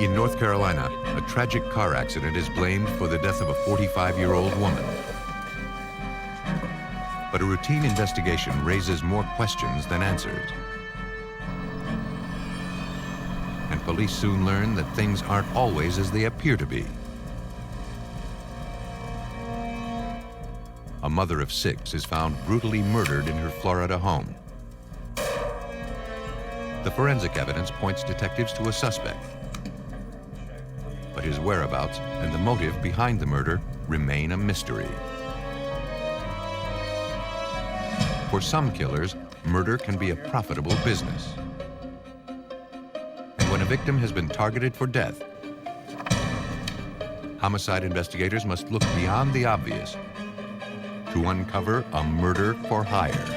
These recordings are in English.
In North Carolina, a tragic car accident is blamed for the death of a 45-year-old woman. But a routine investigation raises more questions than answers. And police soon learn that things aren't always as they appear to be. A mother of 6 is found brutally murdered in her Florida home. The forensic evidence points detectives to a suspect, but his whereabouts and the motive behind the murder remain a mystery. For some killers, murder can be a profitable business. And when a victim has been targeted for death, homicide investigators must look beyond the obvious to uncover a murder for hire.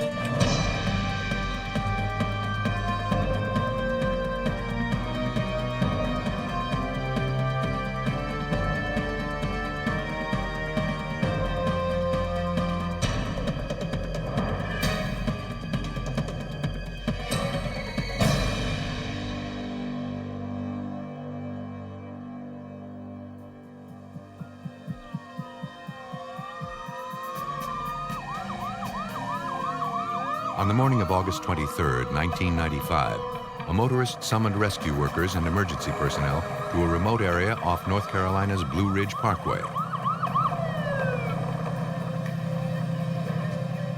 On the morning of August 23, 1995, a motorist summoned rescue workers and emergency personnel to a remote area off North Carolina's Blue Ridge Parkway.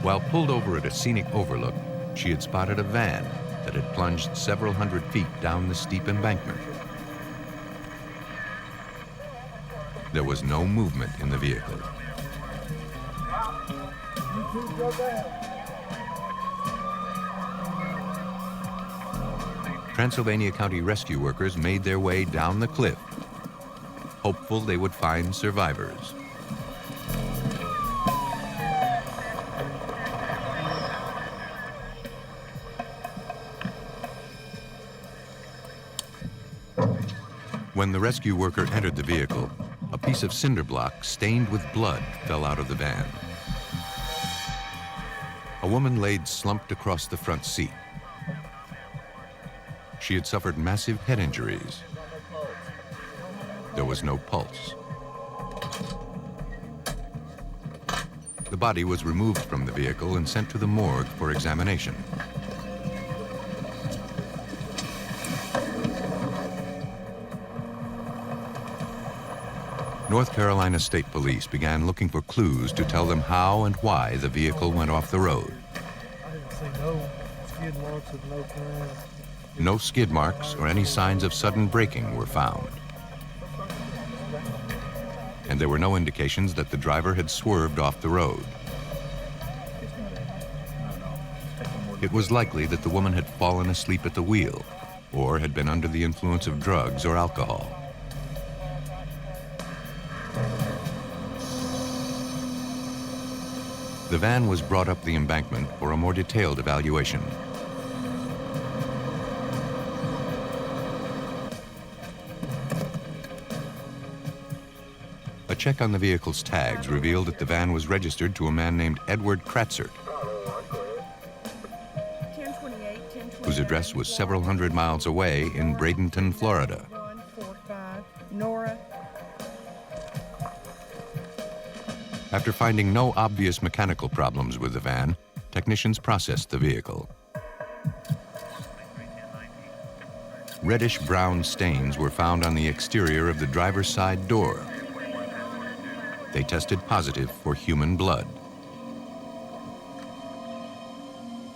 While pulled over at a scenic overlook, she had spotted a van that had plunged several hundred feet down the steep embankment. There was no movement in the vehicle. Transylvania County rescue workers made their way down the cliff, hopeful they would find survivors. When the rescue worker entered the vehicle, a piece of cinder block stained with blood fell out of the van. A woman laid slumped across the front seat. She had suffered massive head injuries. There was no pulse. The body was removed from the vehicle and sent to the morgue for examination. North Carolina State Police began looking for clues to tell them how and why the vehicle went off the road. I didn't see no skid marks with no crash. No skid marks or any signs of sudden braking were found. And there were no indications that the driver had swerved off the road. It was likely that the woman had fallen asleep at the wheel or had been under the influence of drugs or alcohol. The van was brought up the embankment for a more detailed evaluation. A check on the vehicle's tags revealed that the van was registered to a man named Edward Kratzert, whose address was several hundred miles away in Bradenton, Florida. After finding no obvious mechanical problems with the van, technicians processed the vehicle. Reddish-brown stains were found on the exterior of the driver's side door. They tested positive for human blood.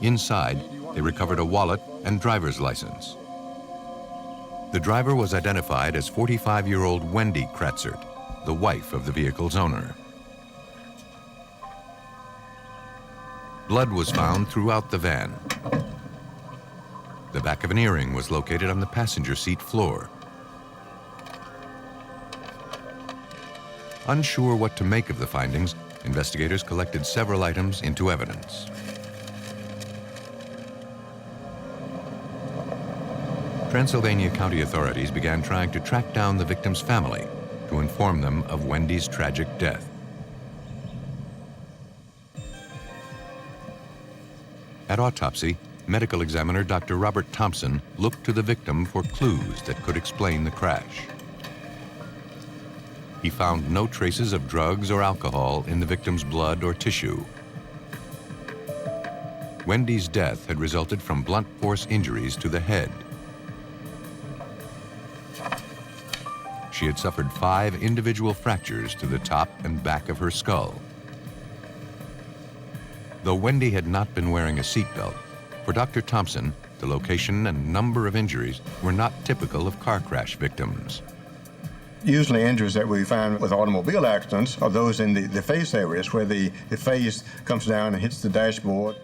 Inside, they recovered a wallet and driver's license. The driver was identified as 45-year-old Wendy Kratzert, the wife of the vehicle's owner. Blood was found throughout the van. The back of an earring was located on the passenger seat floor. Unsure what to make of the findings, investigators collected several items into evidence. Transylvania County authorities began trying to track down the victim's family to inform them of Wendy's tragic death. At autopsy, medical examiner Dr. Robert Thompson looked to the victim for clues that could explain the crash. He found no traces of drugs or alcohol in the victim's blood or tissue. Wendy's death had resulted from blunt force injuries to the head. She had suffered 5 individual fractures to the top and back of her skull. Though Wendy had not been wearing a seatbelt, for Dr. Thompson, the location and number of injuries were not typical of car crash victims. Usually injuries that we find with automobile accidents are those in the face areas where the face comes down and hits the dashboard.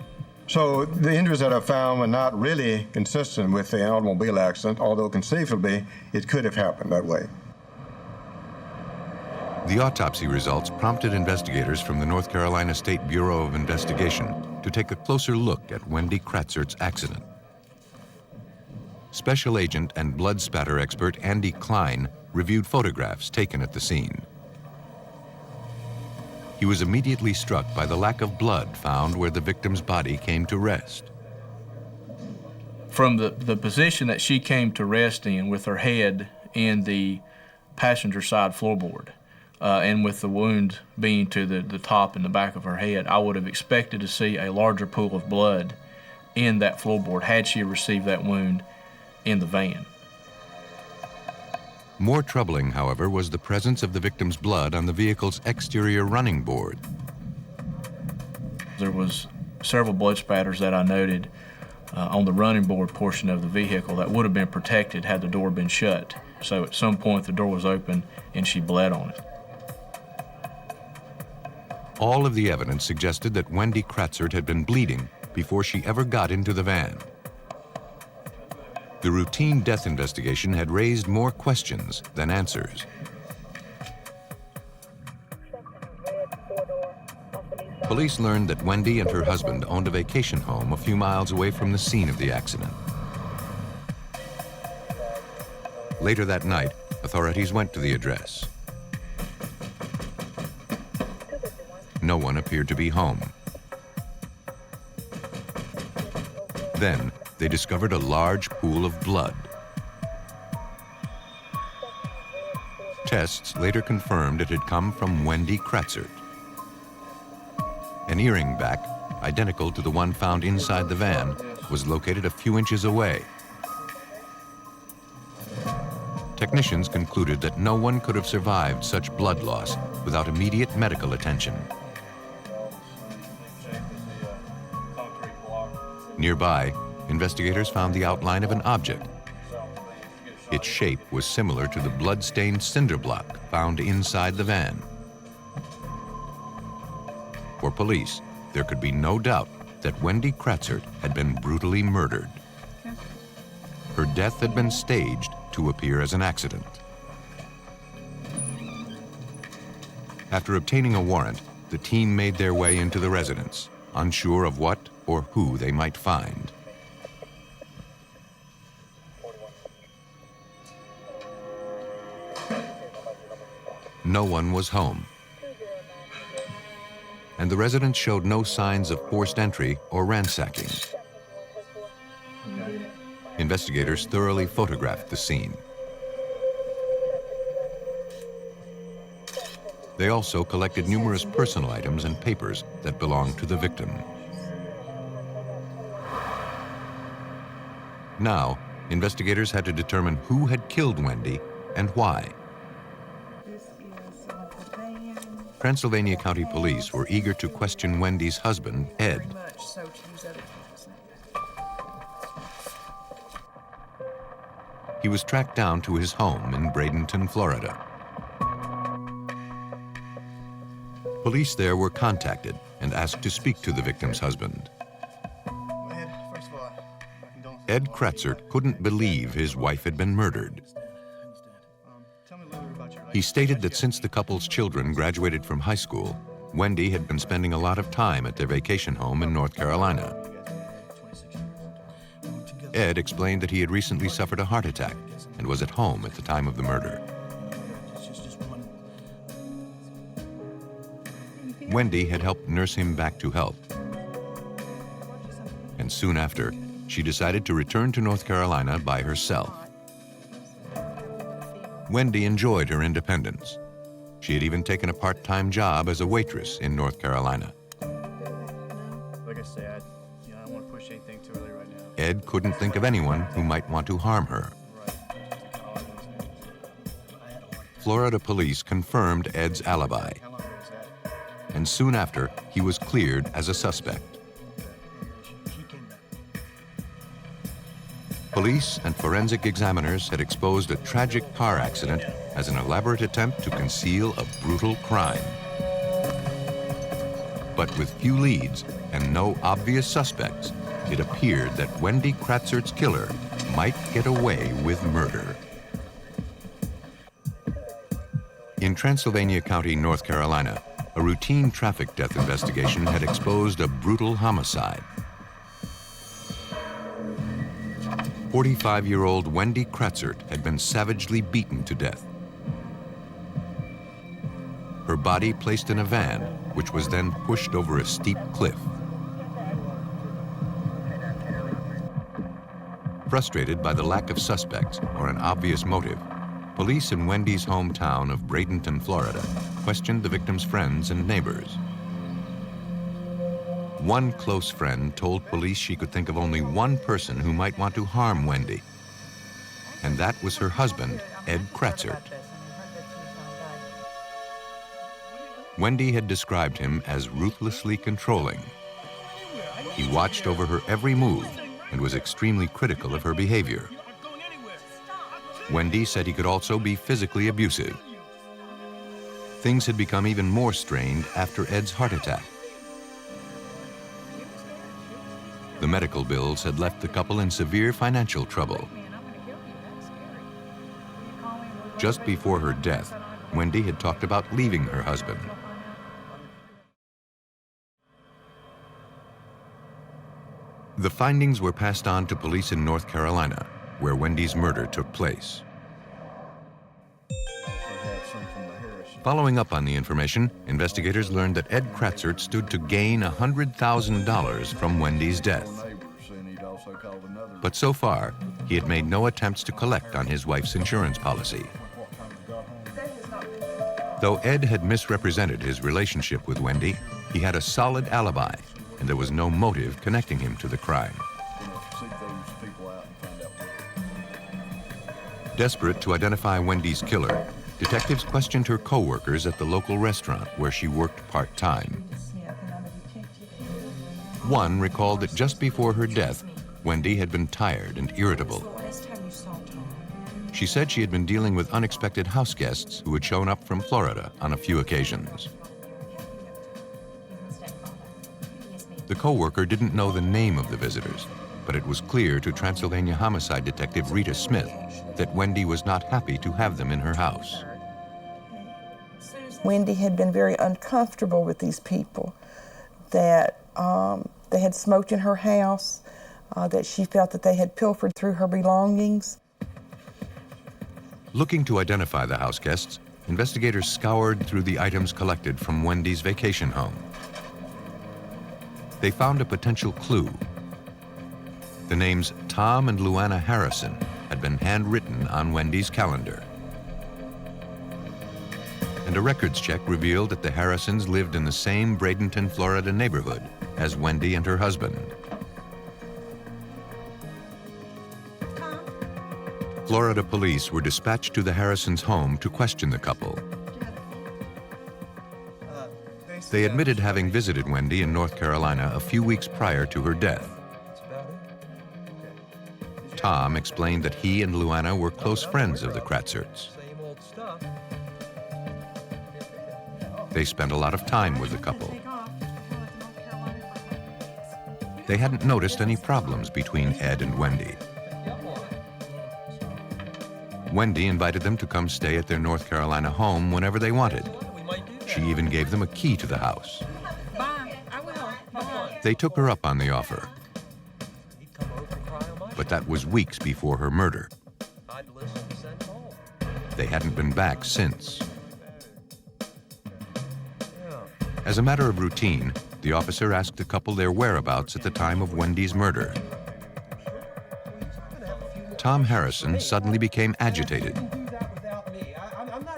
So the injuries that are found are not really consistent with an automobile accident, although conceivably it could have happened that way. The autopsy results prompted investigators from the North Carolina State Bureau of Investigation to take a closer look at Wendy Kratzert's accident. Special agent and blood spatter expert Andy Klein reviewed photographs taken at the scene. He was immediately struck by the lack of blood found where the victim's body came to rest. From the position that she came to rest in with her head in the passenger side floorboard, and with the wound being to the top and the back of her head, I would have expected to see a larger pool of blood in that floorboard had she received that wound in the van. More troubling, however, was the presence of the victim's blood on the vehicle's exterior running board. There was several blood spatters that I noted on the running board portion of the vehicle that would have been protected had the door been shut. So at some point the door was open and she bled on it. All of the evidence suggested that Wendy Kratzert had been bleeding before she ever got into the van. The routine death investigation had raised more questions than answers. Police learned that Wendy and her husband owned a vacation home a few miles away from the scene of the accident. Later that night, authorities went to the address. No one appeared to be home. Then, they discovered a large pool of blood. Tests later confirmed it had come from Wendy Kratzert. An earring back, identical to the one found inside the van, was located a few inches away. Technicians concluded that no one could have survived such blood loss without immediate medical attention. Nearby, investigators found the outline of an object. Its shape was similar to the blood-stained cinder block found inside the van. For police, there could be no doubt that Wendy Kratzert had been brutally murdered. Her death had been staged to appear as an accident. After obtaining a warrant, the team made their way into the residence, unsure of what or who they might find. No one was home, and the residents showed no signs of forced entry or ransacking. Investigators thoroughly photographed the scene. They also collected numerous personal items and papers that belonged to the victim. Now, investigators had to determine who had killed Wendy and why. Transylvania County Police were eager to question Wendy's husband, Ed. He was tracked down to his home in Bradenton, Florida. Police there were contacted and asked to speak to the victim's husband. Ed Kratzert couldn't believe his wife had been murdered. He stated that since the couple's children graduated from high school, Wendy had been spending a lot of time at their vacation home in North Carolina. Ed explained that he had recently suffered a heart attack and was at home at the time of the murder. Wendy had helped nurse him back to health. And soon after, she decided to return to North Carolina by herself. Wendy enjoyed her independence. She had even taken a part-time job as a waitress in North Carolina. Like I said, I don't want to push anything too early right now. Ed couldn't think of anyone who might want to harm her. Florida police confirmed Ed's alibi, and soon after, he was cleared as a suspect. Police and forensic examiners had exposed a tragic car accident as an elaborate attempt to conceal a brutal crime. But with few leads and no obvious suspects, it appeared that Wendy Kratzert's killer might get away with murder. In Transylvania County, North Carolina, a routine traffic death investigation had exposed a brutal homicide. 45-year-old Wendy Kratzert had been savagely beaten to death. Her body placed in a van, which was then pushed over a steep cliff. Frustrated by the lack of suspects or an obvious motive, police in Wendy's hometown of Bradenton, Florida, questioned the victim's friends and neighbors. One close friend told police she could think of only one person who might want to harm Wendy, and that was her husband, Ed Kratzert. Wendy had described him as ruthlessly controlling. He watched over her every move and was extremely critical of her behavior. Wendy said he could also be physically abusive. Things had become even more strained after Ed's heart attack. The medical bills had left the couple in severe financial trouble. Just before her death, Wendy had talked about leaving her husband. The findings were passed on to police in North Carolina, where Wendy's murder took place. Following up on the information, investigators learned that Ed Kratzert stood to gain $100,000 from Wendy's death. But so far, he had made no attempts to collect on his wife's insurance policy. Though Ed had misrepresented his relationship with Wendy, he had a solid alibi, and there was no motive connecting him to the crime. Desperate to identify Wendy's killer, detectives questioned her co-workers at the local restaurant where she worked part-time. One recalled that just before her death, Wendy had been tired and irritable. She said she had been dealing with unexpected house guests who had shown up from Florida on a few occasions. The co-worker didn't know the name of the visitors, but it was clear to Transylvania homicide detective Rita Smith that Wendy was not happy to have them in her house. Wendy had been very uncomfortable with these people, that they had smoked in her house, that she felt that they had pilfered through her belongings. Looking to identify the house guests, investigators scoured through the items collected from Wendy's vacation home. They found a potential clue. The names Tom and Luana Harrison had been handwritten on Wendy's calendar. And a records check revealed that the Harrisons lived in the same Bradenton, Florida neighborhood as Wendy and her husband. Florida police were dispatched to the Harrisons' home to question the couple. They admitted having visited Wendy in North Carolina a few weeks prior to her death. Tom explained that he and Luana were close friends of the Kratzerts. They spent a lot of time with the couple. They hadn't noticed any problems between Ed and Wendy. Wendy invited them to come stay at their North Carolina home whenever they wanted. She even gave them a key to the house. They took her up on the offer. But that was weeks before her murder. They hadn't been back since. As a matter of routine, the officer asked the couple their whereabouts at the time of Wendy's murder. Tom Harrison suddenly became agitated.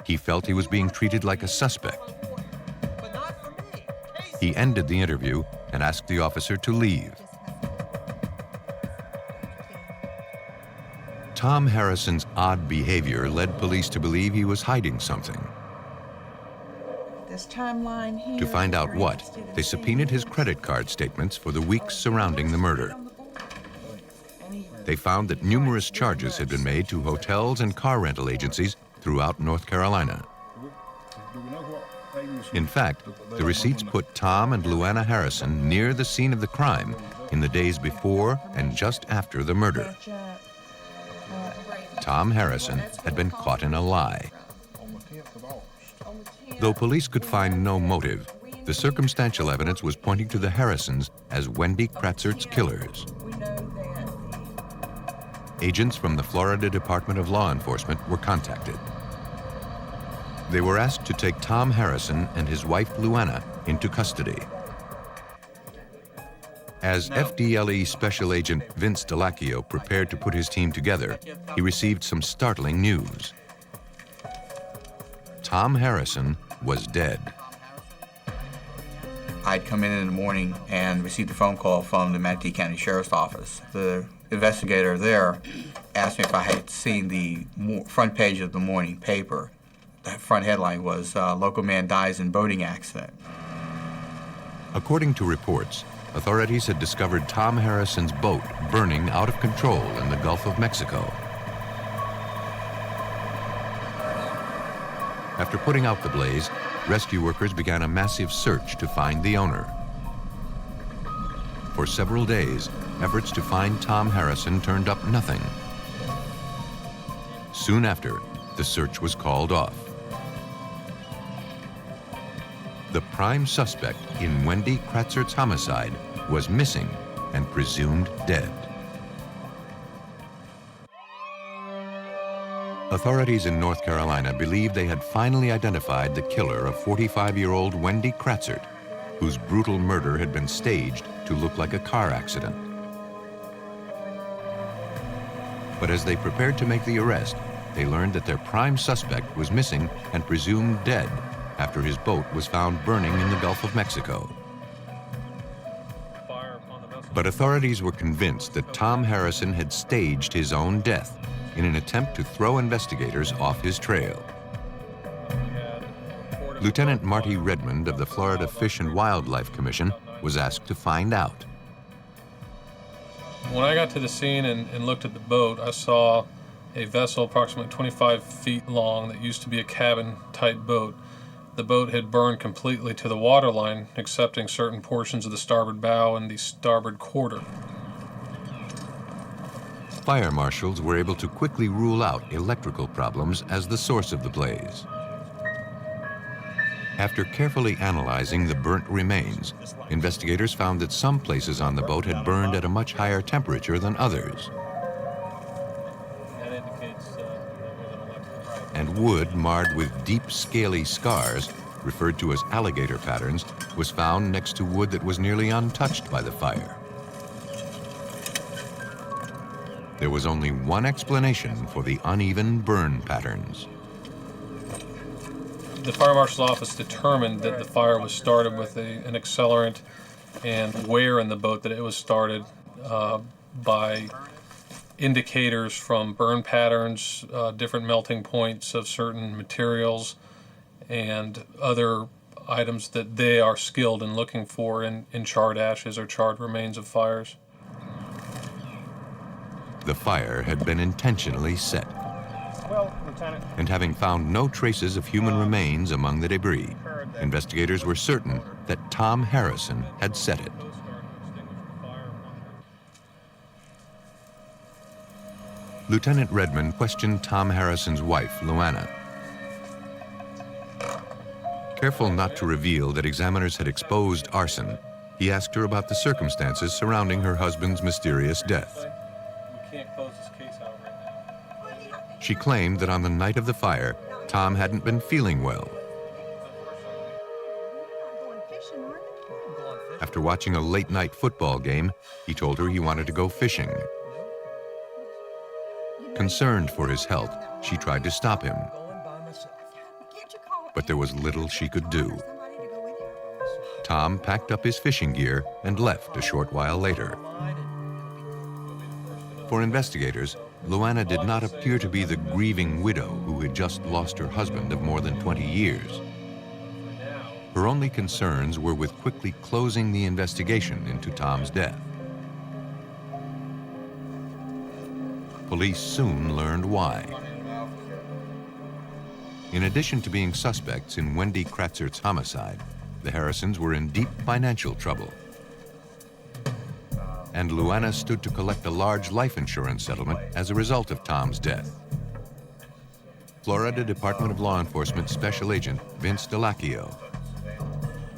He felt he was being treated like a suspect. He ended the interview and asked the officer to leave. Tom Harrison's odd behavior led police to believe he was hiding something. This timeline here. To find out what, they subpoenaed his credit card statements for the weeks surrounding the murder. They found that numerous charges had been made to hotels and car rental agencies throughout North Carolina. In fact, the receipts put Tom and Luana Harrison near the scene of the crime in the days before and just after the murder. Tom Harrison had been caught in a lie. Though police could find no motive, the circumstantial evidence was pointing to the Harrisons as Wendy Kratzert's killers. Agents from the Florida Department of Law Enforcement were contacted. They were asked to take Tom Harrison and his wife Luana into custody. As FDLE Special Agent Vince Delacchio prepared to put his team together, he received some startling news. Tom Harrison was dead. I'd come in the morning and received a phone call from the Manatee County Sheriff's Office. The investigator there asked me if I had seen the front page of the morning paper. The front headline was, "Local man dies in boating accident." According to reports, authorities had discovered Tom Harrison's boat burning out of control in the Gulf of Mexico. After putting out the blaze, rescue workers began a massive search to find the owner. For several days, efforts to find Tom Harrison turned up nothing. Soon after, the search was called off. The prime suspect in Wendy Kratzert's homicide was missing and presumed dead. Authorities in North Carolina believed they had finally identified the killer of 45-year-old Wendy Kratzert, whose brutal murder had been staged to look like a car accident. But as they prepared to make the arrest, they learned that their prime suspect was missing and presumed dead after his boat was found burning in the Gulf of Mexico. But authorities were convinced that Tom Harrison had staged his own death in an attempt to throw investigators off his trail. Lieutenant Marty Redmond of the Florida Fish and Wildlife Commission was asked to find out. When I got to the scene and looked at the boat, I saw a vessel approximately 25 feet long that used to be a cabin-type boat. The boat had burned completely to the waterline, excepting certain portions of the starboard bow and the starboard quarter. Fire marshals were able to quickly rule out electrical problems as the source of the blaze. After carefully analyzing the burnt remains, investigators found that some places on the boat had burned at a much higher temperature than others. And wood marred with deep, scaly scars, referred to as alligator patterns, was found next to wood that was nearly untouched by the fire. There was only one explanation for the uneven burn patterns. The fire marshal's office determined that the fire was started with an accelerant, and where in the boat that it was started by indicators from burn patterns, different melting points of certain materials, and other items that they are skilled in looking for in charred ashes or charred remains of fires. The fire had been intentionally set. And having found no traces of human remains among the debris, investigators were certain that Tom Harrison had set it. Lieutenant Redmond questioned Tom Harrison's wife, Luana. Careful not to reveal that examiners had exposed arson, he asked her about the circumstances surrounding her husband's mysterious death. We can't close this case out right now. She claimed that on the night of the fire, Tom hadn't been feeling well. After watching a late-night football game, he told her he wanted to go fishing. Concerned for his health, she tried to stop him, but there was little she could do. Tom packed up his fishing gear and left a short while later. For investigators, Luana did not appear to be the grieving widow who had just lost her husband of more than 20 years. Her only concerns were with quickly closing the investigation into Tom's death. Police soon learned why. In addition to being suspects in Wendy Kratzert's homicide, the Harrisons were in deep financial trouble. And Luana stood to collect a large life insurance settlement as a result of Tom's death. Florida Department of Law Enforcement Special Agent Vince Delacchio.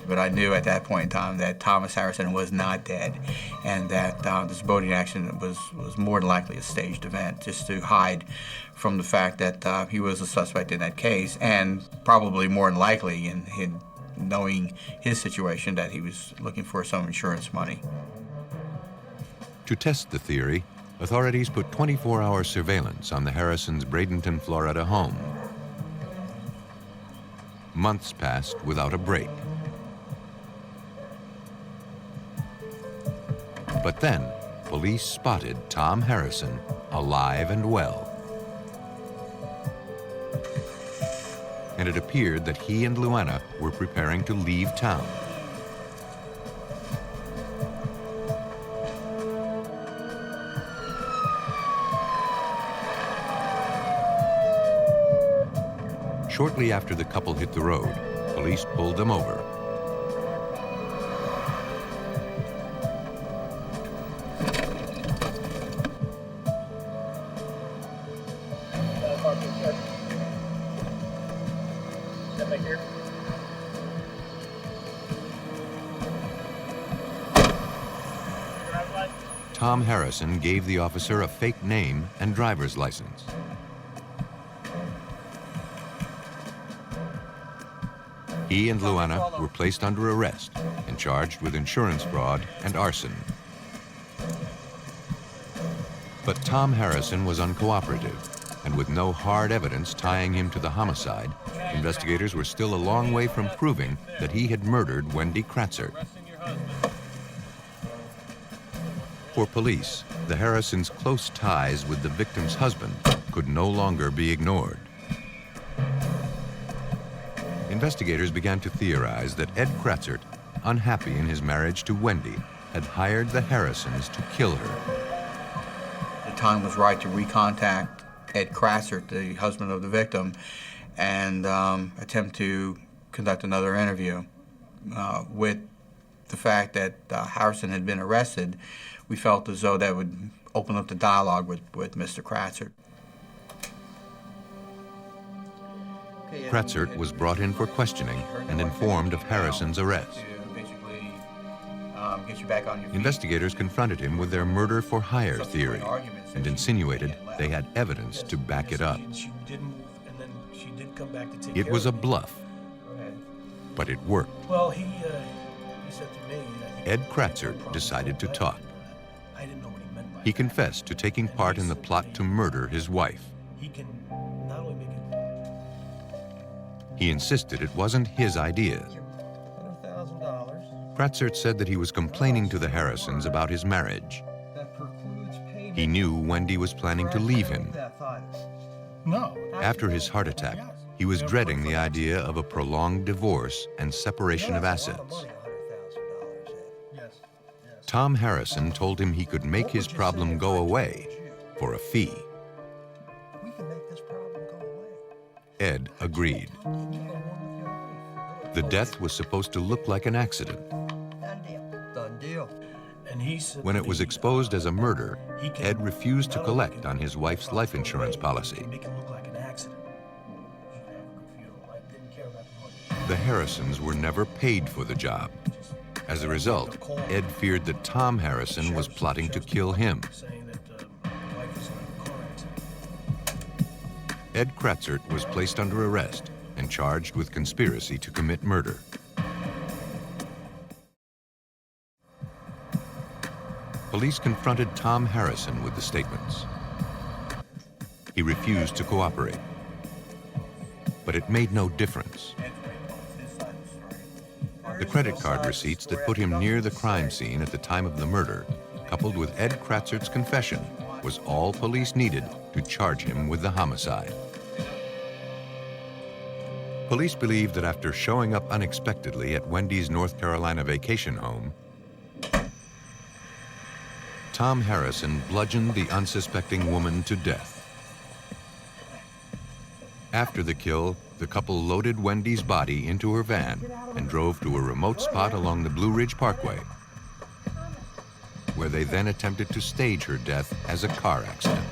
But I knew at that point in time that Thomas Harrison was not dead, and that this boating accident was more than likely a staged event, just to hide from the fact that he was a suspect in that case, and probably more than likely in knowing his situation that he was looking for some insurance money. To test the theory, authorities put 24-hour surveillance on the Harrisons' Bradenton, Florida home. Months passed without a break. But then, police spotted Tom Harrison alive and well. And it appeared that he and Luana were preparing to leave town. Shortly after the couple hit the road, police pulled them over. Tom Harrison gave the officer a fake name and driver's license. He and Luana were placed under arrest and charged with insurance fraud and arson. But Tom Harrison was uncooperative, and with no hard evidence tying him to the homicide, investigators were still a long way from proving that he had murdered Wendy Kratzert. For police, the Harrisons' close ties with the victim's husband could no longer be ignored. Investigators began to theorize that Ed Kratzert, unhappy in his marriage to Wendy, had hired the Harrisons to kill her. The time was right to recontact Ed Kratzert, the husband of the victim, and attempt to conduct another interview. With the fact that Harrison had been arrested, we felt as though that would open up the dialogue with Mr. Kratzert. Kratzert was brought in for questioning and informed of Harrison's arrest. Investigators confronted him with their murder-for-hire theory and insinuated they had evidence to back it up. It was a bluff, but it worked. Well, he said to me... Ed Kratzert decided to talk. I didn't know what he meant by He confessed to taking part in the plot to murder his wife. He can not only make it... He insisted it wasn't his idea. $100,000. Kratzert said that he was complaining to the Harrisons about his marriage. That precludes payment. He knew Wendy was planning to leave him. No. After his heart attack, he was dreading the idea of a prolonged divorce and separation of assets. Tom Harrison told him he could make his problem go away for a fee. We can make this problem go away. Ed agreed. The death was supposed to look like an accident. Done deal. Done deal. And he said When it was exposed as a murder, Ed refused to collect on his wife's life insurance policy. Make it look like an accident. I didn't care about the money. The Harrisons were never paid for the job. As a result, Ed feared that Tom Harrison was plotting to kill him. Saying that my wife was in a car accident. Ed Kratzert was placed under arrest and charged with conspiracy to commit murder. Police confronted Tom Harrison with the statements. He refused to cooperate. But it made no difference. The credit card receipts that put him near the crime scene at the time of the murder, coupled with Ed Kratzert's confession, was all police needed to charge him with the homicide. Police believe that after showing up unexpectedly at Wendy's North Carolina vacation home, Tom Harrison bludgeoned the unsuspecting woman to death. After the kill, the couple loaded Wendy's body into her van and drove to a remote spot along the Blue Ridge Parkway, where they then attempted to stage her death as a car accident.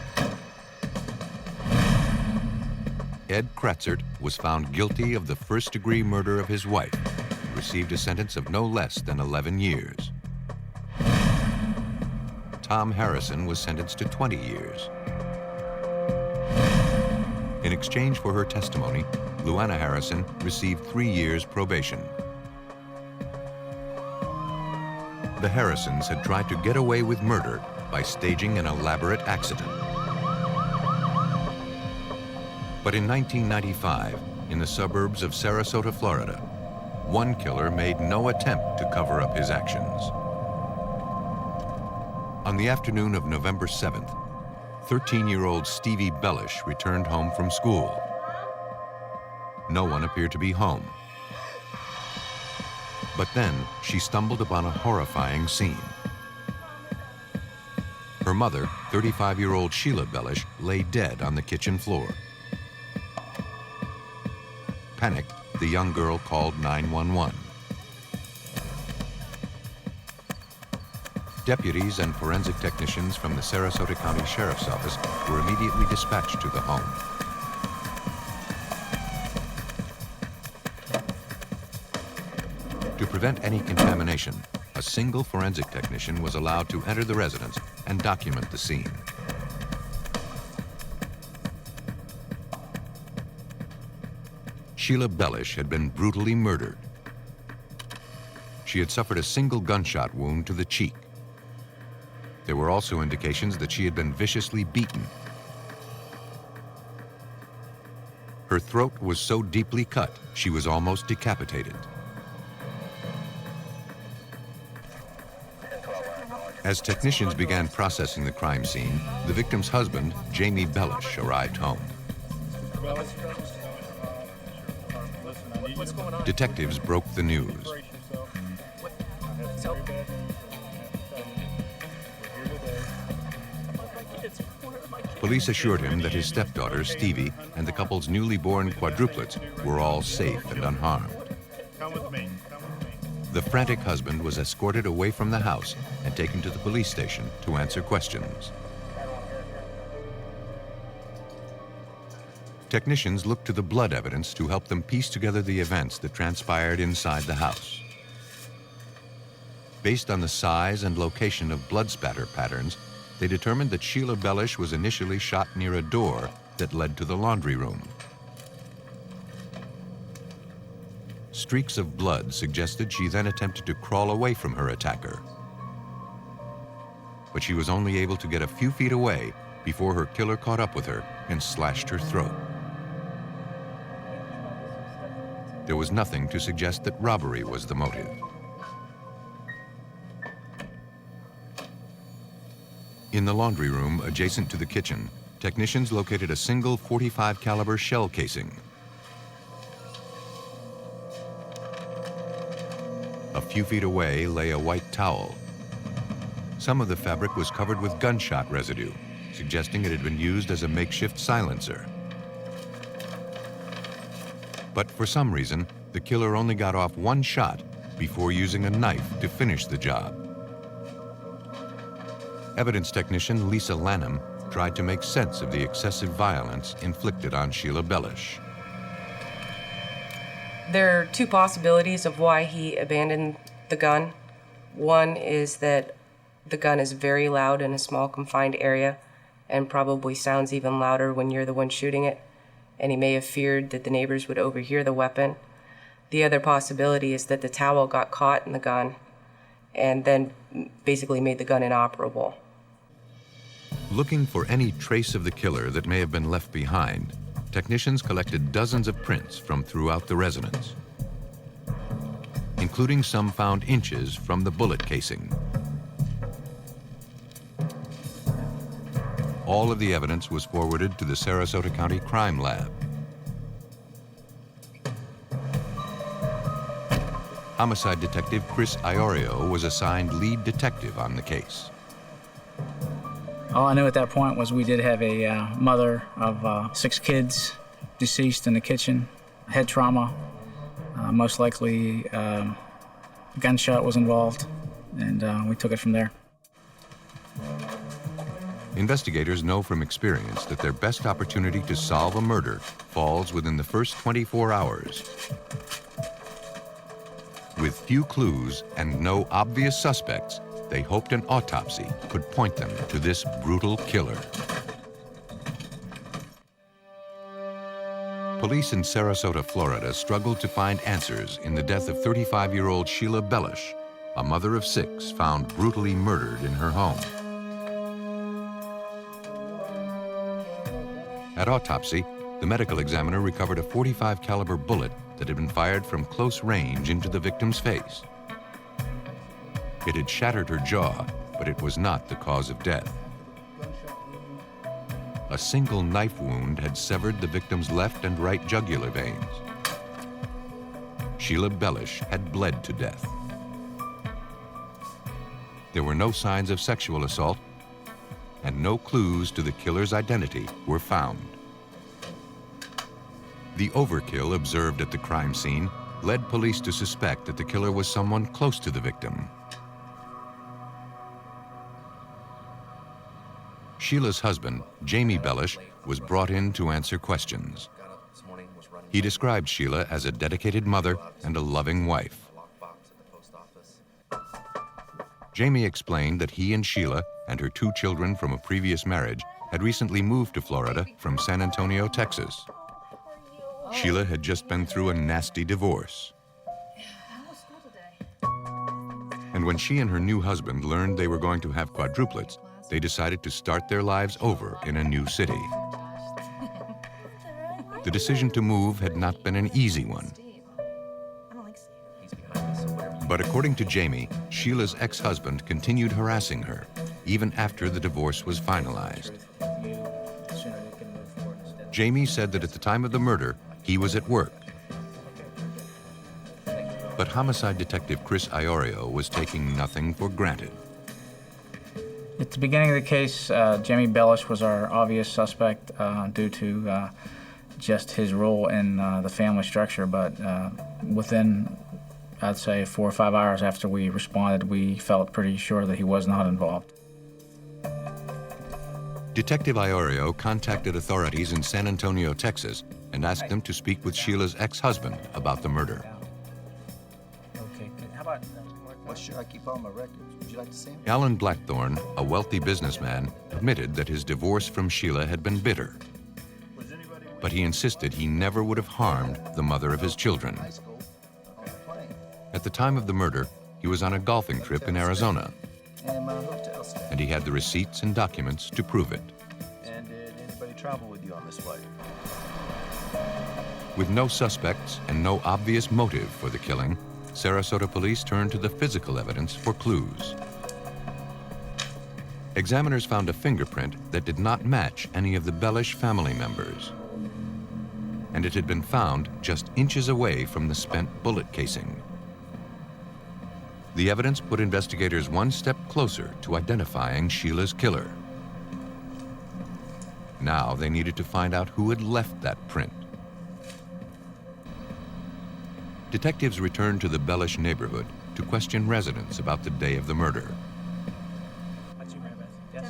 Ed Kratzert was found guilty of the first-degree murder of his wife and received a sentence of no less than 11 years. Tom Harrison was sentenced to 20 years. In exchange for her testimony, Luana Harrison received 3 years probation. The Harrisons had tried to get away with murder by staging an elaborate accident. But in 1995, in the suburbs of Sarasota, Florida, one killer made no attempt to cover up his actions. On the afternoon of November 7th, 13-year-old Stevie Bellish returned home from school. No one appeared to be home. But then she stumbled upon a horrifying scene. Her mother, 35-year-old Sheila Bellish, lay dead on the kitchen floor. Panicked, the young girl called 911. Deputies and forensic technicians from the Sarasota County Sheriff's Office were immediately dispatched to the home. To prevent any contamination, a single forensic technician was allowed to enter the residence and document the scene. Sheila Bellish had been brutally murdered. She had suffered a single gunshot wound to the cheek. There were also indications that she had been viciously beaten. Her throat was so deeply cut, she was almost decapitated. As technicians began processing the crime scene, the victim's husband, Jamie Bellish, arrived home. Detectives broke the news. Police assured him that his stepdaughter, Stevie, and the couple's newly born quadruplets were all safe and unharmed. The frantic husband was escorted away from the house and taken to the police station to answer questions. Technicians looked to the blood evidence to help them piece together the events that transpired inside the house. Based on the size and location of blood spatter patterns, they determined that Sheila Bellish was initially shot near a door that led to the laundry room. Streaks of blood suggested she then attempted to crawl away from her attacker. But she was only able to get a few feet away before her killer caught up with her and slashed her throat. There was nothing to suggest that robbery was the motive. In the laundry room adjacent to the kitchen, technicians located a single .45 caliber shell casing. A few feet away lay a white towel. Some of the fabric was covered with gunshot residue, suggesting it had been used as a makeshift silencer. But for some reason, the killer only got off one shot before using a knife to finish the job. Evidence technician Lisa Lanham tried to make sense of the excessive violence inflicted on Sheila Bellish. There are two possibilities of why he abandoned the gun. One is that the gun is very loud in a small confined area and probably sounds even louder when you're the one shooting it, and he may have feared that the neighbors would overhear the weapon. The other possibility is that the towel got caught in the gun and then basically made the gun inoperable. Looking for any trace of the killer that may have been left behind, technicians collected dozens of prints from throughout the residence, including some found inches from the bullet casing. All of the evidence was forwarded to the Sarasota County Crime Lab. Homicide detective Chris Iorio was assigned lead detective on the case. All I knew at that point was we did have a mother of 6 kids deceased in the kitchen, head trauma. Most likely a gunshot was involved, and we took it from there. Investigators know from experience that their best opportunity to solve a murder falls within the first 24 hours. With few clues and no obvious suspects, they hoped an autopsy could point them to this brutal killer. Police in Sarasota, Florida struggled to find answers in the death of 35-year-old Sheila Bellish, a mother of 6 found brutally murdered in her home. At autopsy, the medical examiner recovered a .45 caliber bullet that had been fired from close range into the victim's face. It had shattered her jaw, but it was not the cause of death. A single knife wound had severed the victim's left and right jugular veins. Sheila Bellish had bled to death. There were no signs of sexual assault, and no clues to the killer's identity were found. The overkill observed at the crime scene led police to suspect that the killer was someone close to the victim. Sheila's husband, Jamie Bellish, was brought in to answer questions. He described Sheila as a dedicated mother and a loving wife. Jamie explained that he and Sheila and her 2 children from a previous marriage had recently moved to Florida from San Antonio, Texas. Sheila had just been through a nasty divorce. And when she and her new husband learned they were going to have quadruplets, they decided to start their lives over in a new city. The decision to move had not been an easy one. But according to Jamie, Sheila's ex-husband continued harassing her, even after the divorce was finalized. Jamie said that at the time of the murder, he was at work. But homicide detective Chris Iorio was taking nothing for granted. At the beginning of the case, Jamie Bellish was our obvious suspect due to just his role in the family structure, but within, I'd say, 4 or 5 hours after we responded, we felt pretty sure that he was not involved. Detective Iorio contacted authorities in San Antonio, Texas, and asked them to speak with Sheila's ex-husband about the murder. Okay, how about... What should I keep all my records? Would you like to see them? Alan Blackthorne, a wealthy businessman, admitted that his divorce from Sheila had been bitter. But he insisted he never would have harmed the mother of his children. At the time of the murder, he was on a golfing trip in Arizona, and he had the receipts and documents to prove it. And did anybody travel with you on this flight? With no suspects and no obvious motive for the killing, Sarasota police turned to the physical evidence for clues. Examiners found a fingerprint that did not match any of the Bellish family members, and it had been found just inches away from the spent bullet casing. The evidence put investigators one step closer to identifying Sheila's killer. Now they needed to find out who had left that print. Detectives returned to the Bellish neighborhood to question residents about the day of the murder.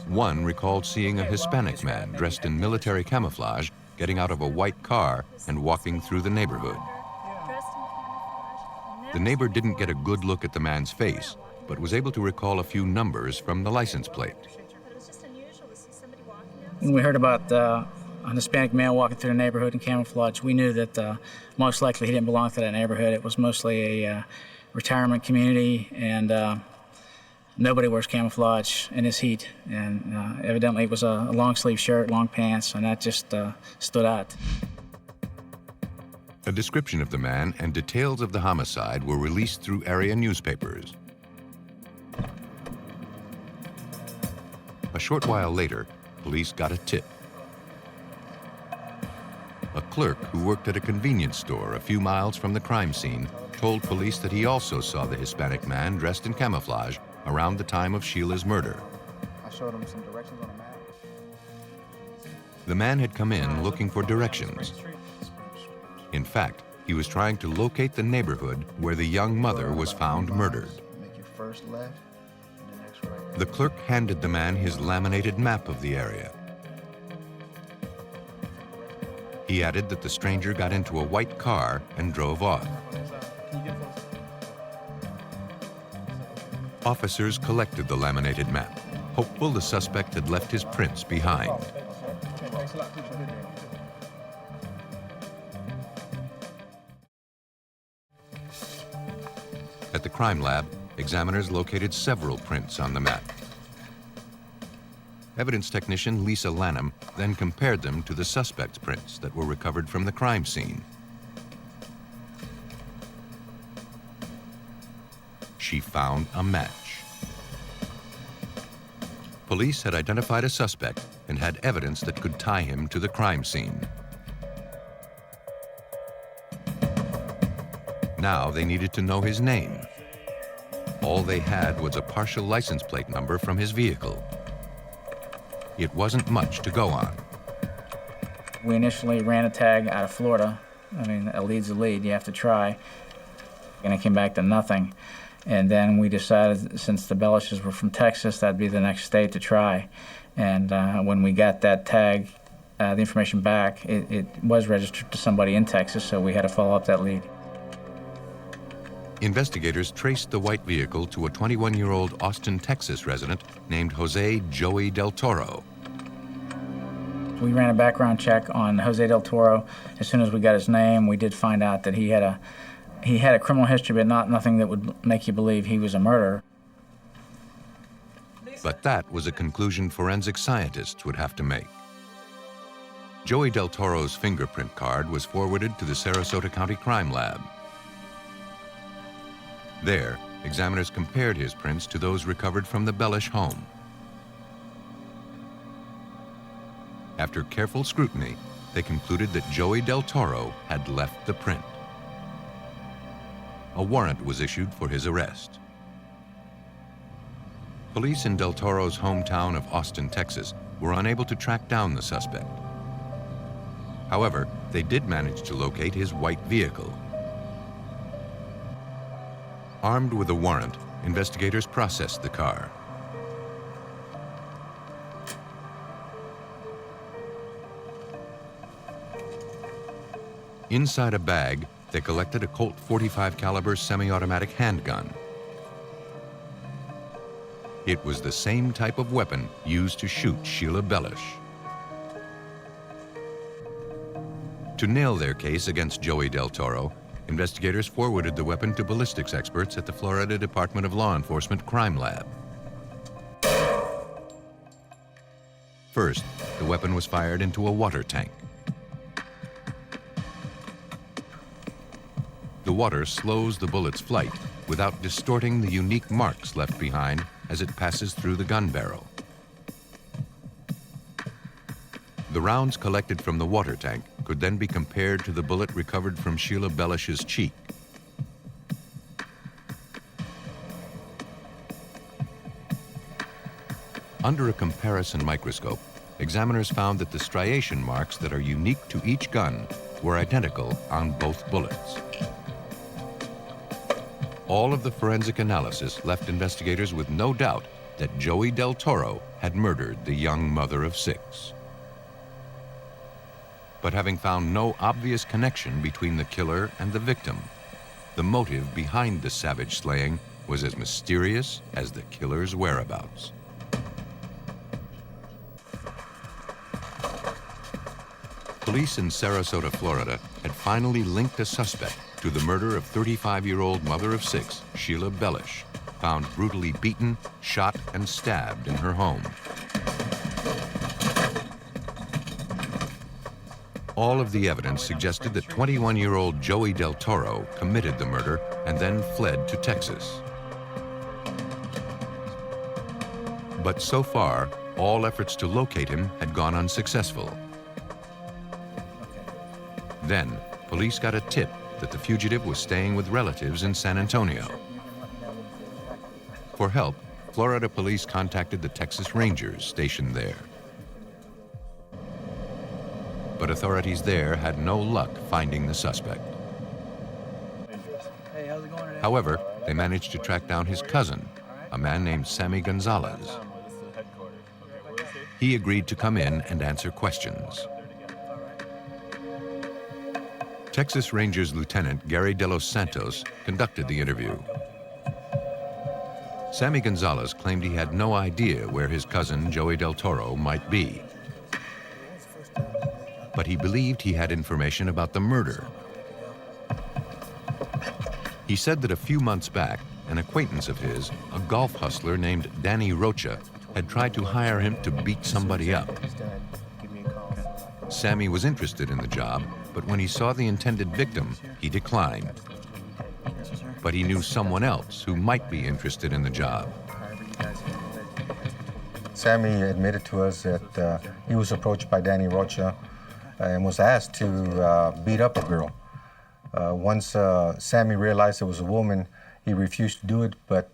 One recalled seeing a Hispanic man dressed in military camouflage getting out of a white car and walking through the neighborhood. The neighbor didn't get a good look at the man's face, but was able to recall a few numbers from the license plate. When we heard about an Hispanic male walking through the neighborhood in camouflage, we knew that most likely he didn't belong to that neighborhood. It was mostly a retirement community, and Nobody wears camouflage in this heat, and evidently it was a long-sleeve shirt, long pants, and that just stood out. A description of the man and details of the homicide were released through area newspapers. A short while later, police got a tip. A clerk who worked at a convenience store a few miles from the crime scene told police that he also saw the Hispanic man dressed in camouflage around the time of Sheila's murder. I showed him some directions on a map. The man had come in looking for directions. In fact, he was trying to locate the neighborhood where the young mother was found murdered. Make your first left, and the next right. The clerk handed the man his laminated map of the area. He added that the stranger got into a white car and drove off. Officers collected the laminated map, hopeful the suspect had left his prints behind. At the crime lab, examiners located several prints on the map. Evidence technician Lisa Lanham then compared them to the suspect's prints that were recovered from the crime scene. She found a match. Police had identified a suspect and had evidence that could tie him to the crime scene. Now they needed to know his name. All they had was a partial license plate number from his vehicle. It wasn't much to go on. We initially ran a tag out of Florida. I mean, a lead's a lead, you have to try. And it came back to nothing. And then we decided, since the Bellishes were from Texas, that'd be the next state to try. And when we got that tag, the information back, it was registered to somebody in Texas, so we had to follow up that lead. Investigators traced the white vehicle to a 21-year-old Austin, Texas resident named Jose Joey Del Toro. We ran a background check on Jose Del Toro. As soon as we got his name, we did find out that he had a criminal history, but nothing that would make you believe he was a murderer. But that was a conclusion forensic scientists would have to make. Joey Del Toro's fingerprint card was forwarded to the Sarasota County Crime Lab. There, examiners compared his prints to those recovered from the Bellish home. After careful scrutiny, they concluded that Joey Del Toro had left the print. A warrant was issued for his arrest. Police in Del Toro's hometown of Austin, Texas, were unable to track down the suspect. However, they did manage to locate his white vehicle. Armed with a warrant, investigators processed the car. Inside a bag, they collected a Colt .45 caliber semi-automatic handgun. It was the same type of weapon used to shoot Sheila Bellish. To nail their case against Joey Del Toro, investigators forwarded the weapon to ballistics experts at the Florida Department of Law Enforcement Crime Lab. First, the weapon was fired into a water tank. The water slows the bullet's flight without distorting the unique marks left behind as it passes through the gun barrel. The rounds collected from the water tank could then be compared to the bullet recovered from Sheila Bellish's cheek. Under a comparison microscope, examiners found that the striation marks that are unique to each gun were identical on both bullets. All of the forensic analysis left investigators with no doubt that Joey Del Toro had murdered the young mother of 6. But having found no obvious connection between the killer and the victim, the motive behind the savage slaying was as mysterious as the killer's whereabouts. Police in Sarasota, Florida, had finally linked a suspect to the murder of 35-year-old mother of 6, Sheila Bellish, found brutally beaten, shot, and stabbed in her home. All of the evidence suggested that 21-year-old Joey Del Toro committed the murder and then fled to Texas. But so far, all efforts to locate him had gone unsuccessful. Then, police got a tip that the fugitive was staying with relatives in San Antonio. For help, Florida police contacted the Texas Rangers stationed there. But authorities there had no luck finding the suspect. Hey, how's it going today? However, they managed to track down his cousin, a man named Sammy Gonzalez. He agreed to come in and answer questions. Texas Rangers Lieutenant Gary De Los Santos conducted the interview. Sammy Gonzalez claimed he had no idea where his cousin Joey Del Toro might be. But he believed he had information about the murder. He said that a few months back, an acquaintance of his, a golf hustler named Danny Rocha, had tried to hire him to beat somebody up. Sammy was interested in the job, but when he saw the intended victim, he declined. But he knew someone else who might be interested in the job. Sammy admitted to us that he was approached by Danny Rocha and was asked to beat up a girl. Once Sammy realized it was a woman, he refused to do it, but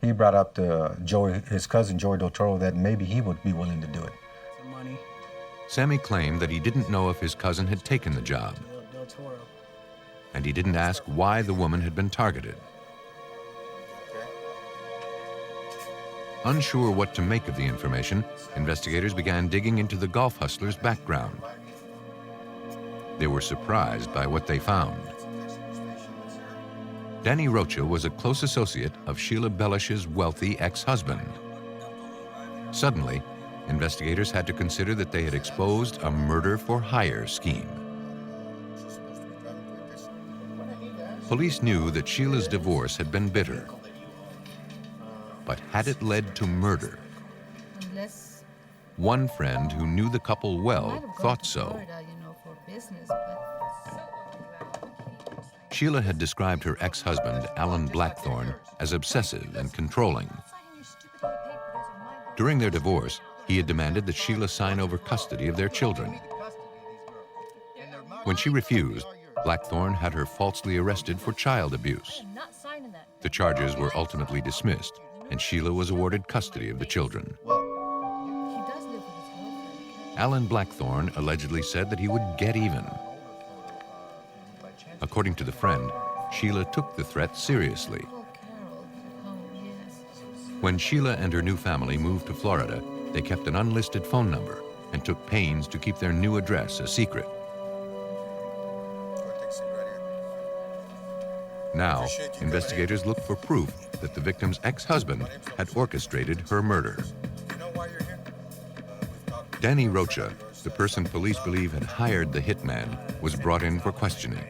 he brought up to Joey, his cousin Joey Del Toro, that maybe he would be willing to do it. Sammy claimed that he didn't know if his cousin had taken the job, and he didn't ask why the woman had been targeted. Unsure what to make of the information, investigators began digging into the golf hustler's background. They were surprised by what they found. Danny Rocha was a close associate of Sheila Bellish's wealthy ex-husband. Suddenly, investigators had to consider that they had exposed a murder-for-hire scheme. Police knew that Sheila's divorce had been bitter. But had it led to murder? One friend who knew the couple well thought so. Sheila had described her ex-husband, Alan Blackthorne, as obsessive and controlling. During their divorce, he had demanded that Sheila sign over custody of their children. When she refused, Blackthorne had her falsely arrested for child abuse. The charges were ultimately dismissed, and Sheila was awarded custody of the children. Alan Blackthorne allegedly said that he would get even. According to the friend, Sheila took the threat seriously. When Sheila and her new family moved to Florida, they kept an unlisted phone number and took pains to keep their new address a secret. Now, investigators looked for proof that the victim's ex-husband had orchestrated her murder. Danny Rocha, the person police believe had hired the hitman, was brought in for questioning.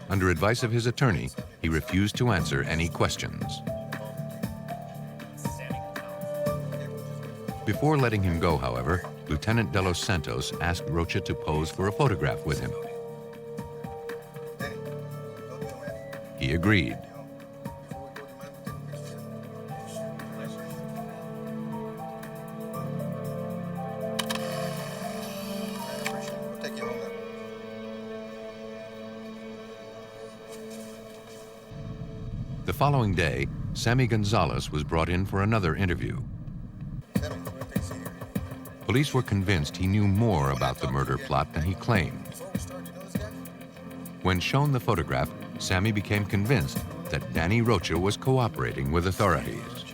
Under advice of his attorney, he refused to answer any questions. Before letting him go, however, Lieutenant De Los Santos asked Rocha to pose for a photograph with him. He agreed. The following day, Sammy Gonzalez was brought in for another interview. Police were convinced he knew more about the murder plot than he claimed. When shown the photograph, Sammy became convinced that Danny Rocha was cooperating with authorities.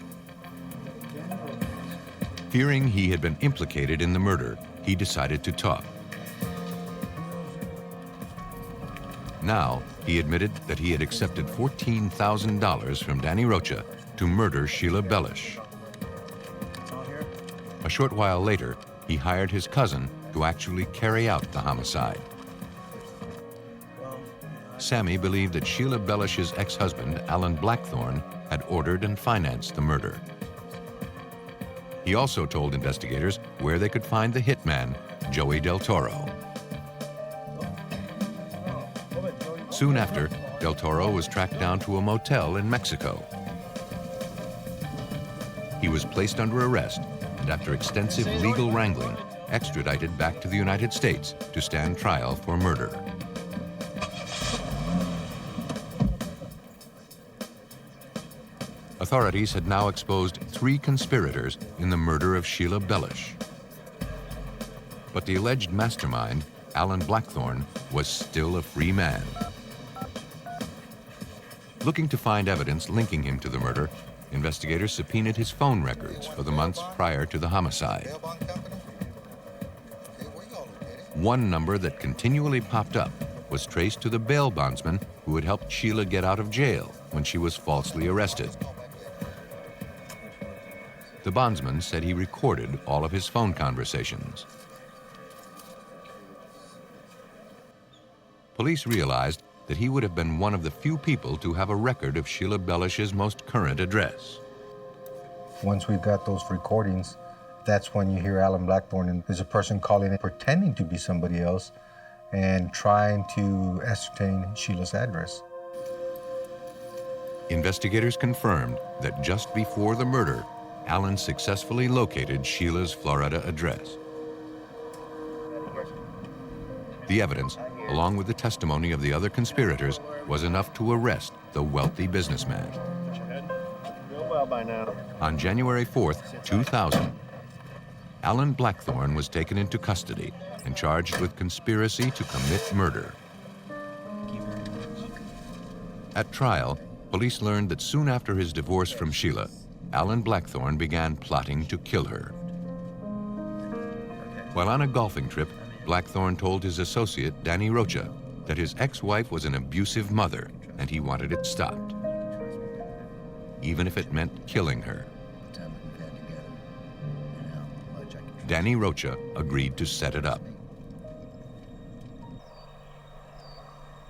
Fearing he had been implicated in the murder, he decided to talk. Now, he admitted that he had accepted $14,000 from Danny Rocha to murder Sheila Bellish. A short while later, he hired his cousin to actually carry out the homicide. Sammy believed that Sheila Bellish's ex-husband, Alan Blackthorne, had ordered and financed the murder. He also told investigators where they could find the hitman, Joey Del Toro. Soon after, Del Toro was tracked down to a motel in Mexico. He was placed under arrest and, after extensive legal wrangling, extradited back to the United States to stand trial for murder. Authorities had now exposed 3 conspirators in the murder of Sheila Bellish. But the alleged mastermind, Alan Blackthorne, was still a free man. Looking to find evidence linking him to the murder, investigators subpoenaed his phone records for the months prior to the homicide. One number that continually popped up was traced to the bail bondsman who had helped Sheila get out of jail when she was falsely arrested. The bondsman said he recorded all of his phone conversations. Police realized that he would have been one of the few people to have a record of Sheila Bellish's most current address. Once we got those recordings, that's when you hear Alan Blackthorne, and there's a person calling in pretending to be somebody else and trying to ascertain Sheila's address. Investigators confirmed that just before the murder, Alan successfully located Sheila's Florida address. The evidence, along with the testimony of the other conspirators, was enough to arrest the wealthy businessman. On January 4th, 2000, Alan Blackthorne was taken into custody and charged with conspiracy to commit murder. At trial, police learned that soon after his divorce from Sheila, Alan Blackthorne began plotting to kill her. While on a golfing trip, Blackthorne told his associate, Danny Rocha, that his ex-wife was an abusive mother and he wanted it stopped, even if it meant killing her. Danny Rocha agreed to set it up.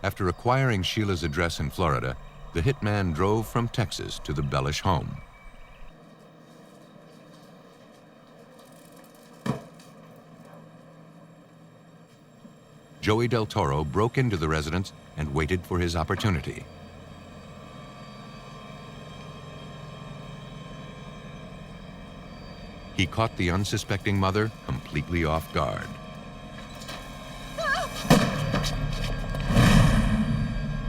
After acquiring Sheila's address in Florida, the hitman drove from Texas to the Bellish home. Joey Del Toro broke into the residence and waited for his opportunity. He caught the unsuspecting mother completely off guard.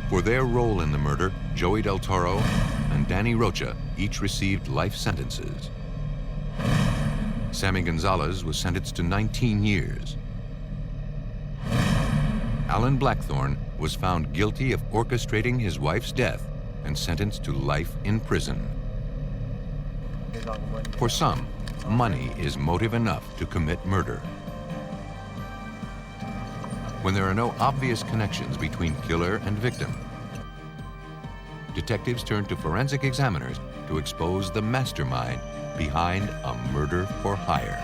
For their role in the murder, Joey Del Toro and Danny Rocha each received life sentences. Sammy Gonzalez was sentenced to 19 years. Alan Blackthorne was found guilty of orchestrating his wife's death and sentenced to life in prison. For some, money is motive enough to commit murder. When there are no obvious connections between killer and victim, detectives turn to forensic examiners to expose the mastermind behind a murder for hire.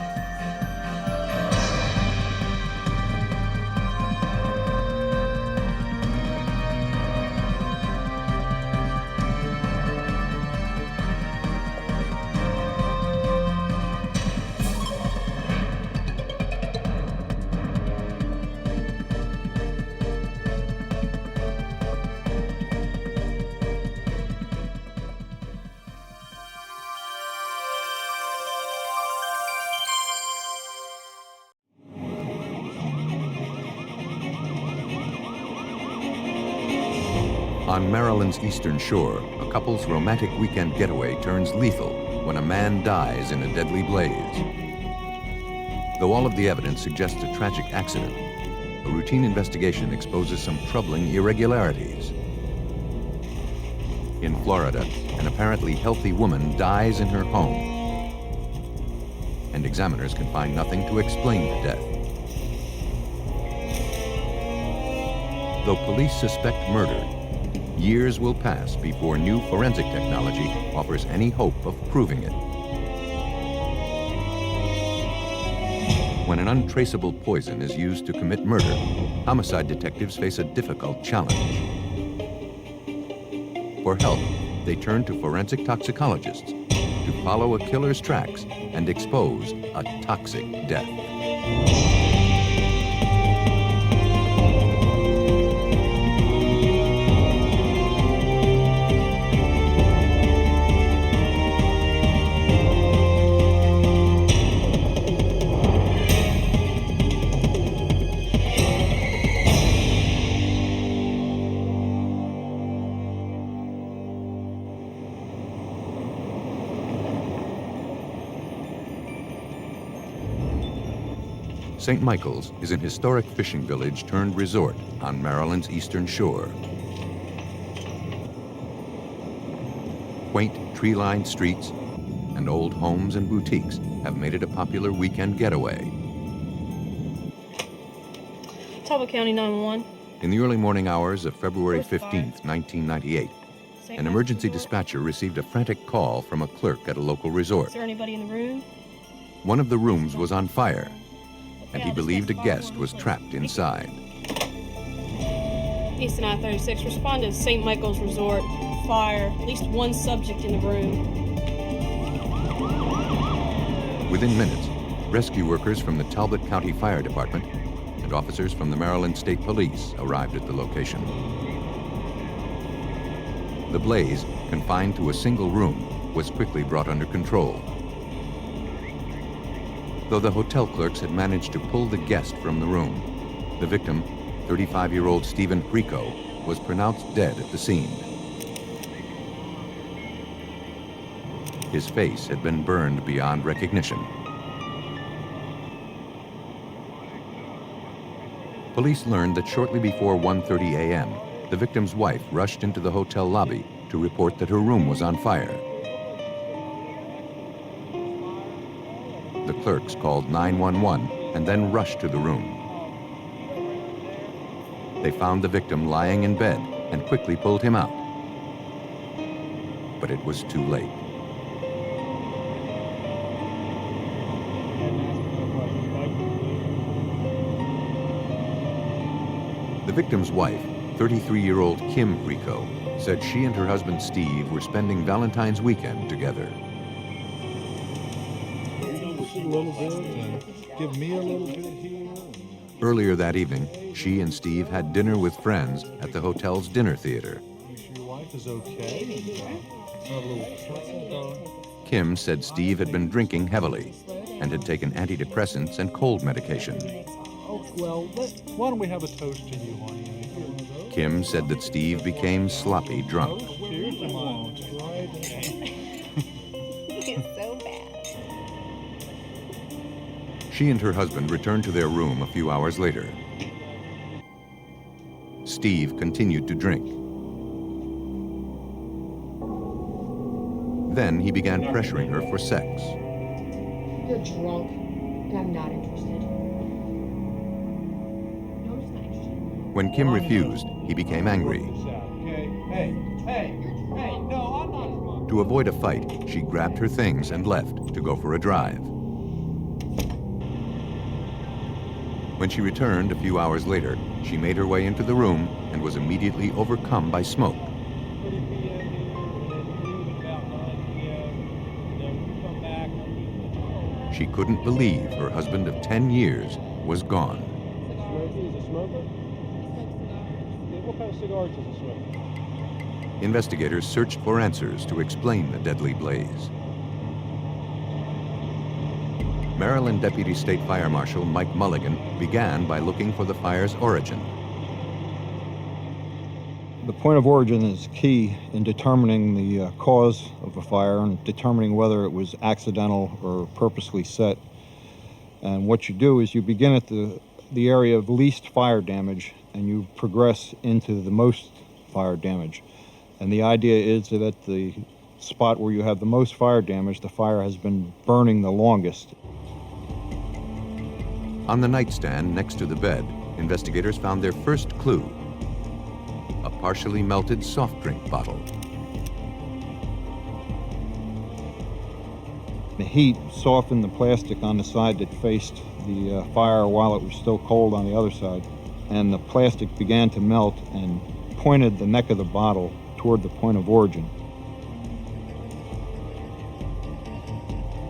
On Maryland's eastern shore, a couple's romantic weekend getaway turns lethal when a man dies in a deadly blaze. Though all of the evidence suggests a tragic accident, a routine investigation exposes some troubling irregularities. In Florida, an apparently healthy woman dies in her home, and examiners can find nothing to explain the death. Though police suspect murder, years will pass before new forensic technology offers any hope of proving it. When an untraceable poison is used to commit murder, homicide detectives face a difficult challenge. For help, they turned to forensic toxicologists to follow a killer's tracks and expose a toxic death. St. Michael's is an historic fishing village turned resort on Maryland's eastern shore. Quaint tree-lined streets and old homes and boutiques have made it a popular weekend getaway. Talbot County 911. In the early morning hours of February 15th, 1998, an emergency dispatcher received a frantic call from a clerk at a local resort. Is there anybody in the room? One of the rooms was on fire, and he believed a guest was trapped inside. East and I-36, respond to St. Michael's Resort. Fire. At least one subject in the room. Within minutes, rescue workers from the Talbot County Fire Department and officers from the Maryland State Police arrived at the location. The blaze, confined to a single room, was quickly brought under control. Though the hotel clerks had managed to pull the guest from the room, the victim, 35-year-old Stephen Rico, was pronounced dead at the scene. His face had been burned beyond recognition. Police learned that shortly before 1:30 a.m., the victim's wife rushed into the hotel lobby to report that her room was on fire. The clerks called 911 and then rushed to the room. They found the victim lying in bed and quickly pulled him out. But it was too late. The victim's wife, 33-year-old Kim Rico, said she and her husband Steve were spending Valentine's weekend together. A little bit and give me a little bit here. Earlier that evening, she and Steve had dinner with friends at the hotel's dinner theater. Make sure your wife is okay. And, not a little Kim said Steve had been drinking heavily and had taken antidepressants and cold medication. Oh, well, why don't we have a toast to you, honey? Kim said that Steve became sloppy drunk. Cheers, come on. It's so bad. She and her husband returned to their room a few hours later. Steve continued to drink. Then he began pressuring her for sex. You're drunk, and I'm not interested. No, I'm just not interested. When Kim refused, he became angry. Hey, no, I'm not drunk. To avoid a fight, she grabbed her things and left to go for a drive. When she returned a few hours later, she made her way into the room and was immediately overcome by smoke. She couldn't believe her husband of 10 years was gone. He's a smoker? What kind of cigars does he smoke? Investigators searched for answers to explain the deadly blaze. Maryland Deputy State Fire Marshal Mike Mulligan began by looking for the fire's origin. The point of origin is key in determining the cause of a fire and determining whether it was accidental or purposely set. And what you do is you begin at the area of least fire damage and you progress into the most fire damage. And the idea is that at the spot where you have the most fire damage, the fire has been burning the longest. On the nightstand next to the bed, investigators found their first clue: a partially melted soft drink bottle. The heat softened the plastic on the side that faced the fire while it was still cold on the other side. And the plastic began to melt and pointed the neck of the bottle toward the point of origin.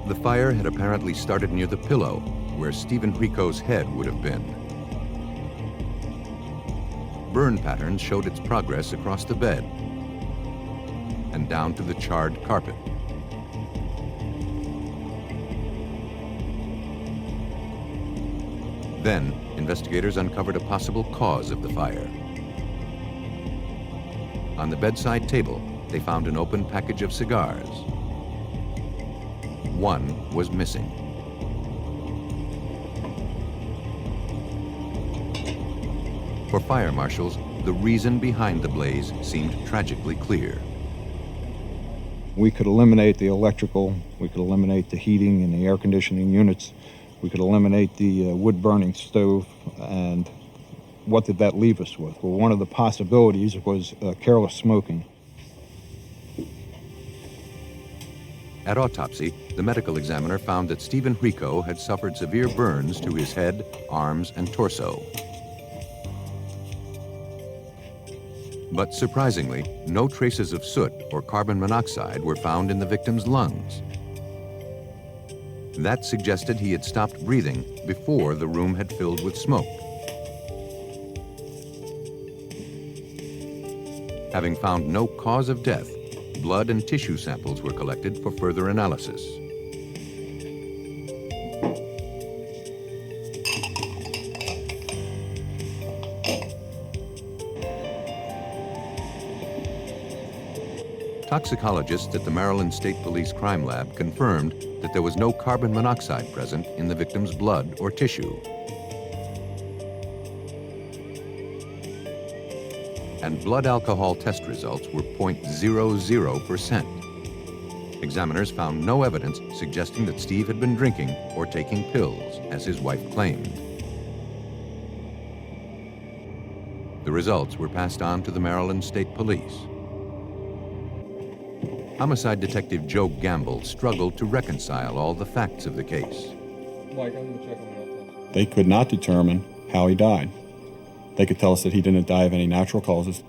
The fire had apparently started near the pillow, where Stephen Rico's head would have been. Burn patterns showed its progress across the bed and down to the charred carpet. Then, investigators uncovered a possible cause of the fire. On the bedside table, they found an open package of cigars. One was missing. For fire marshals, the reason behind the blaze seemed tragically clear. We could eliminate the electrical, we could eliminate the heating and the air conditioning units, we could eliminate the wood-burning stove, and what did that leave us with? Well, one of the possibilities was careless smoking. At autopsy, the medical examiner found that Stephen Rico had suffered severe burns to his head, arms, and torso. But surprisingly, no traces of soot or carbon monoxide were found in the victim's lungs. That suggested he had stopped breathing before the room had filled with smoke. Having found no cause of death, blood and tissue samples were collected for further analysis. Toxicologists at the Maryland State Police Crime Lab confirmed that there was no carbon monoxide present in the victim's blood or tissue. And blood alcohol test results were 0.00%. Examiners found no evidence suggesting that Steve had been drinking or taking pills, as his wife claimed. The results were passed on to the Maryland State Police. Homicide Detective Joe Gamble struggled to reconcile all the facts of the case. They could not determine how he died. They could tell us that he didn't die of any natural causes.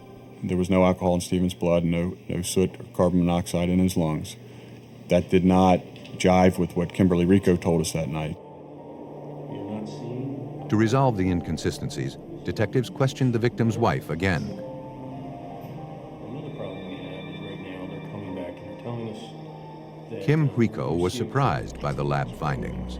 There was no alcohol in Stephen's blood, no soot or carbon monoxide in his lungs. That did not jive with what Kimberly Rico told us that night. To resolve the inconsistencies, detectives questioned the victim's wife again. Kim Rico was surprised by the lab findings.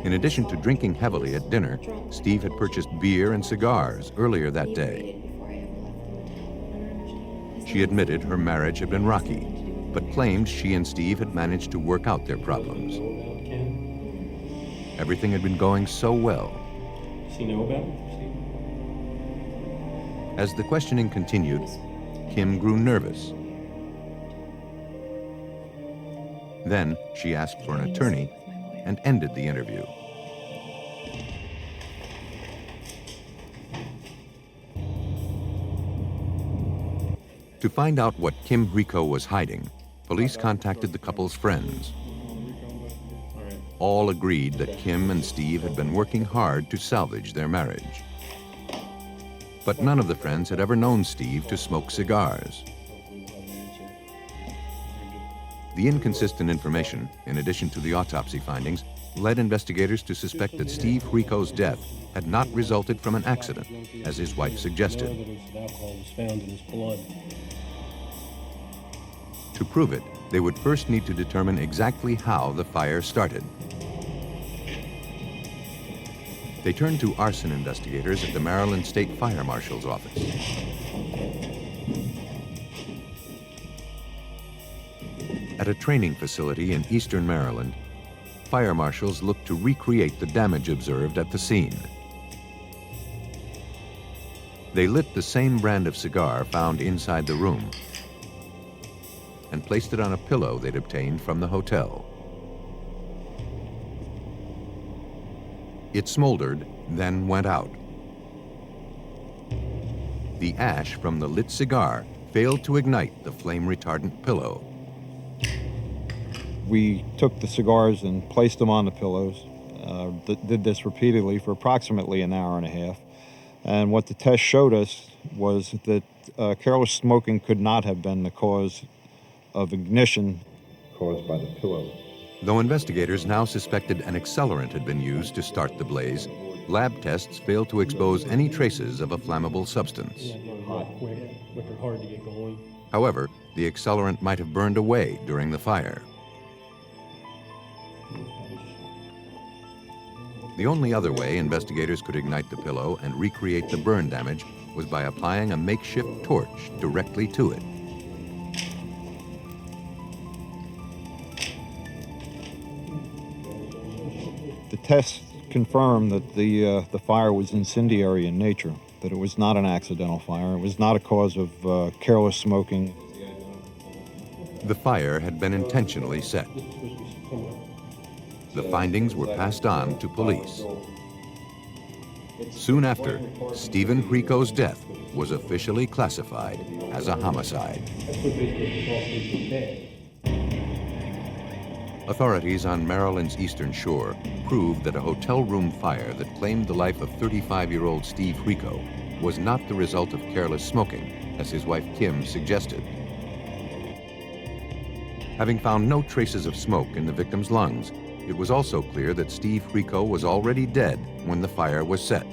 In addition to drinking heavily at dinner, Steve had purchased beer and cigars earlier that day. She admitted her marriage had been rocky, but claimed she and Steve had managed to work out their problems. Everything had been going so well. Does he know about it? As the questioning continued, Kim grew nervous. Then she asked for an attorney and ended the interview. To find out what Kim Rico was hiding, police contacted the couple's friends. All agreed that Kim and Steve had been working hard to salvage their marriage. But none of the friends had ever known Steve to smoke cigars. The inconsistent information, in addition to the autopsy findings, led investigators to suspect that Steve Rico's death had not resulted from an accident, as his wife suggested. No evidence of alcohol was found in his blood. To prove it, they would first need to determine exactly how the fire started. They turned to arson investigators at the Maryland State Fire Marshal's office. At a training facility in eastern Maryland, fire marshals looked to recreate the damage observed at the scene. They lit the same brand of cigar found inside the room and placed it on a pillow they'd obtained from the hotel. It smoldered, then went out. The ash from the lit cigar failed to ignite the flame-retardant pillow. We took the cigars and placed them on the pillows. Did this repeatedly for approximately an hour and a half. And what the test showed us was that careless smoking could not have been the cause of ignition caused by the pillow. Though investigators now suspected an accelerant had been used to start the blaze, lab tests failed to expose any traces of a flammable substance. Hot, quick, or hard to get going. However, the accelerant might have burned away during the fire. The only other way investigators could ignite the pillow and recreate the burn damage was by applying a makeshift torch directly to it. The tests confirmed that the fire was incendiary in nature, that it was not an accidental fire. It was not a cause of careless smoking. The fire had been intentionally set. The findings were passed on to police. Soon after, Stephen Rico's death was officially classified as a homicide. Authorities on Maryland's eastern shore proved that a hotel room fire that claimed the life of 35-year-old Steve Rico was not the result of careless smoking, as his wife Kim suggested. Having found no traces of smoke in the victim's lungs, it was also clear that Steve Rico was already dead when the fire was set.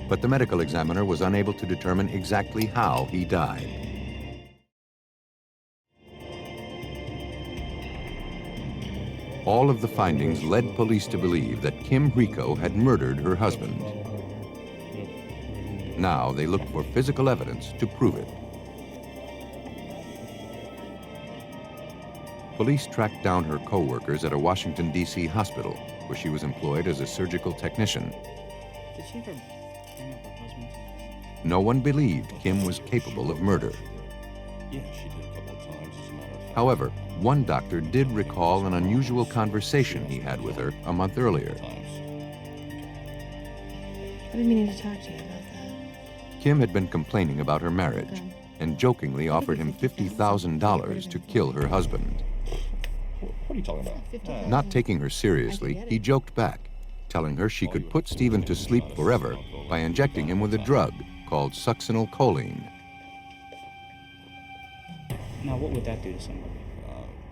But the medical examiner was unable to determine exactly how he died. All of the findings led police to believe that Kim Rico had murdered her husband. Now they looked for physical evidence to prove it. Police tracked down her co-workers at a Washington, D.C. hospital, where she was employed as a surgical technician. Did she ever bring up her husband? No one believed Kim was capable of murder. Yeah, she did a couple of times, as a matter of fact. However, one doctor did recall an unusual conversation he had with her a month earlier. I've been meaning to talk to you about that. Kim had been complaining about her marriage and jokingly offered him $50,000 to kill her husband. What are you talking about? Not taking her seriously, he joked back, telling her she could put Stephen to sleep forever by injecting him with a drug called succinylcholine. Now, what would that do to somebody?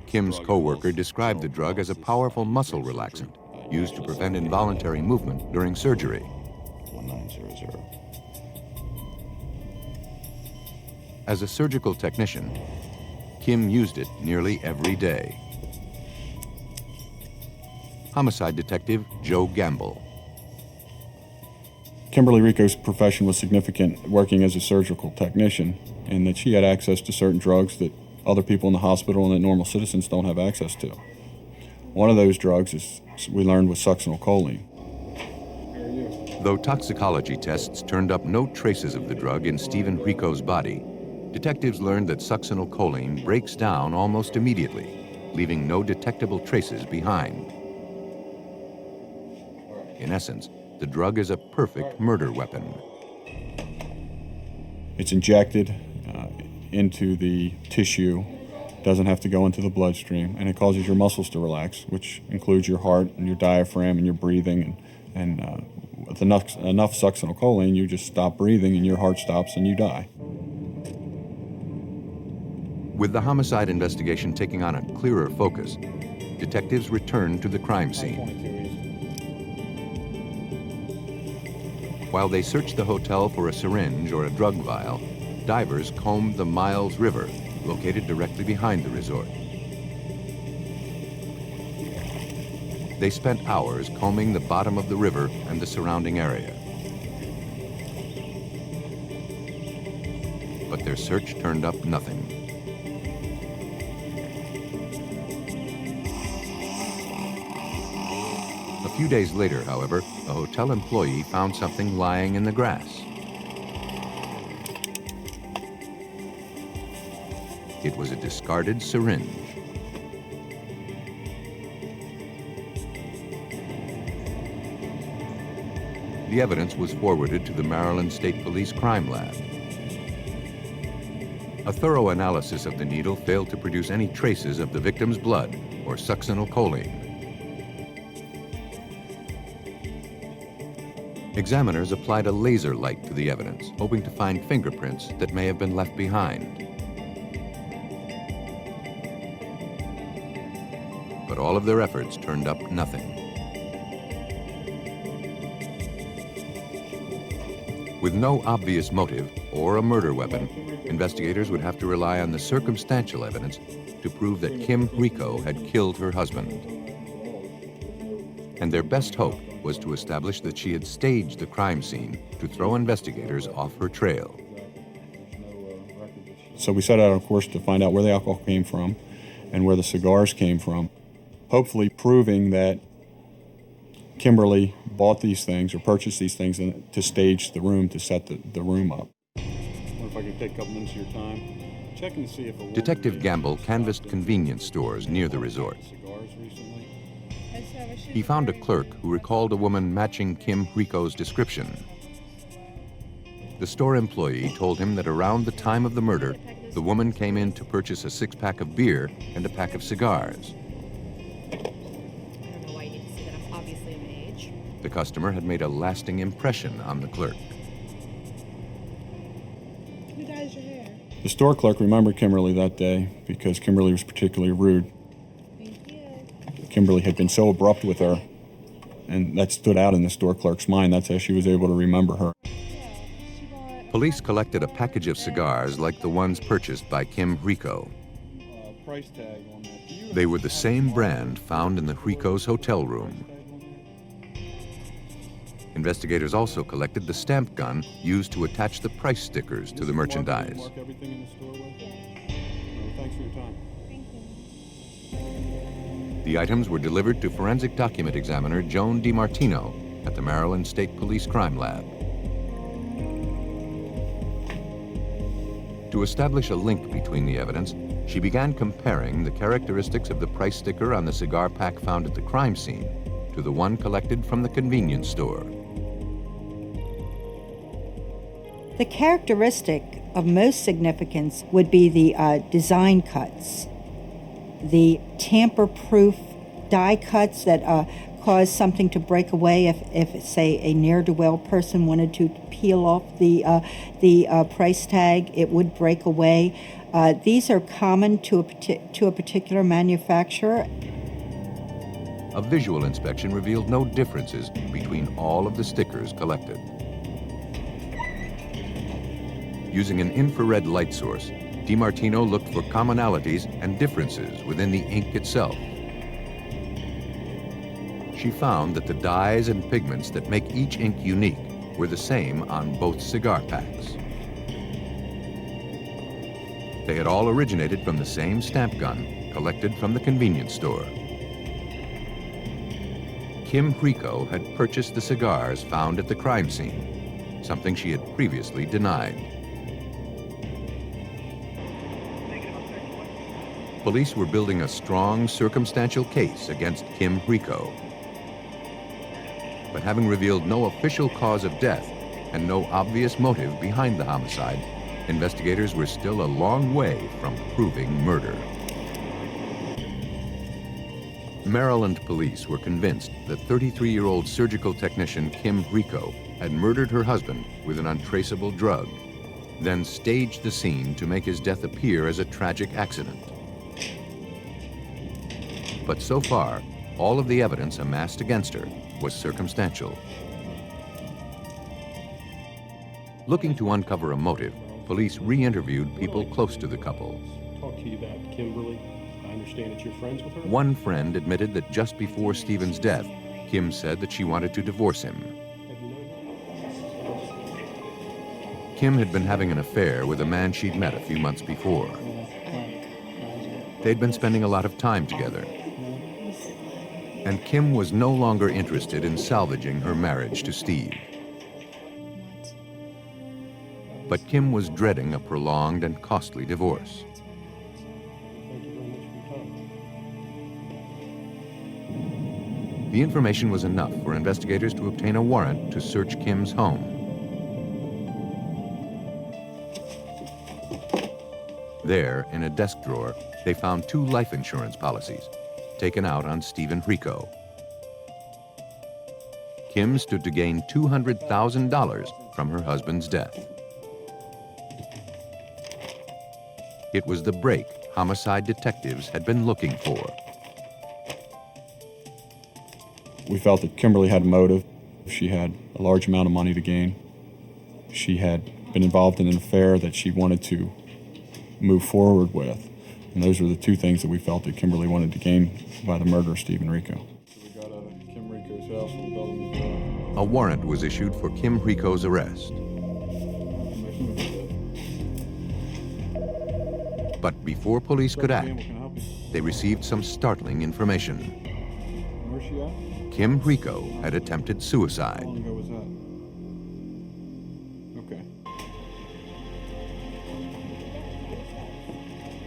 Kim's co-worker described the drug as a powerful muscle relaxant used to prevent involuntary movement during surgery. 1900. As a surgical technician, Kim used it nearly every day. Homicide detective Joe Gamble. Kimberly Rico's profession was significant working as a surgical technician, and that she had access to certain drugs that other people in the hospital and that normal citizens don't have access to. One of those drugs, is we learned, was succinylcholine. Though toxicology tests turned up no traces of the drug in Stephen Rico's body, detectives learned that succinylcholine breaks down almost immediately, leaving no detectable traces behind. In essence, the drug is a perfect murder weapon. It's injected into the tissue, doesn't have to go into the bloodstream, and it causes your muscles to relax, which includes your heart and your diaphragm and your breathing. And with enough succinylcholine, you just stop breathing and your heart stops and you die. With the homicide investigation taking on a clearer focus, detectives returned to the crime scene. While they searched the hotel for a syringe or a drug vial, divers combed the Miles River, located directly behind the resort. They spent hours combing the bottom of the river and the surrounding area. But their search turned up nothing. A few days later, however, a hotel employee found something lying in the grass. It was a discarded syringe. The evidence was forwarded to the Maryland State Police Crime Lab. A thorough analysis of the needle failed to produce any traces of the victim's blood or succinylcholine. Examiners applied a laser light to the evidence, hoping to find fingerprints that may have been left behind. But all of their efforts turned up nothing. With no obvious motive or a murder weapon, investigators would have to rely on the circumstantial evidence to prove that Kim Rico had killed her husband. And their best hope was to establish that she had staged the crime scene to throw investigators off her trail. So we set out, of course, to find out where the alcohol came from and where the cigars came from, hopefully proving that Kimberly bought these things or purchased these things to stage the room, to set the room up. What if I could take a couple minutes of your time? Checking to see if a Detective Gamble canvassed convenience stores near the resort. He found a clerk who recalled a woman matching Kim Rico's description. The store employee told him that around the time of the murder, the woman came in to purchase a six-pack of beer and a pack of cigars. I don't know why you need to say that. I'm obviously of age. The customer had made a lasting impression on the clerk. Who dyes your hair? The store clerk remembered Kimberly that day because Kimberly was particularly rude. Kimberly had been so abrupt with her, and that stood out in the store clerk's mind. That's how she was able to remember her. Police collected a package of cigars like the ones purchased by Kim Rico. price tag on that. They were the same brand found in the Rico's hotel room. Investigators also collected the stamp gun used to attach the price stickers to the merchandise. Mark everything in the store with? Thanks for your time. The items were delivered to forensic document examiner Joan DiMartino at the Maryland State Police Crime Lab. To establish a link between the evidence, she began comparing the characteristics of the price sticker on the cigar pack found at the crime scene to the one collected from the convenience store. The characteristic of most significance would be the design cuts, the tamper-proof die cuts that cause something to break away if say, a ne'er-do-well person wanted to peel off the price tag, it would break away. These are common to a particular manufacturer. A visual inspection revealed no differences between all of the stickers collected. Using an infrared light source, DiMartino looked for commonalities and differences within the ink itself. She found that the dyes and pigments that make each ink unique were the same on both cigar packs. They had all originated from the same stamp gun collected from the convenience store. Kim Rico had purchased the cigars found at the crime scene, something she had previously denied. Police were building a strong circumstantial case against Kim Rico. But having revealed no official cause of death and no obvious motive behind the homicide, investigators were still a long way from proving murder. Maryland police were convinced that 33-year-old surgical technician Kim Rico had murdered her husband with an untraceable drug, then staged the scene to make his death appear as a tragic accident. But so far, all of the evidence amassed against her was circumstantial. Looking to uncover a motive, police re-interviewed people close to the couple. Talk to you about Kimberly. I understand that you're friends with her? One friend admitted that just before Stephen's death, Kim said that she wanted to divorce him. Kim had been having an affair with a man she'd met a few months before. They'd been spending a lot of time together. And Kim was no longer interested in salvaging her marriage to Steve. But Kim was dreading a prolonged and costly divorce. The information was enough for investigators to obtain a warrant to search Kim's home. There, in a desk drawer, they found 2 life insurance policies taken out on Stephen Rico. Kim stood to gain $200,000 from her husband's death. It was the break homicide detectives had been looking for. We felt that Kimberly had motive. She had a large amount of money to gain. She had been involved in an affair that she wanted to move forward with. And those were the two things that we felt that Kimberly wanted to gain by the murder of Stephen Rico. We got out of Kim Rico's house on Bellevue Drive. A warrant was issued for Kim Rico's arrest. But before police could act, they received some startling information. Where's she at? Kim Rico had attempted suicide. How long ago was that? Okay.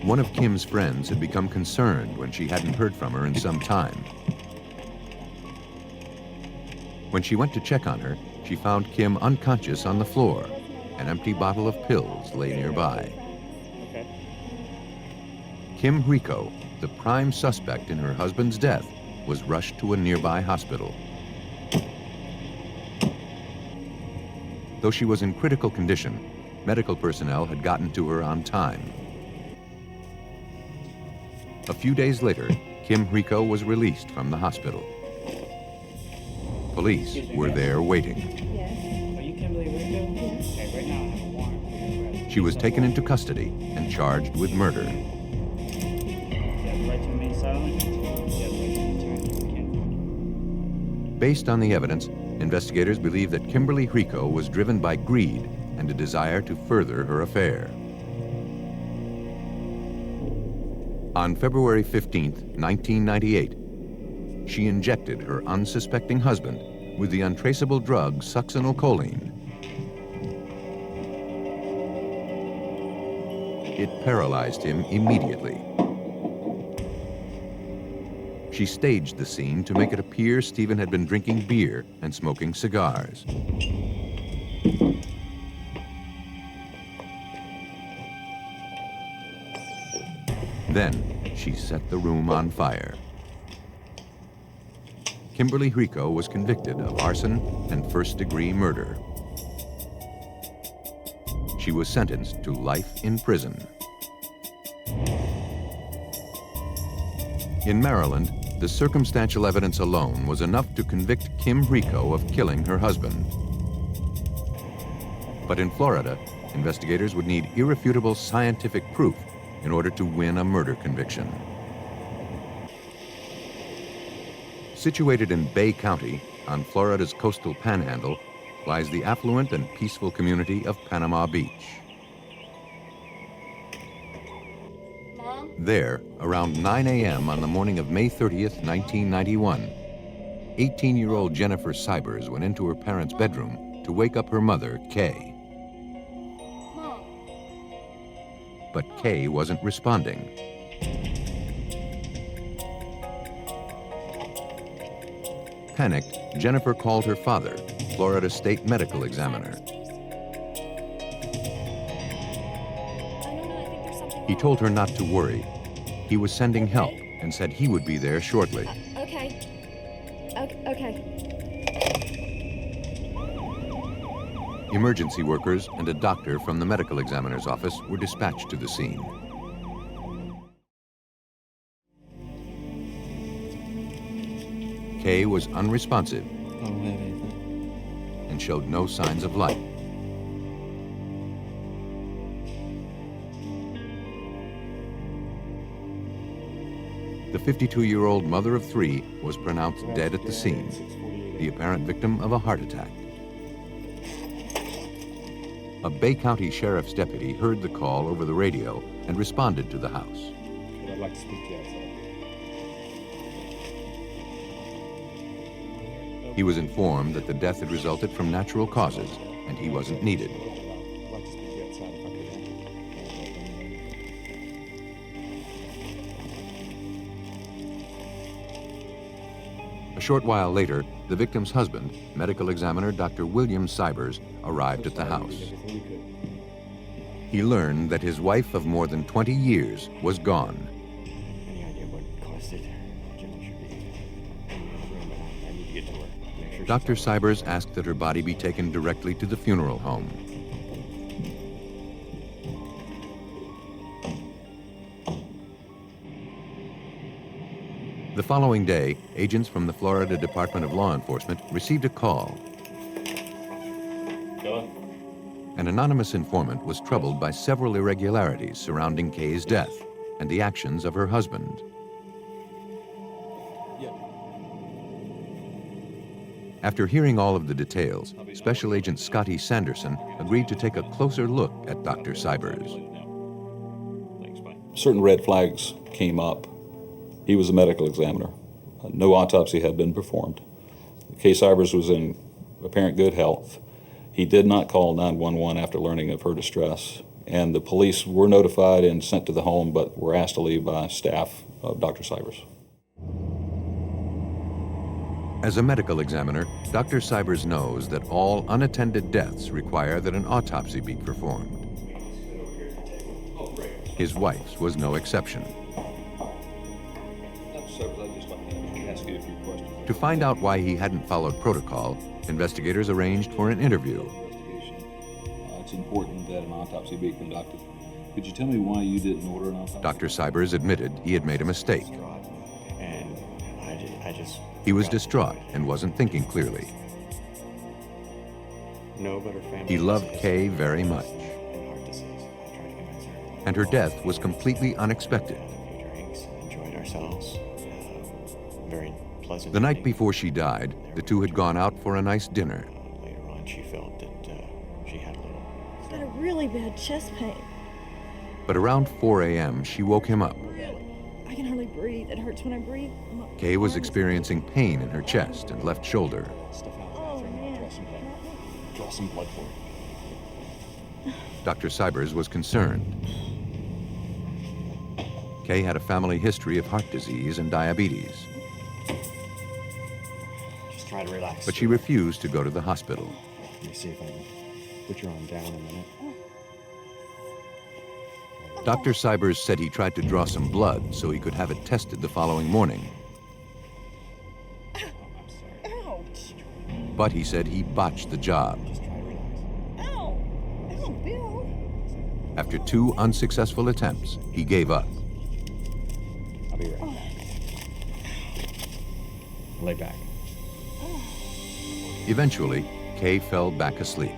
One of Kim's friends had become concerned when she hadn't heard from her in some time. When she went to check on her, she found Kim unconscious on the floor. An empty bottle of pills lay nearby. Kim Rico, the prime suspect in her husband's death, was rushed to a nearby hospital. Though she was in critical condition, medical personnel had gotten to her on time. A few days later, Kim Rico was released from the hospital. Police were there waiting. Are you Kimberly Rico? Okay, right now I have a warrant for your arrest. She was taken into custody and charged with murder. You have the right to remain silent. You have the right to return to the kin. Based on the evidence, investigators believe that Kimberly Rico was driven by greed and a desire to further her affair. On February 15, 1998, she injected her unsuspecting husband with the untraceable drug succinylcholine. It paralyzed him immediately. She staged the scene to make it appear Stephen had been drinking beer and smoking cigars. Then she set the room on fire. Kimberly Rico was convicted of arson and first-degree murder. She was sentenced to life in prison. In Maryland, the circumstantial evidence alone was enough to convict Kim Rico of killing her husband. But in Florida, investigators would need irrefutable scientific proof in order to win a murder conviction. Situated in Bay County, on Florida's coastal panhandle, lies the affluent and peaceful community of Panama Beach. Mom? There, around 9 a.m. on the morning of May 30th, 1991, 18-year-old Jennifer Cyers went into her parents' bedroom to wake up her mother, Kay. Mom? But Kay wasn't responding. Panicked, Jennifer called her father, Florida State Medical Examiner. He told her not to worry. He was sending help and said he would be there shortly. Okay. Okay. Emergency workers and a doctor from the medical examiner's office were dispatched to the scene. Kay was unresponsive and showed no signs of life. The 52-year-old mother of three was pronounced dead at the scene, the apparent victim of a heart attack. A Bay County Sheriff's deputy heard the call over the radio and responded to the house. I'd like to speak to you outside. He was informed that the death had resulted from natural causes and he wasn't needed. I'd like to speak to you outside if I could. A short while later, the victim's husband, medical examiner Dr. William Cyers, arrived at the house. He learned that his wife of more than 20 years was gone. Any idea what caused it? Jenny should be in the room, but I need to get to her. Dr. Cyers asked that her body be taken directly to the funeral home. The following day, agents from the Florida Department of Law Enforcement received a call. An anonymous informant was troubled by several irregularities surrounding Kay's death and the actions of her husband. After hearing all of the details, Special Agent Scotty Sanderson agreed to take a closer look at Dr. Cyers. Certain red flags came up. He was a medical examiner. No autopsy had been performed. Kay Cyers was in apparent good health. He did not call 911 after learning of her distress, and the police were notified and sent to the home, but were asked to leave by staff of Dr. Cyers. As a medical examiner, Dr. Cyers knows that all unattended deaths require that an autopsy be performed. His wife's was no exception. To find out why he hadn't followed protocol, investigators arranged for an interview. It's important that an autopsy be conducted. Could you tell me why you didn't order an autopsy? Dr. Cyers admitted he had made a mistake. And I just He was distraught and wasn't thinking clearly. No better family. He loved Kay very much. And her death was completely unexpected. Enjoyed ourselves. Very pleasant. The night before she died, the two had gone out for a nice dinner. Later on, she felt that she had a little. I've got a really bad chest pain. But around 4 a.m., she woke him up. I can hardly breathe. It hurts when I breathe. Kay was experiencing pain in her chest and left shoulder. Oh, man. Draw some blood for her. Dr. Cyers was concerned. Kay had a family history of heart disease and diabetes. Just try to relax. But she refused to go to the hospital. Let me see if I can put your arm down a minute. Dr. Cyers said he tried to draw some blood so he could have it tested the following morning. Ouch. But he said he botched the job. Ow. Ow, Bill. After 2 unsuccessful attempts, he gave up. I'll be right back. Lay back. Eventually, Kay fell back asleep.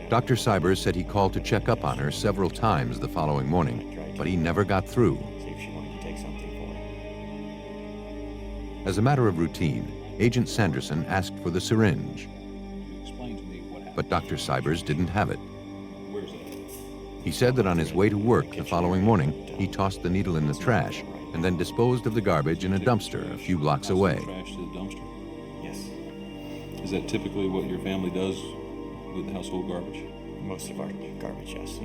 Dr. Cyers said he called to check up on her several times the following morning, but he never got through. See if she wanted to take something for her. As a matter of routine, Agent Sanderson asked for the syringe, but Dr. Cyers didn't have it. He said that on his way to work the following morning, he tossed the needle in the trash and then disposed of the garbage in a dumpster a few blocks away. Trash to the dumpster? Yes. Is that typically what your family does with the household garbage? Most of our garbage, yes.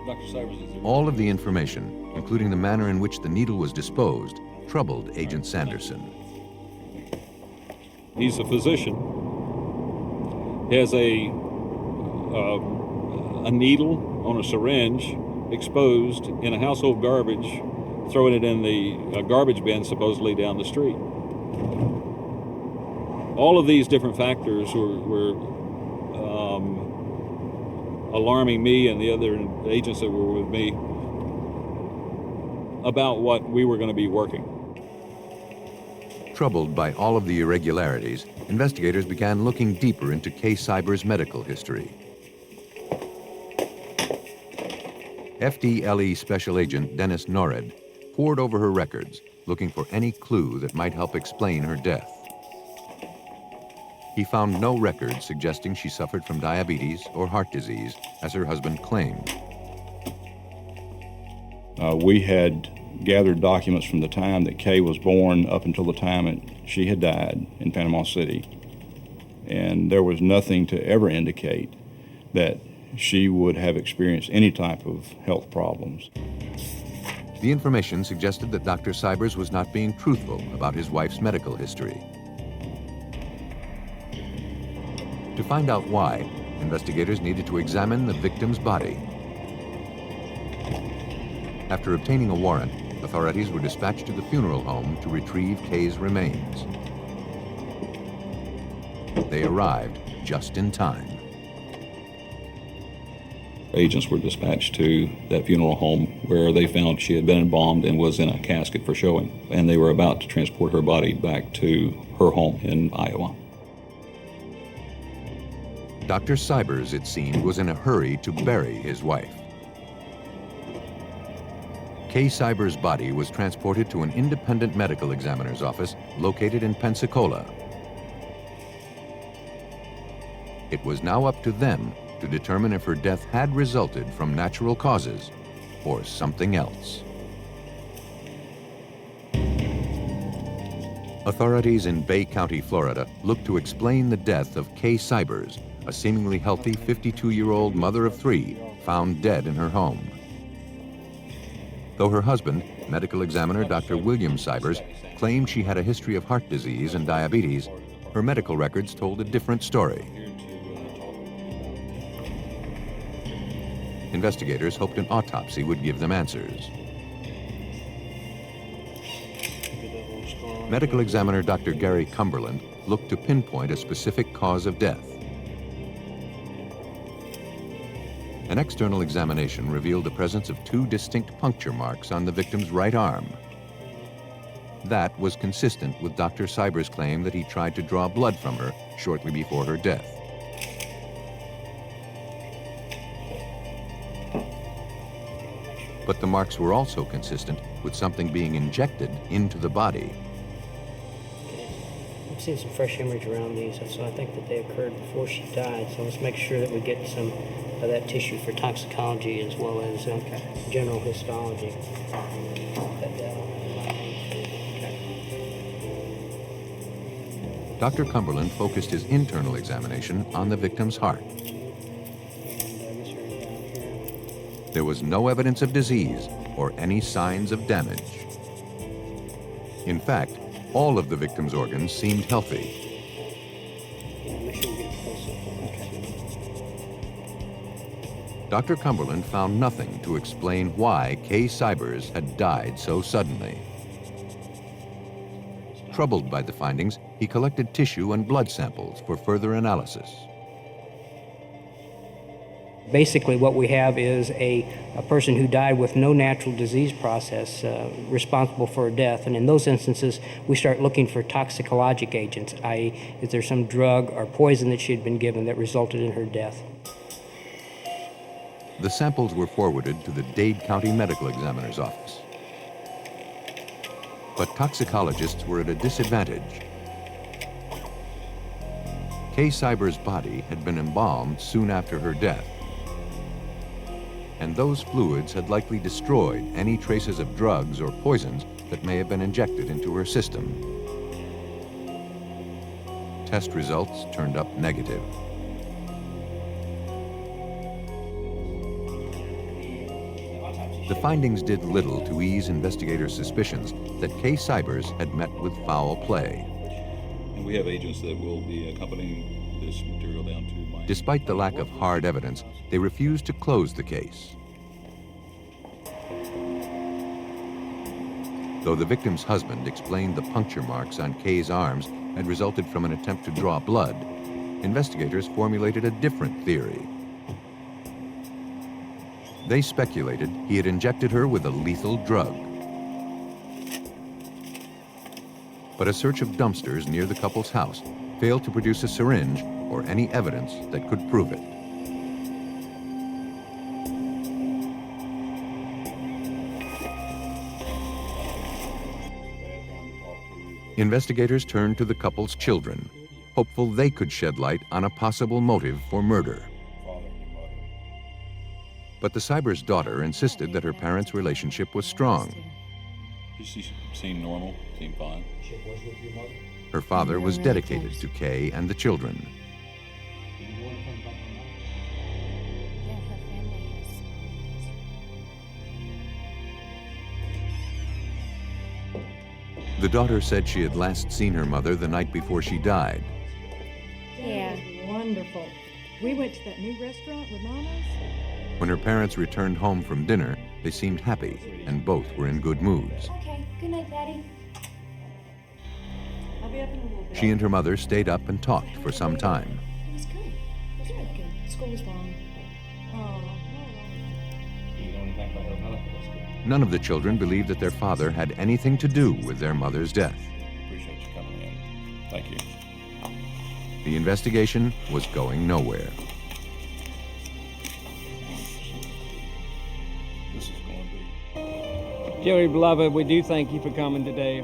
Dr. Cyers, is there... All of the information, including the manner in which the needle was disposed, troubled Agent Sanderson. He's a physician. He has a needle on a syringe exposed in a household garbage, throwing it in the garbage bin supposedly down the street. All of these different factors were alarming me and the other agents that were with me about what we were going to be working. Troubled by all of the irregularities, investigators began looking deeper into Kay Cyers' medical history. FDLE Special Agent Dennis Norred pored over her records, looking for any clue that might help explain her death. He found no record suggesting she suffered from diabetes or heart disease, as her husband claimed. We had gathered documents from the time that Kay was born up until the time that she had died in Panama City. And there was nothing to ever indicate that she would have experienced any type of health problems. The information suggested that Dr. Cyers was not being truthful about his wife's medical history. To find out why, investigators needed to examine the victim's body. After obtaining a warrant, authorities were dispatched to the funeral home to retrieve Kay's remains. They arrived just in time. Agents were dispatched to that funeral home where they found she had been embalmed and was in a casket for showing, and they were about to transport her body back to her home in Iowa. Dr. Cyers, it seemed, was in a hurry to bury his wife. Kay Cyers' body was transported to an independent medical examiner's office located in Pensacola. It was now up to them to determine if her death had resulted from natural causes or something else. Authorities in Bay County, Florida, looked to explain the death of Kay Cyers, a seemingly healthy 52-year-old mother of 3 found dead in her home. Though her husband, medical examiner Dr. William Cyers, claimed she had a history of heart disease and diabetes, her medical records told a different story. Investigators hoped an autopsy would give them answers. Medical examiner Dr. Gary Cumberland looked to pinpoint a specific cause of death. An external examination revealed the presence of 2 distinct puncture marks on the victim's right arm. That was consistent with Dr. Cyers' claim that he tried to draw blood from her shortly before her death. But the marks were also consistent with something being injected into the body. I've seen some fresh hemorrhage around these, so I think that they occurred before she died. So let's make sure that we get some of that tissue for toxicology as well as general histology. Dr. Cumberland focused his internal examination on the victim's heart. There was no evidence of disease or any signs of damage. In fact, all of the victim's organs seemed healthy. Dr. Cumberland found nothing to explain why Kay Cyers had died so suddenly. Troubled by the findings, he collected tissue and blood samples for further analysis. Basically, what we have is a person who died with no natural disease process responsible for her death. And in those instances, we start looking for toxicologic agents, i.e., is there some drug or poison that she had been given that resulted in her death? The samples were forwarded to the Dade County Medical Examiner's office. But toxicologists were at a disadvantage. Kay Cyers' body had been embalmed soon after her death, and those fluids had likely destroyed any traces of drugs or poisons that may have been injected into her system. Test results turned up negative. The findings did little to ease investigators' suspicions that Kay Cyers had met with foul play. And we have agents that will be accompanying this material down to my... Despite the lack of hard evidence, they refused to close the case. Though the victim's husband explained the puncture marks on Kay's arms had resulted from an attempt to draw blood, investigators formulated a different theory. They speculated he had injected her with a lethal drug. But a search of dumpsters near the couple's house failed to produce a syringe or any evidence that could prove it. Investigators turned to the couple's children, hopeful they could shed light on a possible motive for murder. But the Cyers' daughter insisted that her parents' relationship was strong. She seemed normal, seemed fine. Her father was dedicated to Kay and the children. The daughter said she had last seen her mother the night before she died. Yeah. Wonderful. We went to that new restaurant with Mama's. When her parents returned home from dinner, They seemed happy, and both were in good moods. Okay, good night, Daddy. I'll be up in a little bit. She and her mother stayed up and talked for some time. It was good. It was really good. School was long. Oh, You know anything about her medical history? None of the children believed that their father had anything to do with their mother's death. Appreciate you coming in. Thank you. The investigation was going nowhere. This is going to be... Jerry, beloved, we do thank you for coming today.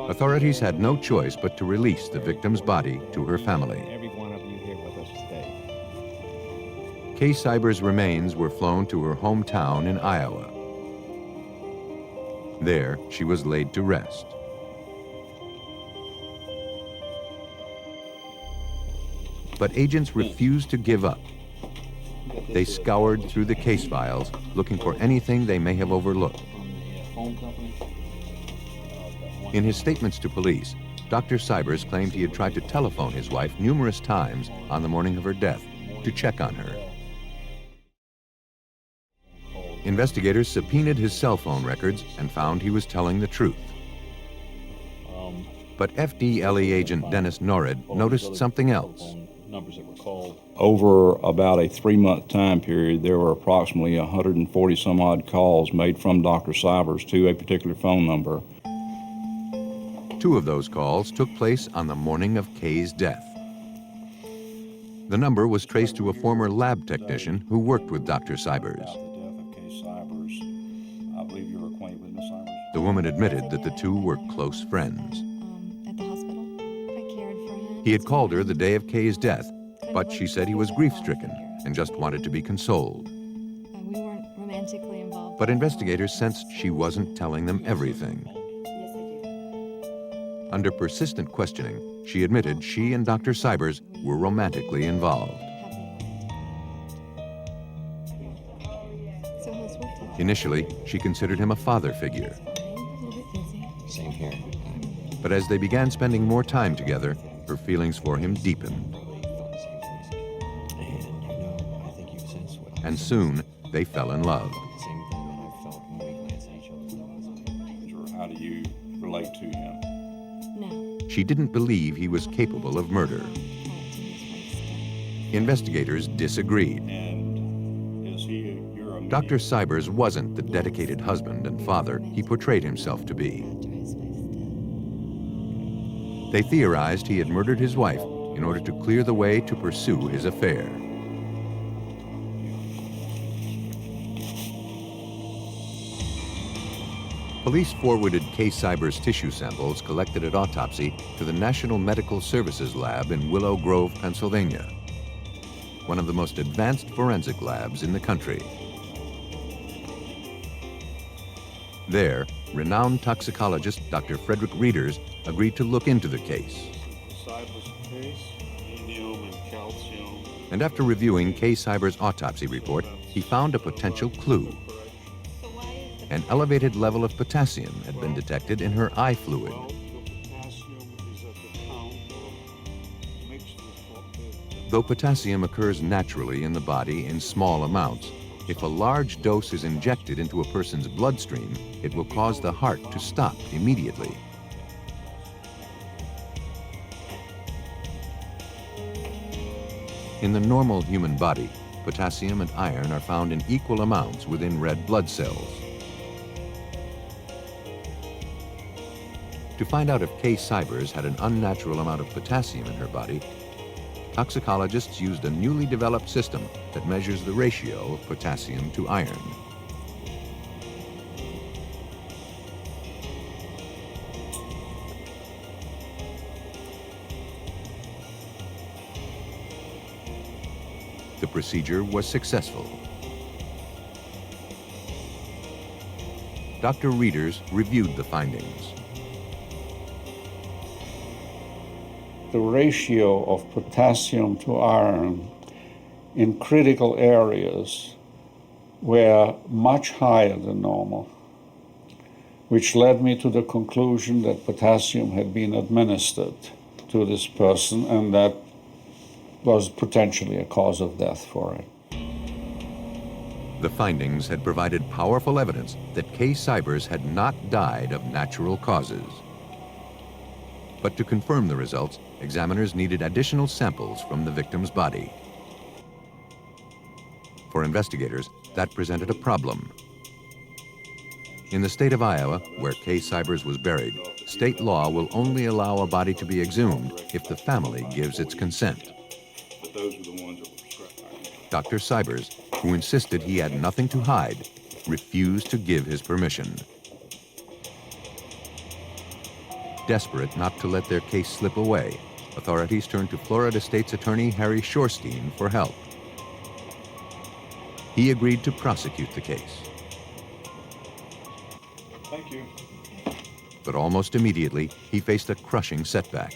Authorities had no choice but to release the victim's body to her family. Every one of you here with us today. Kay Cyers' remains were flown to her hometown in Iowa. There, she was laid to rest. But agents refused to give up. They scoured through the case files, looking for anything they may have overlooked. In his statements to police, Dr. Cyers claimed he had tried to telephone his wife numerous times on the morning of her death to check on her. Investigators subpoenaed his cell phone records and found he was telling the truth. But FDLE agent Dennis Norrid noticed something else. Numbers that were called. Over about a 3-month time period, there were approximately 140 some odd calls made from Dr. Cyers to a particular phone number. 2 of those calls took place on the morning of Kay's death. The number was traced to a former lab technician who worked with Dr. Cyers. I believe you're acquainted with Ms. Cyers. The woman admitted that the 2 were close friends. At the hospital, I cared for him. He had called her the day of Kay's death, but she said he was grief-stricken and just wanted to be consoled. We weren't romantically involved. But investigators sensed she wasn't telling them everything. Yes, I do. Under persistent questioning, she admitted she and Dr. Cyers were romantically involved. So how's work today? Initially, she considered him a father figure. A little bit busy. Same here. But as they began spending more time together, her feelings for him deepened. And soon, they fell in love. How do you relate to him? No. She didn't believe he was capable of murder. Investigators disagreed. And is he your immediate... Dr. Cyers wasn't the dedicated husband and father he portrayed himself to be. They theorized he had murdered his wife in order to clear the way to pursue his affair. Police forwarded Kay Cyers' tissue samples collected at autopsy to the National Medical Services Lab in Willow Grove, Pennsylvania, one of the most advanced forensic labs in the country. There, renowned toxicologist Dr. Frederick Reeders agreed to look into the case. And after reviewing Kay Cyers' autopsy report, he found a potential clue. An elevated level of potassium had been detected in her eye fluid. Though potassium occurs naturally in the body in small amounts, if a large dose is injected into a person's bloodstream, it will cause the heart to stop immediately. In the normal human body, potassium and iron are found in equal amounts within red blood cells. To find out if Kay Cyers had an unnatural amount of potassium in her body, toxicologists used a newly developed system that measures the ratio of potassium to iron. The procedure was successful. Dr. Reeders reviewed the findings. The ratio of potassium to iron in critical areas were much higher than normal, which led me to the conclusion that potassium had been administered to this person, and that was potentially a cause of death for it. The findings had provided powerful evidence that Kay Cyers had not died of natural causes. But to confirm the results, examiners needed additional samples from the victim's body. For investigators, that presented a problem. In the state of Iowa, where Kay Cyers was buried, state law will only allow a body to be exhumed if the family gives its consent. But those were the ones that were prescribed. Dr. Cyers, who insisted he had nothing to hide, refused to give his permission. Desperate not to let their case slip away, authorities turned to Florida State's Attorney Harry Shorstein for help. He agreed to prosecute the case. Thank you. But almost immediately, he faced a crushing setback.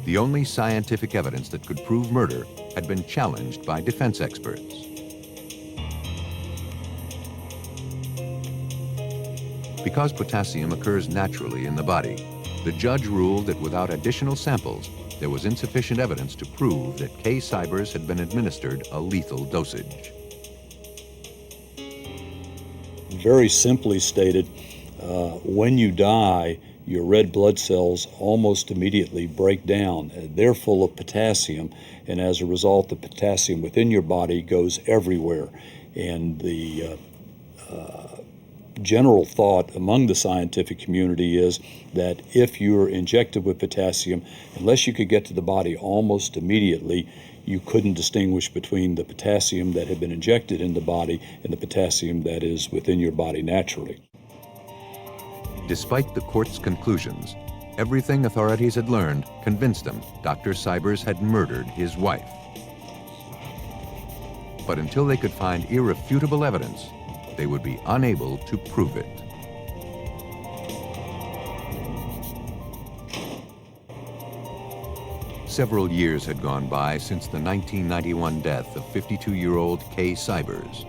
The only scientific evidence that could prove murder had been challenged by defense experts. Because potassium occurs naturally in the body, the judge ruled that without additional samples, there was insufficient evidence to prove that Kay Cyers had been administered a lethal dosage. Very simply stated, when you die, your red blood cells almost immediately break down. They're full of potassium, and as a result, the potassium within your body goes everywhere. And the general thought among the scientific community is that if you're injected with potassium, unless you could get to the body almost immediately, you couldn't distinguish between the potassium that had been injected in the body and the potassium that is within your body naturally. Despite the court's conclusions, everything authorities had learned convinced them Dr. Cyers had murdered his wife. But until they could find irrefutable evidence, they would be unable to prove it. Several years had gone by since the 1991 death of 52-year-old Kay Cyers.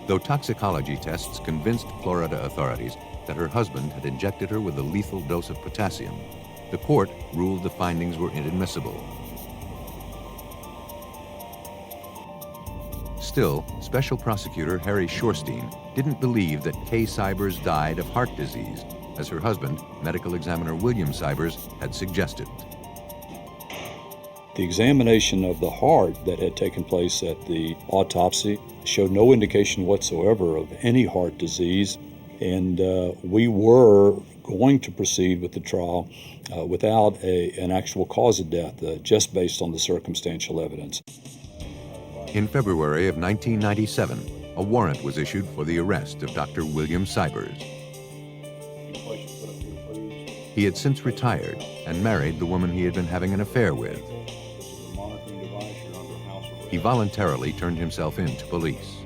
Though toxicology tests convinced Florida authorities that her husband had injected her with a lethal dose of potassium, the court ruled the findings were inadmissible. Still, Special Prosecutor Harry Shorstein didn't believe that Kay Cyers died of heart disease, as her husband, medical examiner William Cyers, had suggested. The examination of the heart that had taken place at the autopsy showed no indication whatsoever of any heart disease, and we were going to proceed with the trial without an actual cause of death, just based on the circumstantial evidence. In February of 1997, a warrant was issued for the arrest of Dr. William Cyers. He had since retired and married the woman he had been having an affair with. He voluntarily turned himself in to police.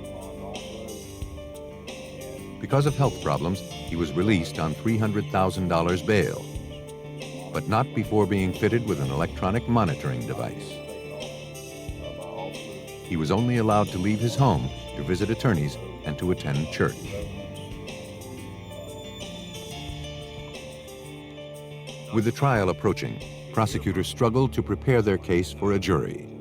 Because of health problems, he was released on $300,000 bail, but not before being fitted with an electronic monitoring device. He was only allowed to leave his home to visit attorneys and to attend church. With the trial approaching, prosecutors struggled to prepare their case for a jury.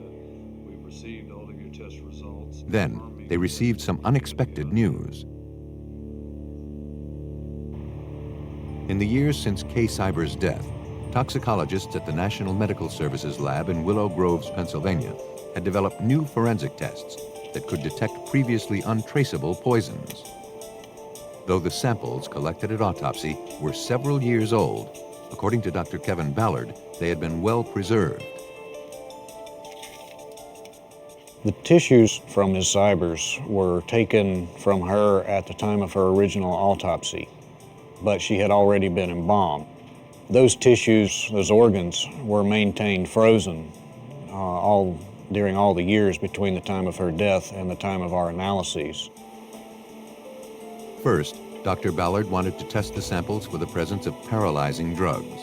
Then, they received some unexpected news. In the years since Kay Cyers' death, toxicologists at the National Medical Services Lab in Willow Groves, Pennsylvania, had developed new forensic tests that could detect previously untraceable poisons. Though the samples collected at autopsy were several years old, according to Dr. Kevin Ballard, they had been well preserved. The tissues from Ms. Cyers were taken from her at the time of her original autopsy, but she had already been embalmed. Those tissues, those organs, were maintained frozen during all the years between the time of her death and the time of our analyses. First, Dr. Ballard wanted to test the samples for the presence of paralyzing drugs.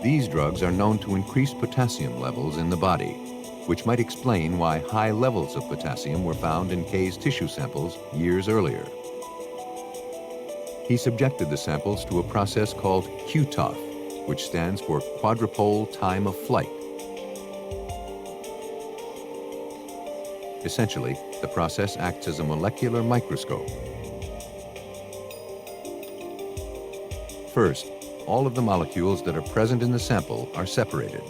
These drugs are known to increase potassium levels in the body, which might explain why high levels of potassium were found in Kay's tissue samples years earlier. He subjected the samples to a process called QTOF, which stands for quadrupole time of flight, Essentially, the process acts as a molecular microscope. First, all of the molecules that are present in the sample are separated.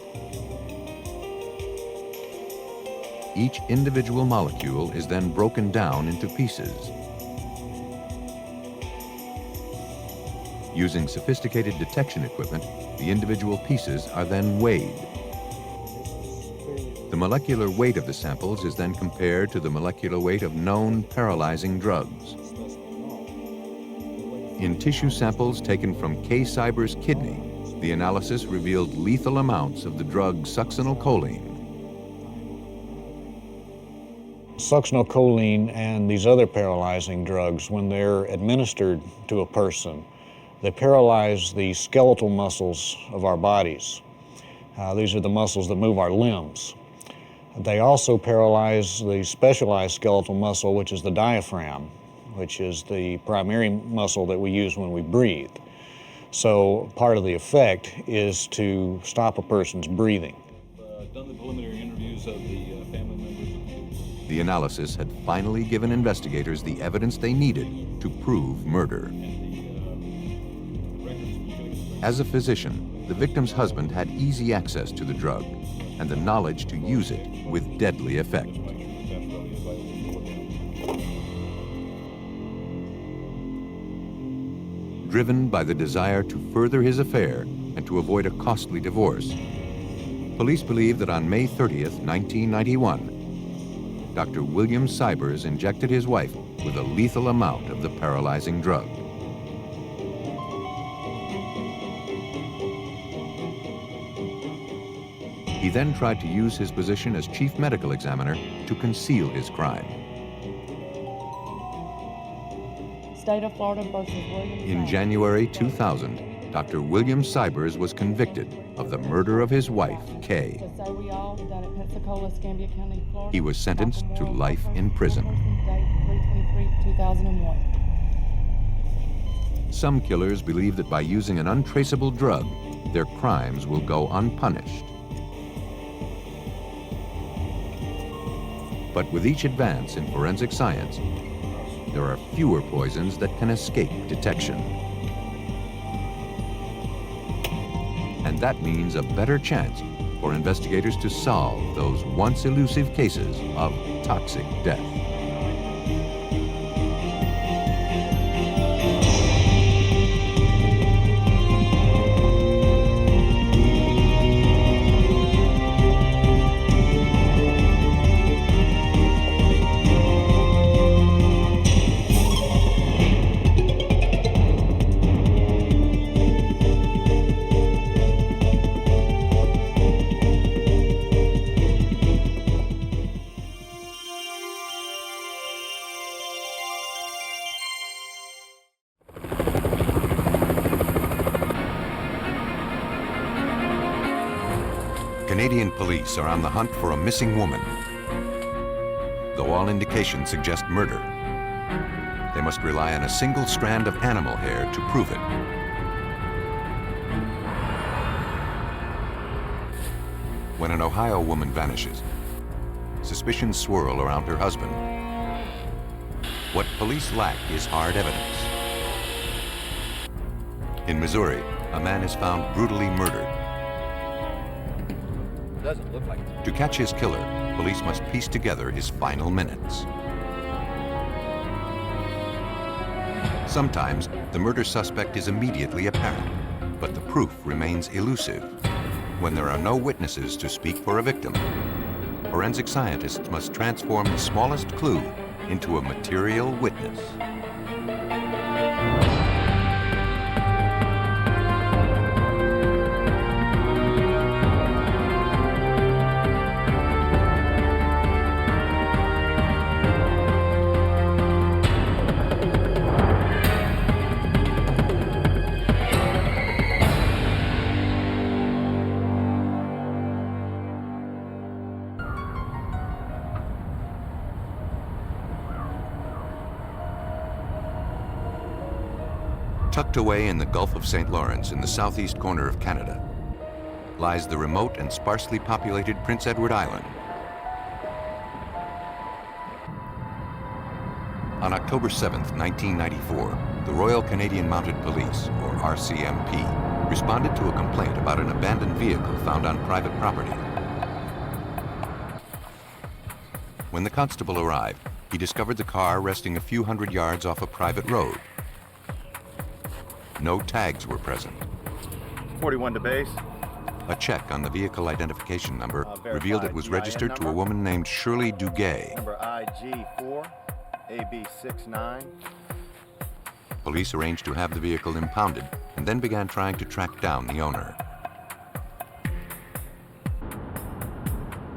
Each individual molecule is then broken down into pieces. Using sophisticated detection equipment, the individual pieces are then weighed. The molecular weight of the samples is then compared to the molecular weight of known paralyzing drugs. In tissue samples taken from Kay Cyers' kidney, the analysis revealed lethal amounts of the drug succinylcholine. Succinylcholine and these other paralyzing drugs, when they're administered to a person, they paralyze the skeletal muscles of our bodies. These are the muscles that move our limbs. They also paralyze the specialized skeletal muscle, which is the diaphragm, which is the primary muscle that we use when we breathe. So part of the effect is to stop a person's breathing. Done the preliminary interviews of the family members. The analysis had finally given investigators the evidence they needed to prove murder. As a physician, the victim's husband had easy access to the drug and the knowledge to use it with deadly effect. Driven by the desire to further his affair and to avoid a costly divorce, police believe that on May 30th, 1991, Dr. William Cyers injected his wife with a lethal amount of the paralyzing drug. He then tried to use his position as chief medical examiner to conceal his crime. State of Florida versus William In Cyers. January 2000, Dr. William Cyers was convicted of the murder of his wife, Kay. To say we all done at Pensacola, Escambia County, Florida. He was sentenced to life in prison. Date 3/23/2001. Some killers believe that by using an untraceable drug, their crimes will go unpunished. But with each advance in forensic science, there are fewer poisons that can escape detection. And that means a better chance for investigators to solve those once elusive cases of toxic death. Canadian police are on the hunt for a missing woman. Though all indications suggest murder, they must rely on a single strand of animal hair to prove it. When an Ohio woman vanishes, suspicions swirl around her husband. What police lack is hard evidence. In Missouri, a man is found brutally murdered. Doesn't look like it. To catch his killer, police must piece together his final minutes. Sometimes, the murder suspect is immediately apparent, but the proof remains elusive. When there are no witnesses to speak for a victim, forensic scientists must transform the smallest clue into a material witness. Tucked away in the Gulf of St. Lawrence in the southeast corner of Canada lies the remote and sparsely populated Prince Edward Island. On October 7th, 1994, the Royal Canadian Mounted Police, or RCMP, responded to a complaint about an abandoned vehicle found on private property. When the constable arrived, he discovered the car resting a few hundred yards off a private road. No tags were present. 41 to base. A check on the vehicle identification number revealed it was registered to a woman named Shirley Duguay. Number IG4, AB69. Police arranged to have the vehicle impounded and then began trying to track down the owner.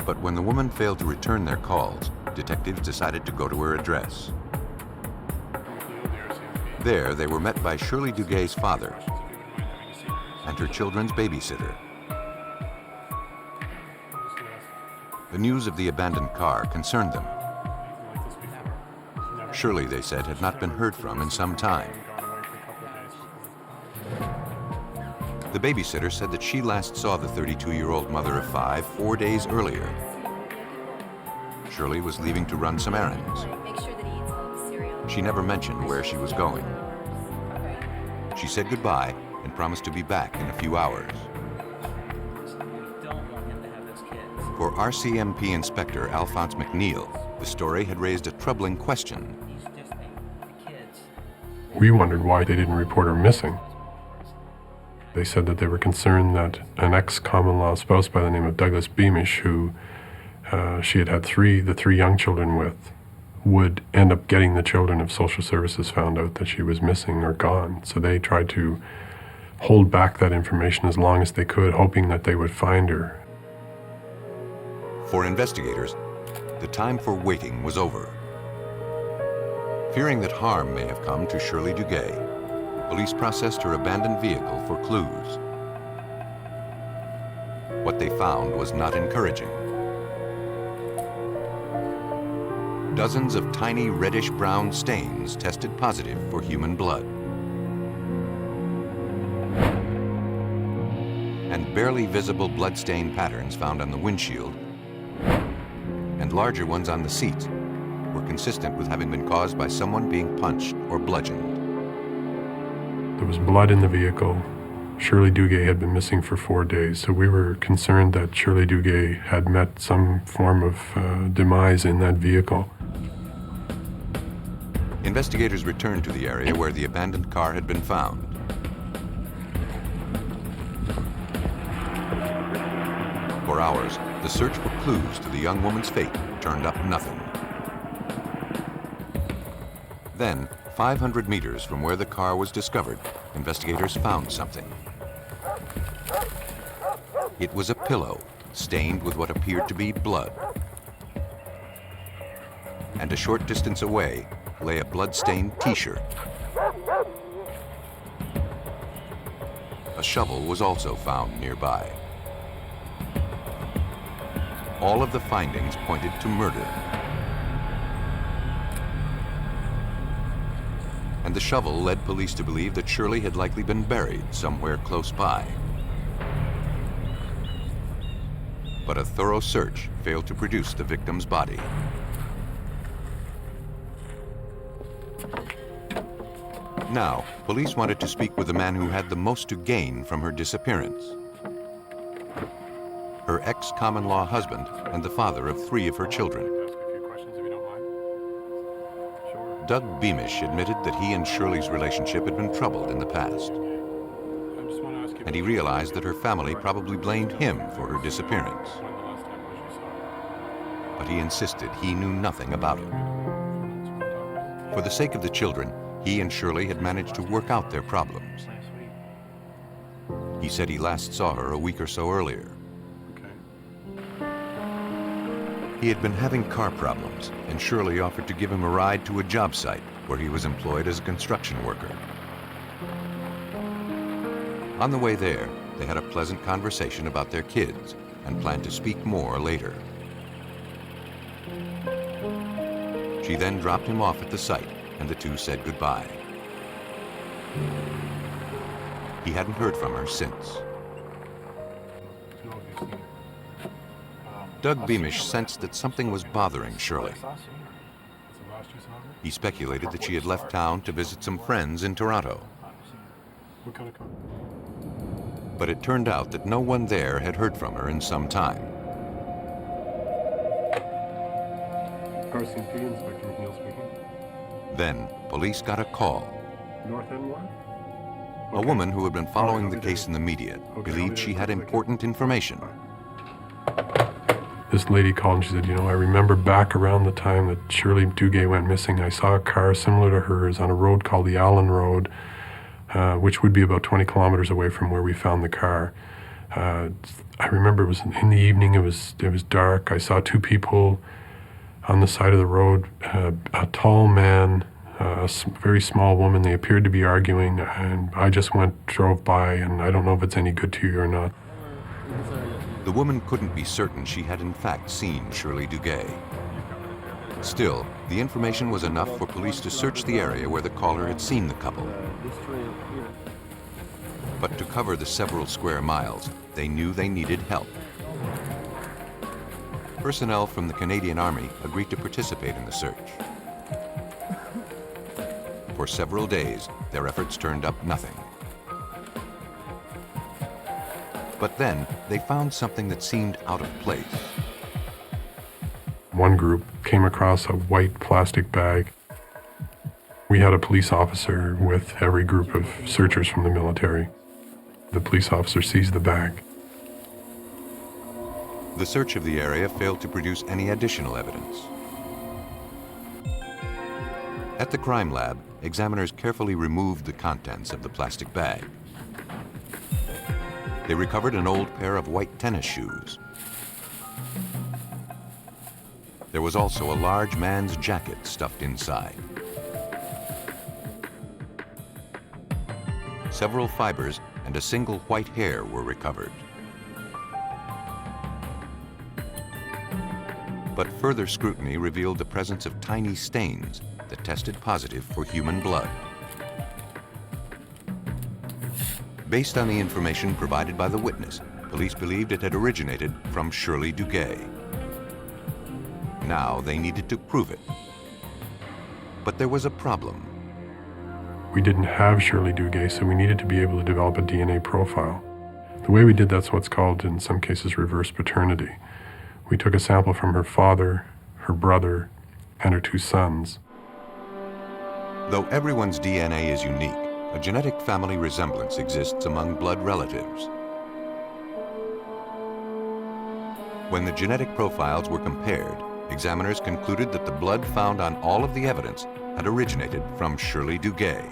But when the woman failed to return their calls, detectives decided to go to her address. There, they were met by Shirley Duguay's father and her children's babysitter. The news of the abandoned car concerned them. Shirley, they said, had not been heard from in some time. The babysitter said that she last saw the 32-year-old mother of 5 4 days earlier. Shirley was leaving to run some errands. She never mentioned where she was going. She said goodbye and promised to be back in a few hours. For RCMP Inspector Alphonse McNeil, the story had raised a troubling question. We wondered why they didn't report her missing. They said that they were concerned that an ex-common law spouse by the name of Douglas Beamish, who she had the three young children with, would end up getting the children if social services found out that she was missing or gone. So they tried to hold back that information as long as they could, hoping that they would find her. For investigators, the time for waiting was over. Fearing that harm may have come to Shirley Duguay, police processed her abandoned vehicle for clues. What they found was not encouraging. Dozens of tiny reddish-brown stains tested positive for human blood. And barely visible bloodstain patterns found on the windshield and larger ones on the seat were consistent with having been caused by someone being punched or bludgeoned. There was blood in the vehicle. Shirley Duguay had been missing for 4 days, so we were concerned that Shirley Duguay had met some form of demise in that vehicle. Investigators returned to the area where the abandoned car had been found. For hours, the search for clues to the young woman's fate turned up nothing. Then, 500 meters from where the car was discovered, investigators found something. It was a pillow stained with what appeared to be blood. And a short distance away lay a blood-stained T-shirt. A shovel was also found nearby. All of the findings pointed to murder. And the shovel led police to believe that Shirley had likely been buried somewhere close by. But a thorough search failed to produce the victim's body. Now, police wanted to speak with the man who had the most to gain from her disappearance. Her ex-common law husband and the father of 3 of her children. Doug Beamish admitted that he and Shirley's relationship had been troubled in the past. And he realized that her family probably blamed him for her disappearance. But he insisted he knew nothing about it. For the sake of the children, he and Shirley had managed to work out their problems. He said he last saw her a week or so earlier. He had been having car problems, and Shirley offered to give him a ride to a job site where he was employed as a construction worker. On the way there, they had a pleasant conversation about their kids and planned to speak more later. She then dropped him off at the site, and the two said goodbye. He hadn't heard from her since. Doug Beamish sensed that something was bothering Shirley. He speculated that she had left town to visit some friends in Toronto. What kind of car? But it turned out that no one there had heard from her in some time. RCMP, Inspector McNeil speaking. Then, police got a call. North End 1? A woman who had been following the case in the media believed she had important information. This lady called and she said, I remember back around the time that Shirley Duguay went missing, I saw a car similar to hers on a road called the Allen Road, which would be about 20 kilometers away from where we found the car. I remember it was in the evening, it was dark. I saw two people on the side of the road, a tall man, a very small woman. They appeared to be arguing, and I just drove by, and I don't know if it's any good to you or not. The woman couldn't be certain she had in fact seen Shirley Duguay. Still, the information was enough for police to search the area where the caller had seen the couple. But to cover the several square miles, they knew they needed help. Personnel from the Canadian Army agreed to participate in the search. For several days, their efforts turned up nothing. But then, they found something that seemed out of place. One group came across a white plastic bag. We had a police officer with every group of searchers from the military. The police officer seized the bag. The search of the area failed to produce any additional evidence. At the crime lab, examiners carefully removed the contents of the plastic bag. They recovered an old pair of white tennis shoes. There was also a large man's jacket stuffed inside. Several fibers and a single white hair were recovered. But further scrutiny revealed the presence of tiny stains that tested positive for human blood. Based on the information provided by the witness, police believed it had originated from Shirley Duguay. Now they needed to prove it. But there was a problem. We didn't have Shirley Duguay, so we needed to be able to develop a DNA profile. The way we did that's what's called, in some cases, reverse paternity. We took a sample from her father, her brother, and her two sons. Though everyone's DNA is unique, a genetic family resemblance exists among blood relatives. When the genetic profiles were compared, examiners concluded that the blood found on all of the evidence had originated from Shirley Duguay.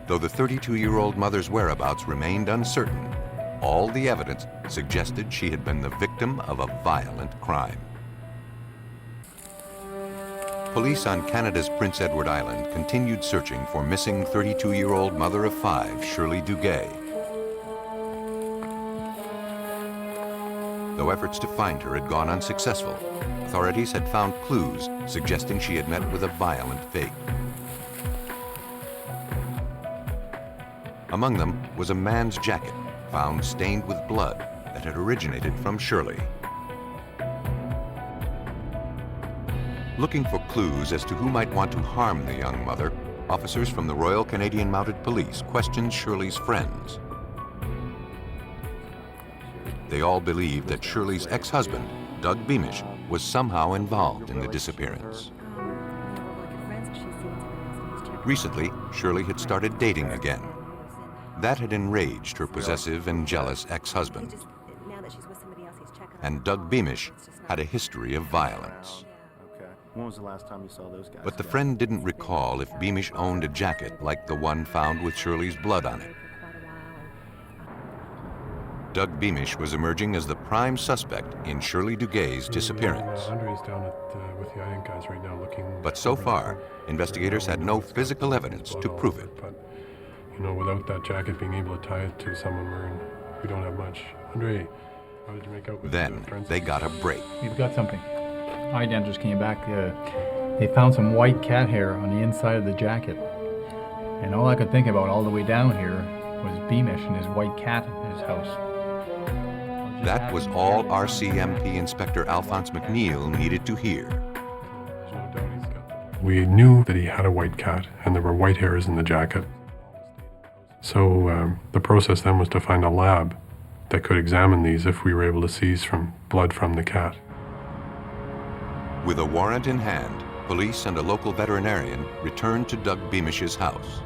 Though the 32-year-old mother's whereabouts remained uncertain, all the evidence suggested she had been the victim of a violent crime. Police on Canada's Prince Edward Island continued searching for missing 32-year-old mother of 5, Shirley Duguay. Though efforts to find her had gone unsuccessful, authorities had found clues suggesting she had met with a violent fate. Among them was a man's jacket, found stained with blood that had originated from Shirley. Looking for clues as to who might want to harm the young mother, officers from the Royal Canadian Mounted Police questioned Shirley's friends. They all believed that Shirley's ex-husband, Doug Beamish, was somehow involved in the disappearance. Recently, Shirley had started dating again. That had enraged her possessive and jealous ex-husband. And Doug Beamish had a history of violence. When was the last time you saw those guys? But the friend didn't recall if Beamish owned a jacket like the one found with Shirley's blood on it. Doug Beamish was emerging as the prime suspect in Shirley Duguay's disappearance. Andre's down with the IDent guys right now looking. But so far, investigators had no physical evidence to prove it. But, without that jacket being able to tie it to someone we don't have much. Andre, how did you make out with Then they got a break. We've got something. Identers came back. They found some white cat hair on the inside of the jacket. And all I could think about all the way down here was Beamish and his white cat in his house. That was all RCMP Inspector Alphonse McNeil needed to hear. We knew that he had a white cat, and there were white hairs in the jacket. So the process then was to find a lab that could examine these if we were able to seize from blood from the cat. With a warrant in hand, police and a local veterinarian returned to Doug Beamish's house.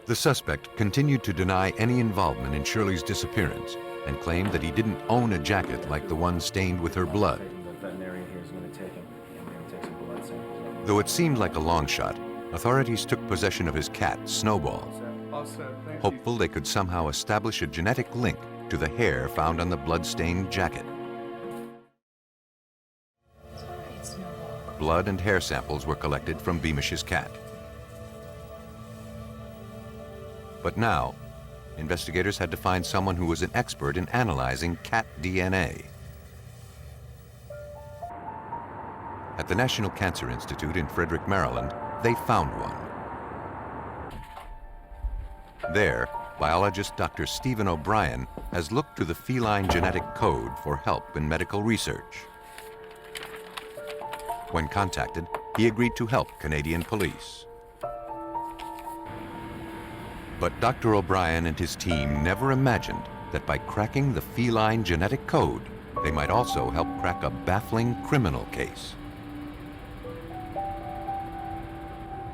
The suspect continued to deny any involvement in Shirley's disappearance and claimed that he didn't own a jacket like the one stained with her blood. Though it seemed like a long shot, authorities took possession of his cat, Snowball, hopeful they could somehow establish a genetic link to the hair found on the blood-stained jacket. Blood and hair samples were collected from Beamish's cat. But now, investigators had to find someone who was an expert in analyzing cat DNA. At the National Cancer Institute in Frederick, Maryland, they found one. There, biologist Dr. Stephen O'Brien has looked to the feline genetic code for help in medical research. When contacted, he agreed to help Canadian police. But Dr. O'Brien and his team never imagined that by cracking the feline genetic code, they might also help crack a baffling criminal case.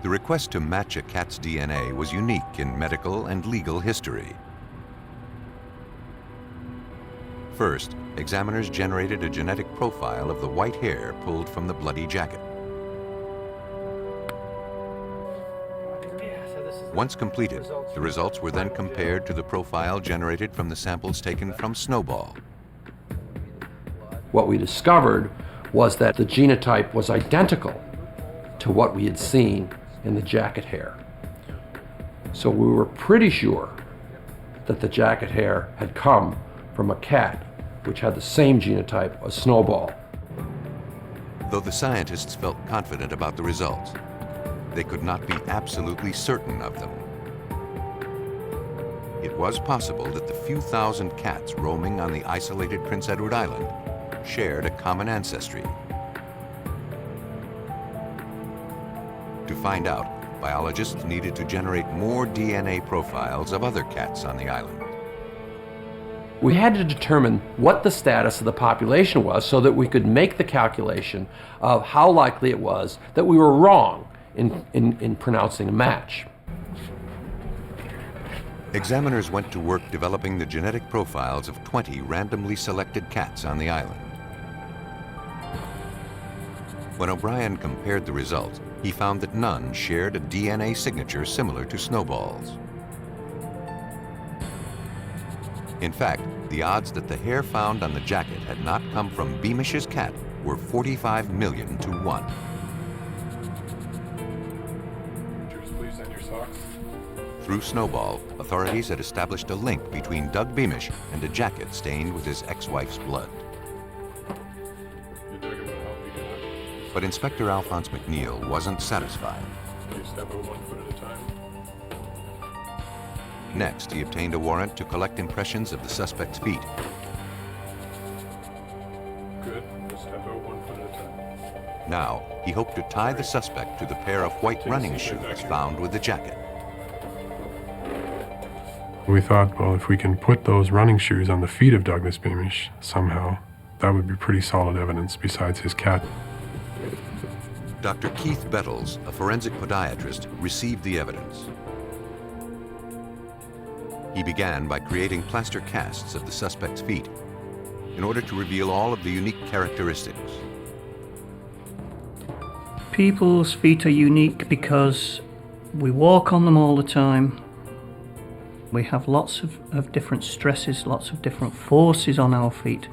The request to match a cat's DNA was unique in medical and legal history. First, examiners generated a genetic profile of the white hair pulled from the bloody jacket. Once completed, the results were then compared to the profile generated from the samples taken from Snowball. What we discovered was that the genotype was identical to what we had seen in the jacket hair. So we were pretty sure that the jacket hair had come from a cat which had the same genotype as Snowball. Though the scientists felt confident about the results, they could not be absolutely certain of them. It was possible that the few thousand cats roaming on the isolated Prince Edward Island shared a common ancestry. To find out, biologists needed to generate more DNA profiles of other cats on the island. We had to determine what the status of the population was so that we could make the calculation of how likely it was that we were wrong in pronouncing a match. Examiners went to work developing the genetic profiles of 20 randomly selected cats on the island. When O'Brien compared the results, he found that none shared a DNA signature similar to Snowball's. In fact, the odds that the hair found on the jacket had not come from Beamish's cat were 45 million to 1. Through Snowball, authorities had established a link between Doug Beamish and a jacket stained with his ex-wife's blood. But Inspector Alphonse McNeil wasn't satisfied. Next, he obtained a warrant to collect impressions of the suspect's feet. Good. Step out 1 foot at a time. Now, he hoped to tie the suspect to the pair of white running shoes found with the jacket. We thought, well, if we can put those running shoes on the feet of Douglas Beamish somehow, that would be pretty solid evidence besides his cat. Dr. Keith Bettles, a forensic podiatrist, received the evidence. He began by creating plaster casts of the suspect's feet in order to reveal all of the unique characteristics. People's feet are unique because we walk on them all the time. We have lots of different stresses, lots of different forces on our feet.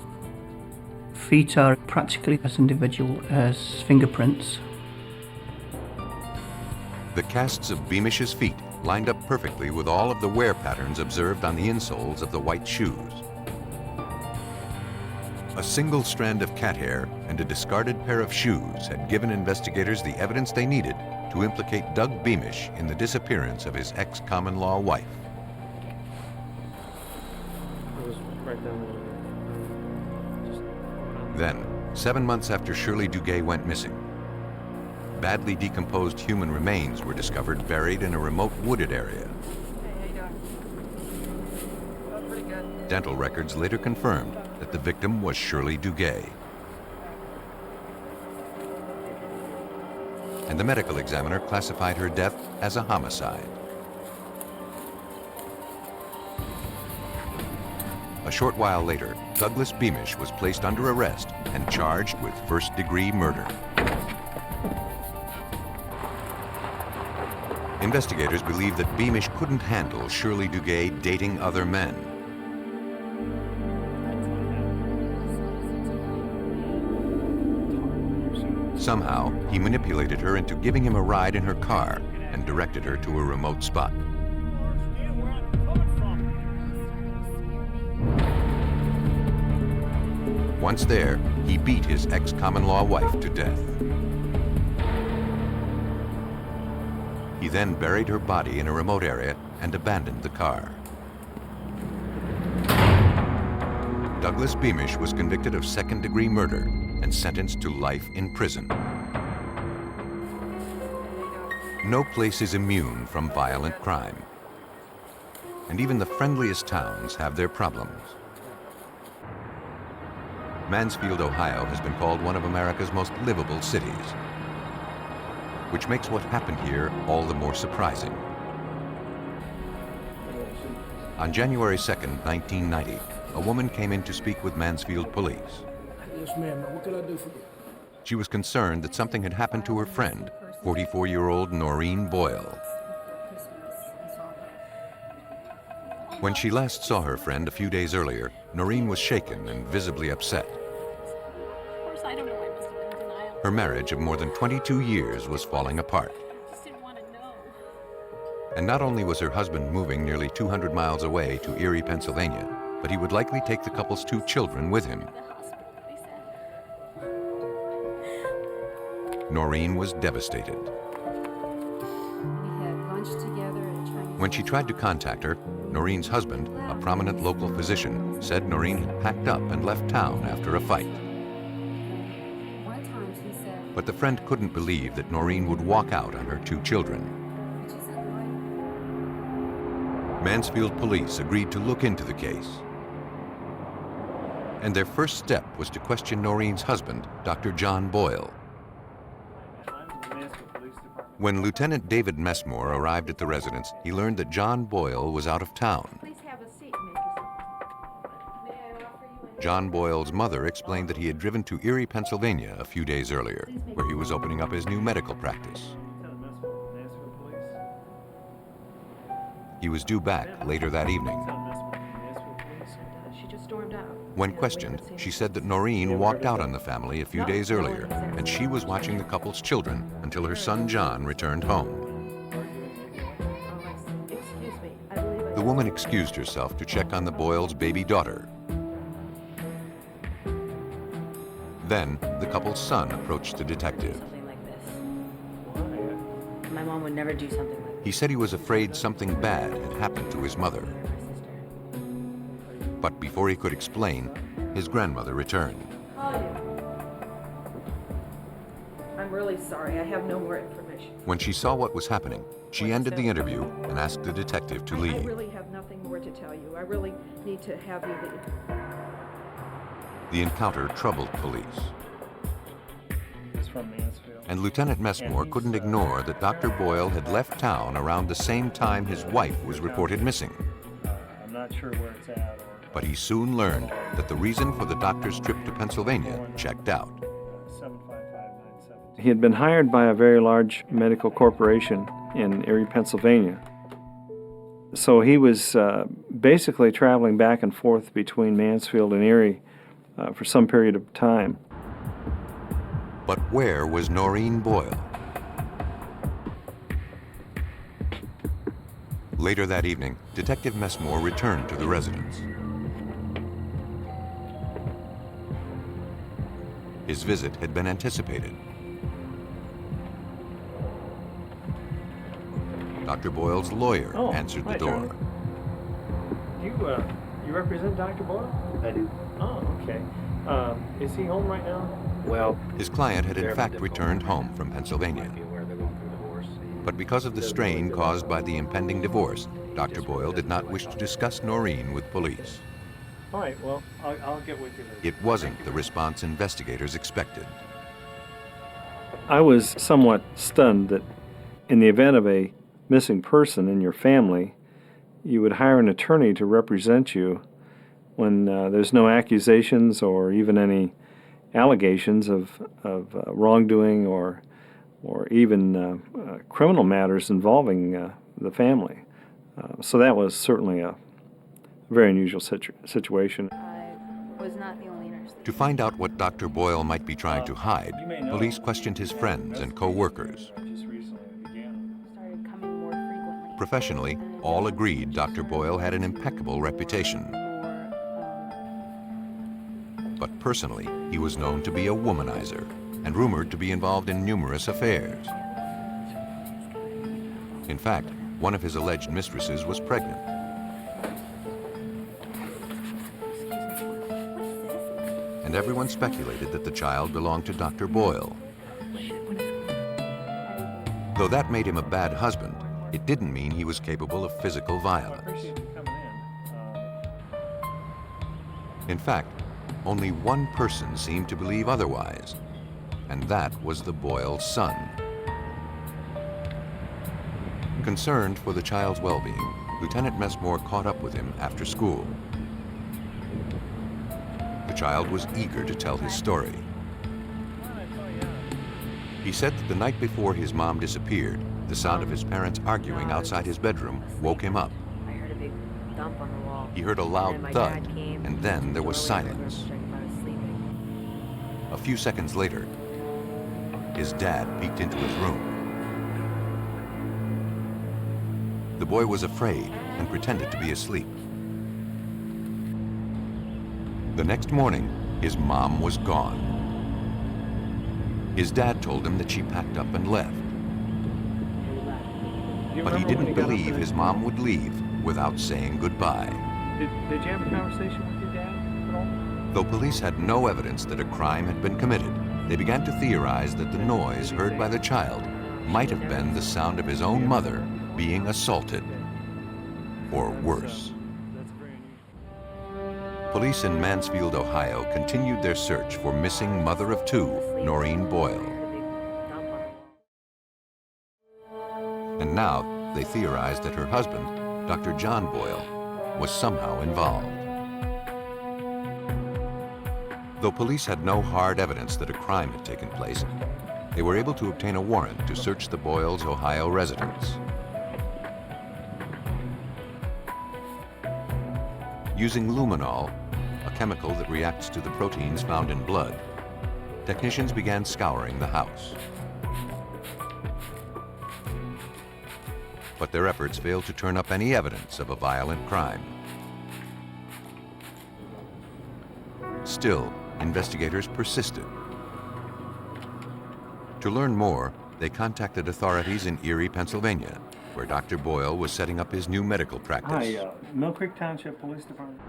Feet are practically as individual as fingerprints. The casts of Beamish's feet lined up perfectly with all of the wear patterns observed on the insoles of the white shoes. A single strand of cat hair and a discarded pair of shoes had given investigators the evidence they needed to implicate Doug Beamish in the disappearance of his ex-common-law wife. right down there. Just Then, 7 months after Shirley Duguay went missing, badly decomposed human remains were discovered buried in a remote wooded area. Dental records later confirmed that the victim was Shirley Duguay. And the medical examiner classified her death as a homicide. A short while later, Douglas Beamish was placed under arrest and charged with first-degree murder. Investigators believe that Beamish couldn't handle Shirley Duguay dating other men. Somehow, he manipulated her into giving him a ride in her car and directed her to a remote spot. Once there, he beat his ex-common-law wife to death. He then buried her body in a remote area and abandoned the car. Douglas Beamish was convicted of second-degree murder and sentenced to life in prison. No place is immune from violent crime. And even the friendliest towns have their problems. Mansfield, Ohio has been called one of America's most livable cities, which makes what happened here all the more surprising. On January 2nd, 1990, a woman came in to speak with Mansfield police. Yes, ma'am. What can I do for you? She was concerned that something had happened to her friend, 44-year-old Noreen Boyle. When she last saw her friend a few days earlier, Noreen was shaken and visibly upset. Her marriage of more than 22 years was falling apart. And not only was her husband moving nearly 200 miles away to Erie, Pennsylvania, but he would likely take the couple's 2 children with him. Noreen was devastated. When she tried to contact her, Noreen's husband, a prominent local physician, said Noreen had packed up and left town after a fight. But the friend couldn't believe that Noreen would walk out on her 2 children. Mansfield police agreed to look into the case. And their first step was to question Noreen's husband, Dr. John Boyle. When Lieutenant David Messmore arrived at the residence, he learned that John Boyle was out of town. John Boyle's mother explained that he had driven to Erie, Pennsylvania a few days earlier, where he was opening up his new medical practice. He was due back later that evening. When questioned, she said that Noreen walked out on the family a few days earlier, and she was watching the couple's children until her son John returned home. The woman excused herself to check on the Boyles' baby daughter. Then, the couple's son approached the detective. My mom would never do something like that. He said he was afraid something bad had happened to his mother. But before he could explain, his grandmother returned. I'm really sorry. I have no more information. When she saw what was happening, she ended the interview and asked the detective to I leave. really have nothing more to tell you. I really need to have you leave. The encounter troubled police. He's from Mansfield. And Lieutenant Messmore couldn't ignore that Dr. Boyle had left town around the same time his wife was reported missing. I'm not sure where it's at. But he soon learned that the reason for the doctor's trip to Pennsylvania checked out. He had been hired by a very large medical corporation in Erie, Pennsylvania. So he was basically traveling back and forth between Mansfield and Erie for some period of time. But where was Noreen Boyle? Later that evening, Detective Messmore returned to the residence. His visit had been anticipated. Dr. Boyle's lawyer answered the door. You're You represent Dr. Boyle? I do. Oh, okay. Is he home right now? Well, His client had in fact returned home from Pennsylvania. But because of the strain caused by the impending divorce, Dr. Boyle did not wish to discuss Noreen with police. All right, well, I'll get with you later. It wasn't the response investigators expected. I was somewhat stunned that in the event of a missing person in your family, you would hire an attorney to represent you when there's no accusations or even any allegations of wrongdoing or even criminal matters involving the family. So that was certainly a very unusual situation. I was not the only nurse. To find out what Dr. Boyle might be trying to hide, police questioned his friends and co-workers. Professionally, all agreed Dr. Boyle had an impeccable reputation. But personally, he was known to be a womanizer and rumored to be involved in numerous affairs. In fact, one of his alleged mistresses was pregnant. And everyone speculated that the child belonged to Dr. Boyle. Though that made him a bad husband, it didn't mean he was capable of physical violence. In fact, only one person seemed to believe otherwise, and that was the Boyle son. Concerned for the child's well-being, Lieutenant Messmore caught up with him after school. The child was eager to tell his story. He said that the night before his mom disappeared, the sound of his parents arguing outside his bedroom woke him up. I heard a big thump on the wall. He heard a loud And then my thud, dad came, and then there was told me to silence. check if I was sleeping. A few seconds later, his dad peeked into his room. The boy was afraid and pretended to be asleep. The next morning, his mom was gone. His dad told him that she packed up and left. But he didn't believe his mom would leave without saying goodbye. Did you have a conversation with your dad at all? Though police had no evidence that a crime had been committed, they began to theorize that the noise heard by the child might have been the sound of his own mother being assaulted, or worse. Police in Mansfield, Ohio continued their search for missing mother of two, Noreen Boyle. And now they theorized that her husband, Dr. John Boyle, was somehow involved. Though police had no hard evidence that a crime had taken place, they were able to obtain a warrant to search the Boyles' Ohio residence. Using luminol, a chemical that reacts to the proteins found in blood, technicians began scouring the house. But their efforts failed to turn up any evidence of a violent crime. Still, investigators persisted. To learn more, they contacted authorities in Erie, Pennsylvania, where Dr. Boyle was setting up his new medical practice. Hi, Mill Creek Township Police Department.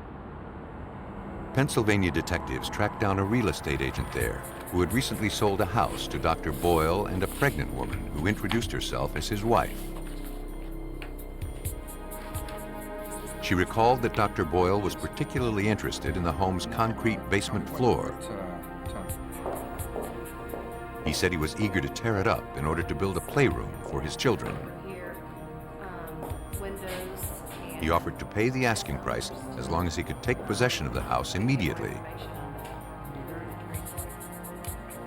Pennsylvania detectives tracked down a real estate agent there who had recently sold a house to Dr. Boyle and a pregnant woman who introduced herself as his wife. She recalled that Dr. Boyle was particularly interested in the home's concrete basement floor. He said he was eager to tear it up in order to build a playroom for his children. He offered to pay the asking price as long as he could take possession of the house immediately.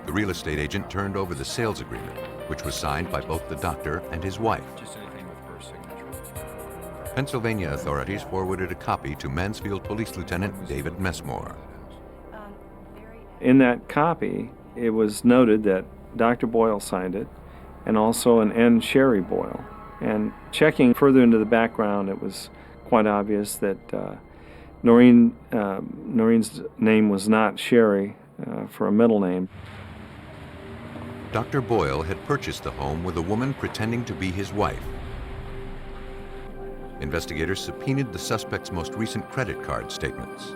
The real estate agent turned over the sales agreement, which was signed by both the doctor and his wife. Pennsylvania authorities forwarded a copy to Mansfield Police Lieutenant David Messmore. In that copy, it was noted that Dr. Boyle signed it, and also an N. Sherry Boyle. And checking further into the background, it was quite obvious that Noreen's name was not Sherry for a middle name. Dr. Boyle had purchased the home with a woman pretending to be his wife. investigators subpoenaed the suspect's most recent credit card statements.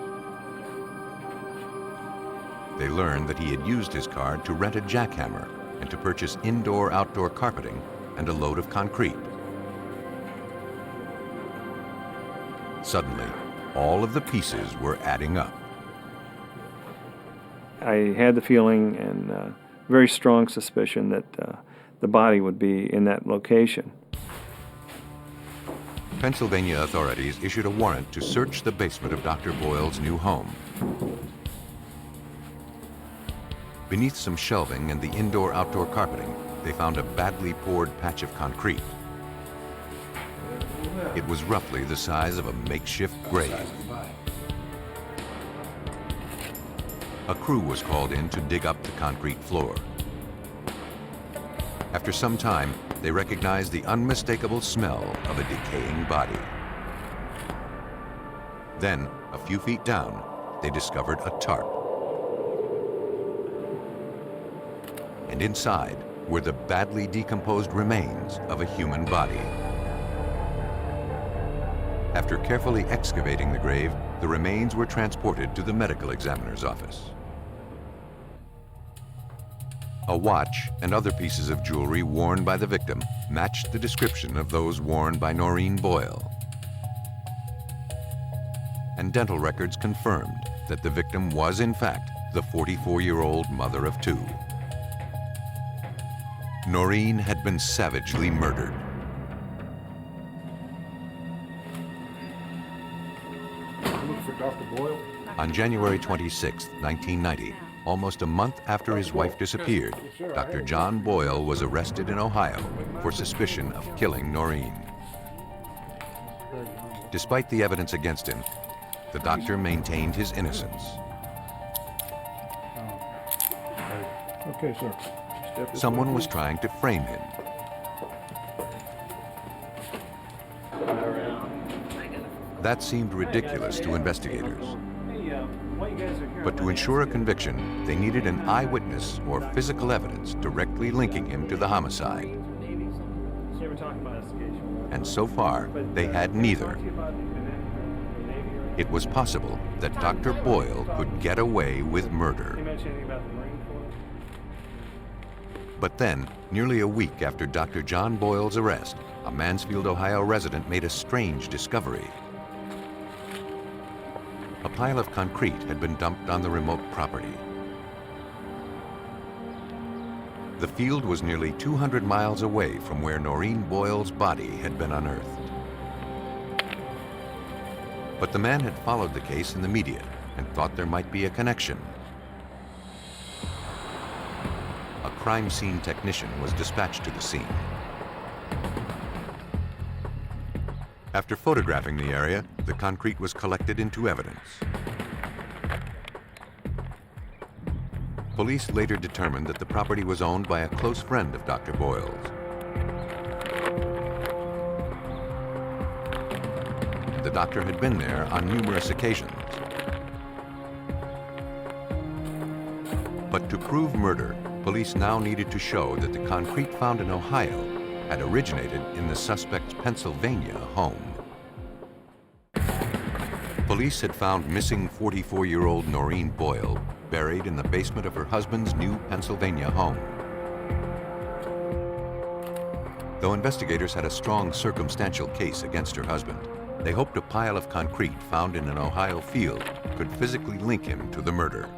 They learned that he had used his card to rent a jackhammer and to purchase indoor-outdoor carpeting and a load of concrete. Suddenly, all of the pieces were adding up. I had the feeling and very strong suspicion that the body would be in that location. Pennsylvania authorities issued a warrant to search the basement of Dr. Boyle's new home. Beneath some shelving and the indoor-outdoor carpeting, they found a badly poured patch of concrete. It was roughly the size of a makeshift grave. A crew was called in to dig up the concrete floor. After some time, they recognized the unmistakable smell of a decaying body. Then, a few feet down, they discovered a tarp. And inside were the badly decomposed remains of a human body. After carefully excavating the grave, the remains were transported to the medical examiner's office. A watch and other pieces of jewelry worn by the victim matched the description of those worn by Noreen Boyle. And dental records confirmed that the victim was, in fact, the 44-year-old mother of two. Noreen had been savagely murdered. Looking for Dr. Boyle? On January 26, 1990, almost a month after his wife disappeared, Dr. John Boyle was arrested in Ohio for suspicion of killing Noreen. Despite the evidence against him, the doctor maintained his innocence. Okay, sir. Someone was trying to frame him. That seemed ridiculous to investigators. But to ensure a conviction, they needed an eyewitness or physical evidence directly linking him to the homicide. And so far, they had neither. It was possible that Dr. Boyle could get away with murder. But then, nearly a week after Dr. John Boyle's arrest, a Mansfield, Ohio resident made a strange discovery. A pile of concrete had been dumped on the remote property. The field was nearly 200 miles away from where Noreen Boyle's body had been unearthed. But the man had followed the case in the media and thought there might be a connection. A crime scene technician was dispatched to the scene. After photographing the area, the concrete was collected into evidence. Police later determined that the property was owned by a close friend of Dr. Boyle's. The doctor had been there on numerous occasions. But to prove murder, police now needed to show that the concrete found in Ohio had originated in the suspect's Pennsylvania home. Police had found missing 44-year-old Noreen Boyle buried in the basement of her husband's new Pennsylvania home. Though investigators had a strong circumstantial case against her husband, they hoped a pile of concrete found in an Ohio field could physically link him to the murder.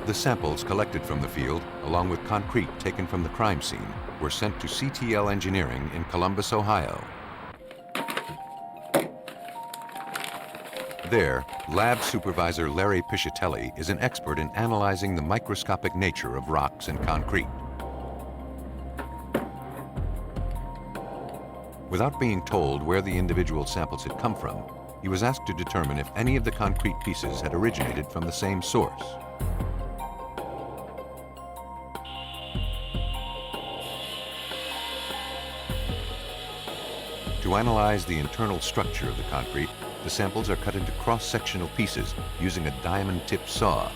The samples collected from the field, along with concrete taken from the crime scene, were sent to CTL Engineering in Columbus, Ohio. There, lab supervisor Larry Piscitelli is an expert in analyzing the microscopic nature of rocks and concrete. Without being told where the individual samples had come from, he was asked to determine if any of the concrete pieces had originated from the same source. To analyze the internal structure of the concrete, the samples are cut into cross-sectional pieces using a diamond-tip saw.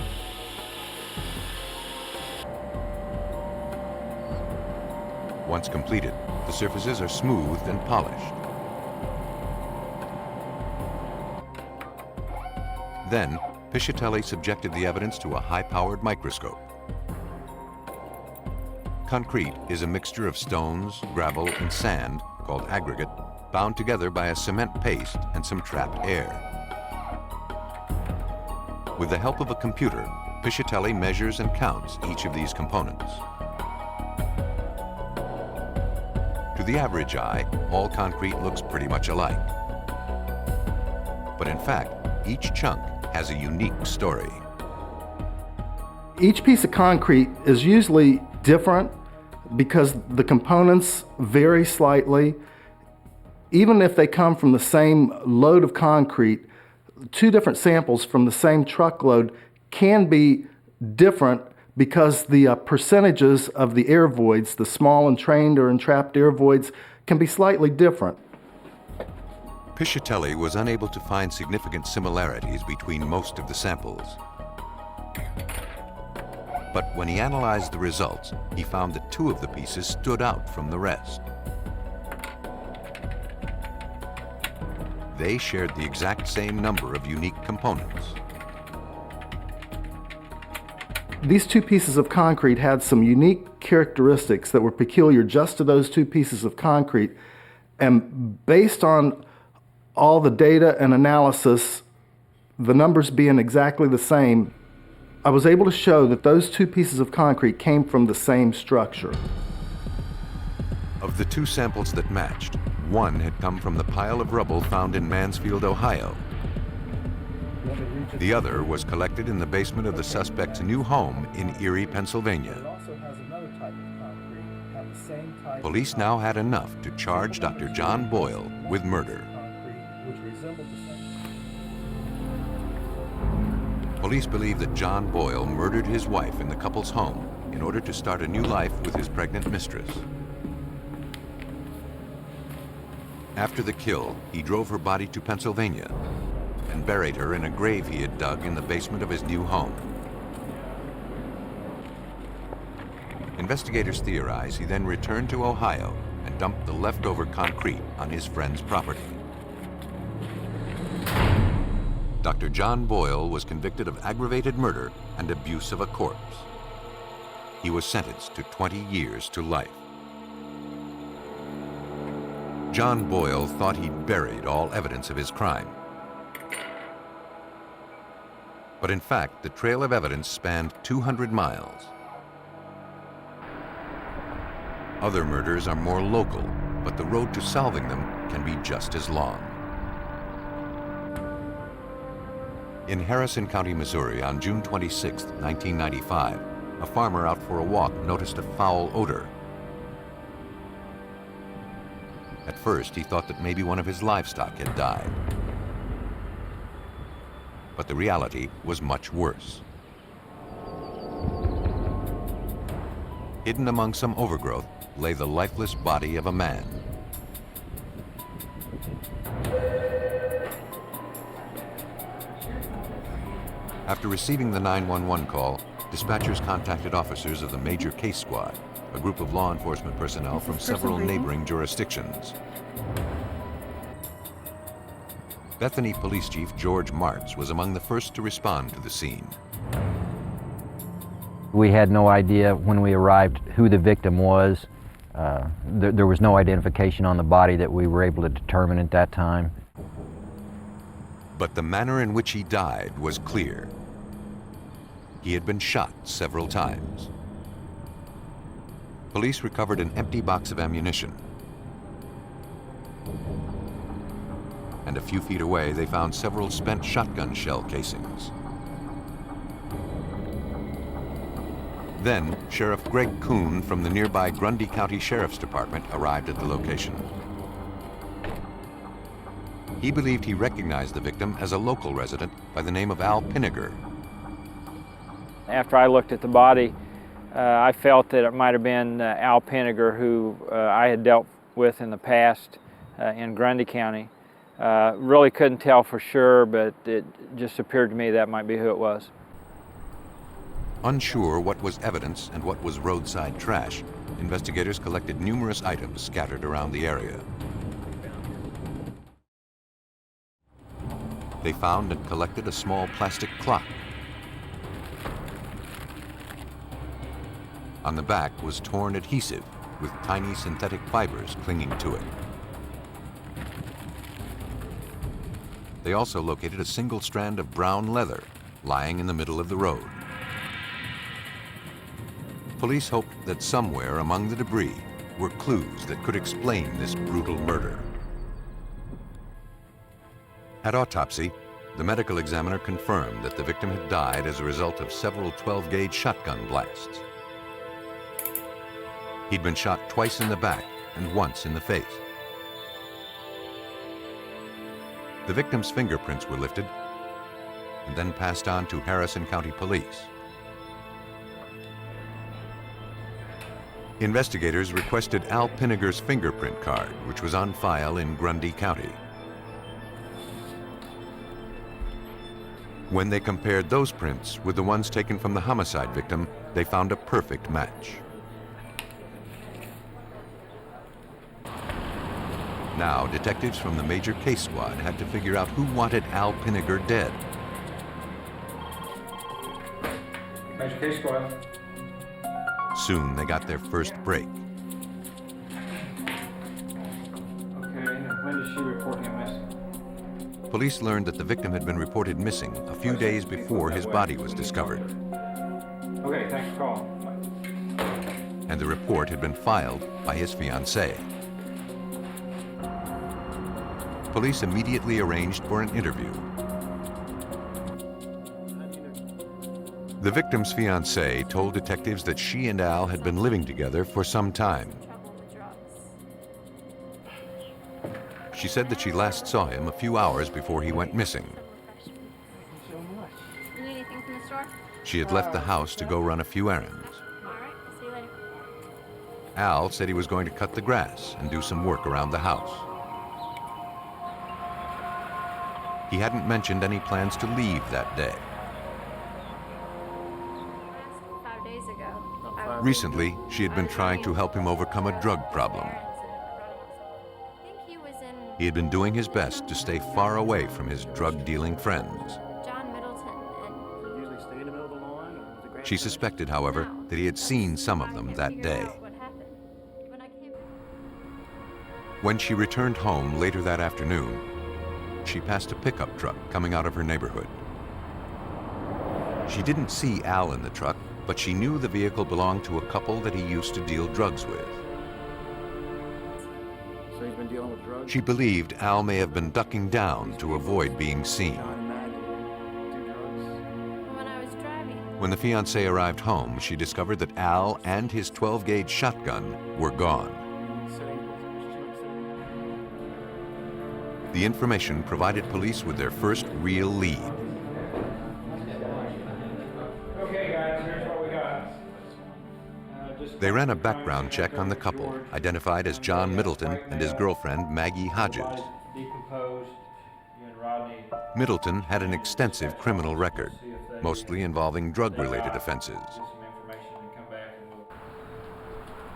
Once completed, The surfaces are smoothed and polished. Then, Piscitelli subjected the evidence to a high-powered microscope. Concrete is a mixture of stones, gravel, and sand, called aggregate, bound together by a cement paste and some trapped air. With the help of a computer, Piscitelli measures and counts each of these components. To the average eye, all concrete looks pretty much alike. But in fact, each chunk has a unique story. Each piece of concrete is usually different because the components vary slightly. Even if they come from the same load of concrete, two different samples from the same truckload can be different because the percentages of the air voids, the small entrained or entrapped air voids, can be slightly different. Piscitelli was unable to find significant similarities between most of the samples. But when he analyzed the results, he found that two of the pieces stood out from the rest. They shared the exact same number of unique components. These two pieces of concrete had some unique characteristics that were peculiar just to those two pieces of concrete, and based on all the data and analysis, the numbers being exactly the same, I was able to show that those two pieces of concrete came from the same structure. Of the two samples that matched, one had come from the pile of rubble found in Mansfield, Ohio. The other was collected in the basement of the suspect's new home in Erie, Pennsylvania. Police now had enough to charge Dr. John Boyle with murder. Police believe that John Boyle murdered his wife in the couple's home in order to start a new life with his pregnant mistress. After the kill, he drove her body to Pennsylvania and buried her in a grave he had dug in the basement of his new home. Investigators theorize he then returned to Ohio and dumped the leftover concrete on his friend's property. Dr. John Boyle was convicted of aggravated murder and abuse of a corpse. He was sentenced to 20 years to life. John Boyle thought he'd buried all evidence of his crime. But in fact, the trail of evidence spanned 200 miles. Other murders are more local, but the road to solving them can be just as long. In Harrison County, Missouri, on June 26, 1995, a farmer out for a walk noticed a foul odor. At first, he thought that maybe one of his livestock had died. But the reality was much worse. Hidden among some overgrowth lay the lifeless body of a man. After receiving the 911 call, dispatchers contacted officers of the Major Case Squad, a group of law enforcement personnel from several neighboring jurisdictions. Bethany Police Chief George Martz was among the first to respond to the scene. We had no idea when we arrived who the victim was. There was no identification on the body that we were able to determine at that time. But the manner in which he died was clear. He had been shot several times. Police recovered an empty box of ammunition. And a few feet away, they found several spent shotgun shell casings. Then, Sheriff Greg Kuhn from the nearby Grundy County Sheriff's Department arrived at the location. He believed he recognized the victim as a local resident by the name of Al Pinniger. After I looked at the body, I felt that it might have been Al Pinniger, who I had dealt with in the past in Grundy County. Really couldn't tell for sure, but it just appeared to me that might be who it was. Unsure what was evidence and what was roadside trash, investigators collected numerous items scattered around the area. They found and collected a small plastic clock. On the back was torn adhesive with tiny synthetic fibers clinging to it. They also located a single strand of brown leather lying in the middle of the road. Police hoped that somewhere among the debris were clues that could explain this brutal murder. At autopsy, the medical examiner confirmed that the victim had died as a result of several 12-gauge shotgun blasts. He'd been shot twice in the back and once in the face. The victim's fingerprints were lifted and then passed on to Harrison County Police. Investigators requested Al Pinniger's fingerprint card, which was on file in Grundy County. When they compared those prints with the ones taken from the homicide victim, they found a perfect match. Now, detectives from the Major Case Squad had to figure out who wanted Al Pinniger dead. Major Case Squad. Soon they got their first break. Okay, when did she report him missing? Police learned that the victim had been reported missing a few days before his body was discovered. Okay, thanks for calling. And the report had been filed by his fiancée. Police immediately arranged for an interview. The victim's fiancée told detectives that she and Al had been living together for some time. She said that she last saw him a few hours before he went missing. You need anything from the store? She had left the house to go run a few errands. All right, see you later. Al said he was going to cut the grass and do some work around the house. He hadn't mentioned any plans to leave that day. 5 days ago. Recently, she had been trying to help him overcome a drug problem. He had been doing his best to stay far away from his drug-dealing friends. John Middleton and Usually stay in the middle of the line, or was it great? She suspected, however, that he had seen some of them that day. what happened. When I came When she returned home later that afternoon, she passed a pickup truck coming out of her neighborhood. She didn't see Al in the truck, but she knew the vehicle belonged to a couple that he used to deal drugs with. So he's been dealing with drugs? She believed Al may have been ducking down to avoid being seen. when I was driving. When the fiancé arrived home, she discovered that Al and his 12-gauge shotgun were gone. The information provided police with their first real lead. Okay, guys, here's what we got. They ran a background check on the couple, identified as John Middleton and his girlfriend Maggie Hodges. Decomposed. You and Rodney. Middleton had an extensive criminal record, mostly involving drug-related offenses.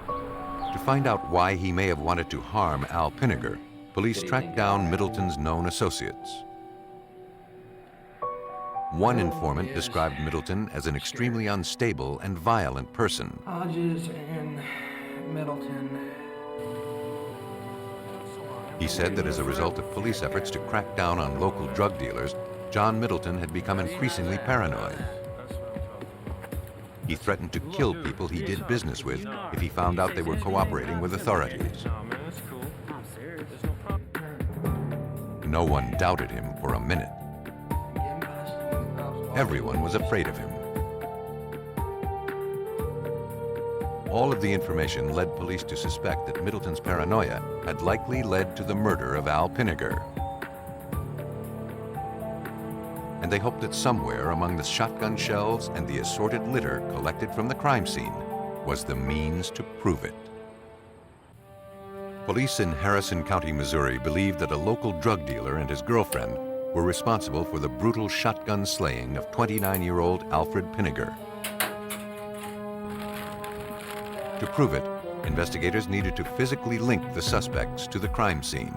To find out why he may have wanted to harm Al Pinniger, police tracked down Middleton's known associates. One informant described Middleton as an extremely unstable and violent person. Hodges and Middleton. He said that as a result of police efforts to crack down on local drug dealers, John Middleton had become increasingly paranoid. He threatened to kill people he did business with if he found out they were cooperating with authorities. No one doubted him for a minute. Everyone was afraid of him. All of the information led police to suspect that Middleton's paranoia had likely led to the murder of Al Pinniger. And they hoped that somewhere among the shotgun shells and the assorted litter collected from the crime scene was the means to prove it. Police in Harrison County, Missouri believed that a local drug dealer and his girlfriend were responsible for the brutal shotgun slaying of 29-year-old Alfred Pinniger. To prove it, investigators needed to physically link the suspects to the crime scene.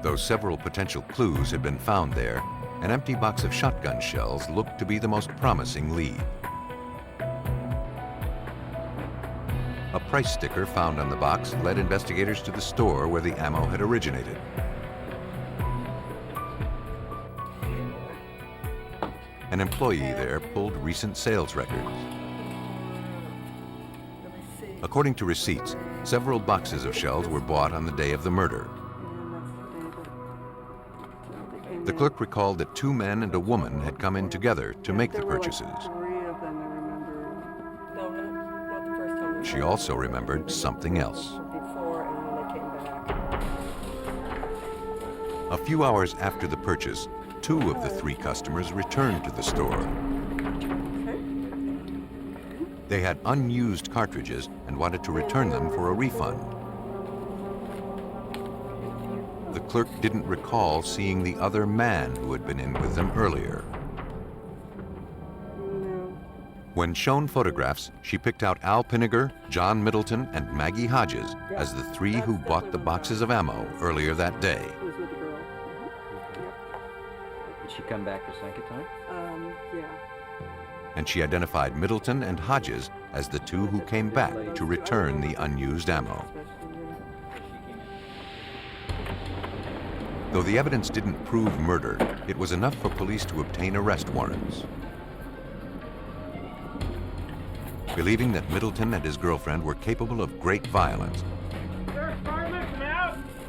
Though several potential clues had been found there, an empty box of shotgun shells looked to be the most promising lead. A price sticker found on the box led investigators to the store where the ammo had originated. An employee there pulled recent sales records. According to receipts, several boxes of shells were bought on the day of the murder. The clerk recalled that 2 men and a woman had come in together to make the purchases. She also remembered something else. A few hours after the purchase, 2 of the 3 customers returned to the store. They had unused cartridges and wanted to return them for a refund. The clerk didn't recall seeing the other man who had been in with them earlier. When shown photographs, she picked out Al Pinniger, John Middleton, and Maggie Hodges as the 3 who bought the boxes of ammo earlier that day. Did she come back the second time? Yeah. And she identified Middleton and Hodges as the 2 who came back to return the unused ammo. Though the evidence didn't prove murder, it was enough for police to obtain arrest warrants. Believing that Middleton and his girlfriend were capable of great violence,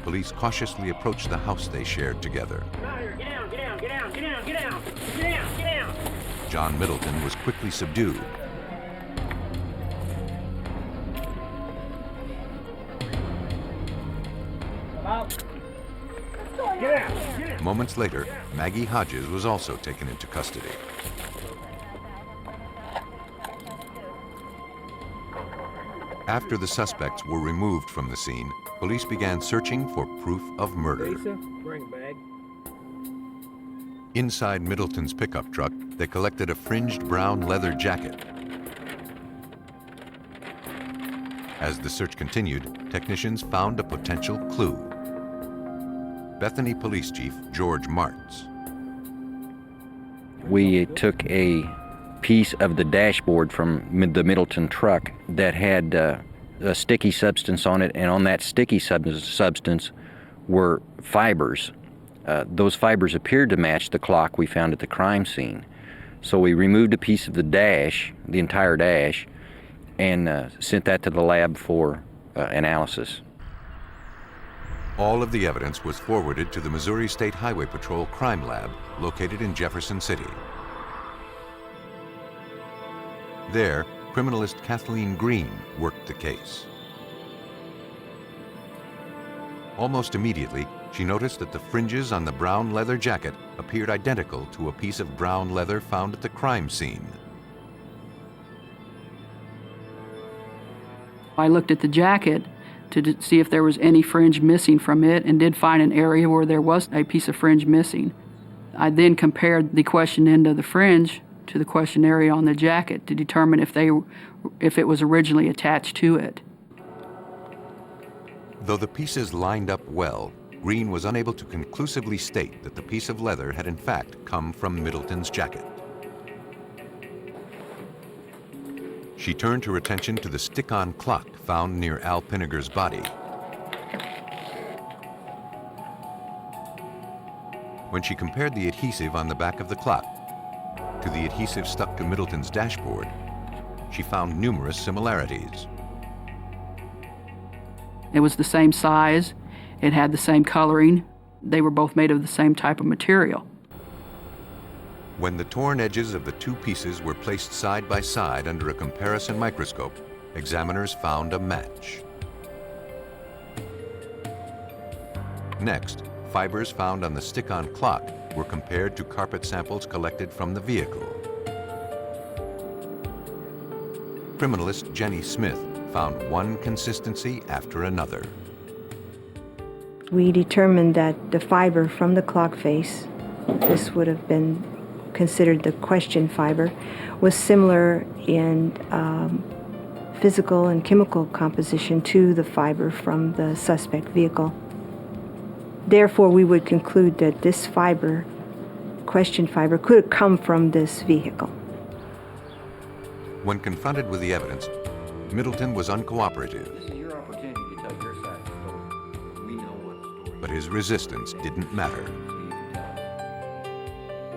police cautiously approached the house they shared together. John Middleton was quickly subdued. Moments later, Maggie Hodges was also taken into custody. After the suspects were removed from the scene, police began searching for proof of murder. Inside Middleton's pickup truck, they collected a fringed brown leather jacket. As the search continued, technicians found a potential clue. Bethany Police Chief George Martz. We took a piece of the dashboard from the Middleton truck that had a sticky substance on it, and on that sticky substance were fibers. Those fibers appeared to match the clock we found at the crime scene. So we removed a piece of the dash, the entire dash, and sent that to the lab for analysis. All of the evidence was forwarded to the Missouri State Highway Patrol Crime Lab, located in Jefferson City. There, criminalist Kathleen Green worked the case. Almost immediately, she noticed that the fringes on the brown leather jacket appeared identical to a piece of brown leather found at the crime scene. I looked at the jacket to see if there was any fringe missing from it, and did find an area where there was a piece of fringe missing. I then compared the question end of the fringe to the question area on the jacket to determine if it was originally attached to it. Though the pieces lined up well, Green was unable to conclusively state that the piece of leather had in fact come from Middleton's jacket. She turned her attention to the stick-on clock found near Al Pinniger's body. When she compared the adhesive on the back of the clock to the adhesive stuck to Middleton's dashboard, she found numerous similarities. It was the same size, it had the same coloring, they were both made of the same type of material. When the torn edges of the 2 pieces were placed side by side under a comparison microscope, examiners found a match. Next, fibers found on the stick-on clock were compared to carpet samples collected from the vehicle. Criminalist Jenny Smith found one consistency after another. We determined that the fiber from the clock face, this would have been considered the question fiber, was similar in physical and chemical composition to the fiber from the suspect vehicle. Therefore, we would conclude that this fiber, question fiber, could have come from this vehicle. When confronted with the evidence, Middleton was uncooperative. This is your opportunity to tell your side of the story. We know what story. But his resistance didn't matter.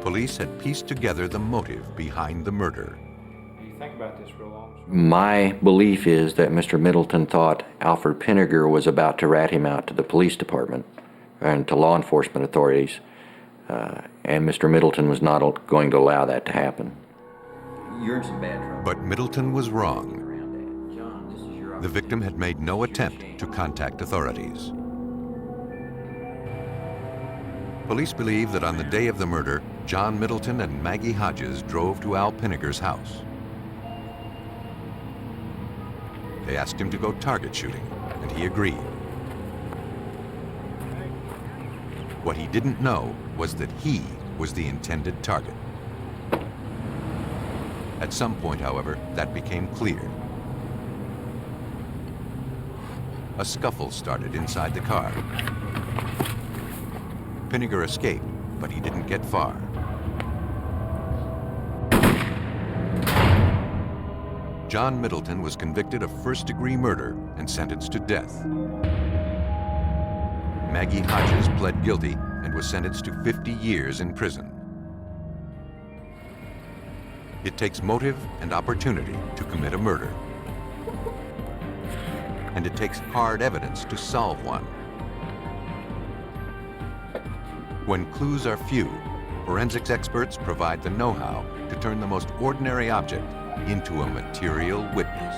Police had pieced together the motive behind the murder. Do you think about this real long? My belief is that Mr. Middleton thought Alfred Pinniger was about to rat him out to the police department and to law enforcement authorities, and Mr. Middleton was not going to allow that to happen. You're in some bad trouble. But Middleton was wrong. The victim had made no attempt to contact authorities. Police believe that on the day of the murder, John Middleton and Maggie Hodges drove to Al Pinniger's house. They asked him to go target shooting, and he agreed. What he didn't know was that he was the intended target. At some point, however, that became clear. A scuffle started inside the car. Pinniger escaped, but he didn't get far. John Middleton was convicted of first-degree murder and sentenced to death. Maggie Hodges pled guilty and was sentenced to 50 years in prison. It takes motive and opportunity to commit a murder. And it takes hard evidence to solve one. When clues are few, forensics experts provide the know-how to turn the most ordinary object into a material witness.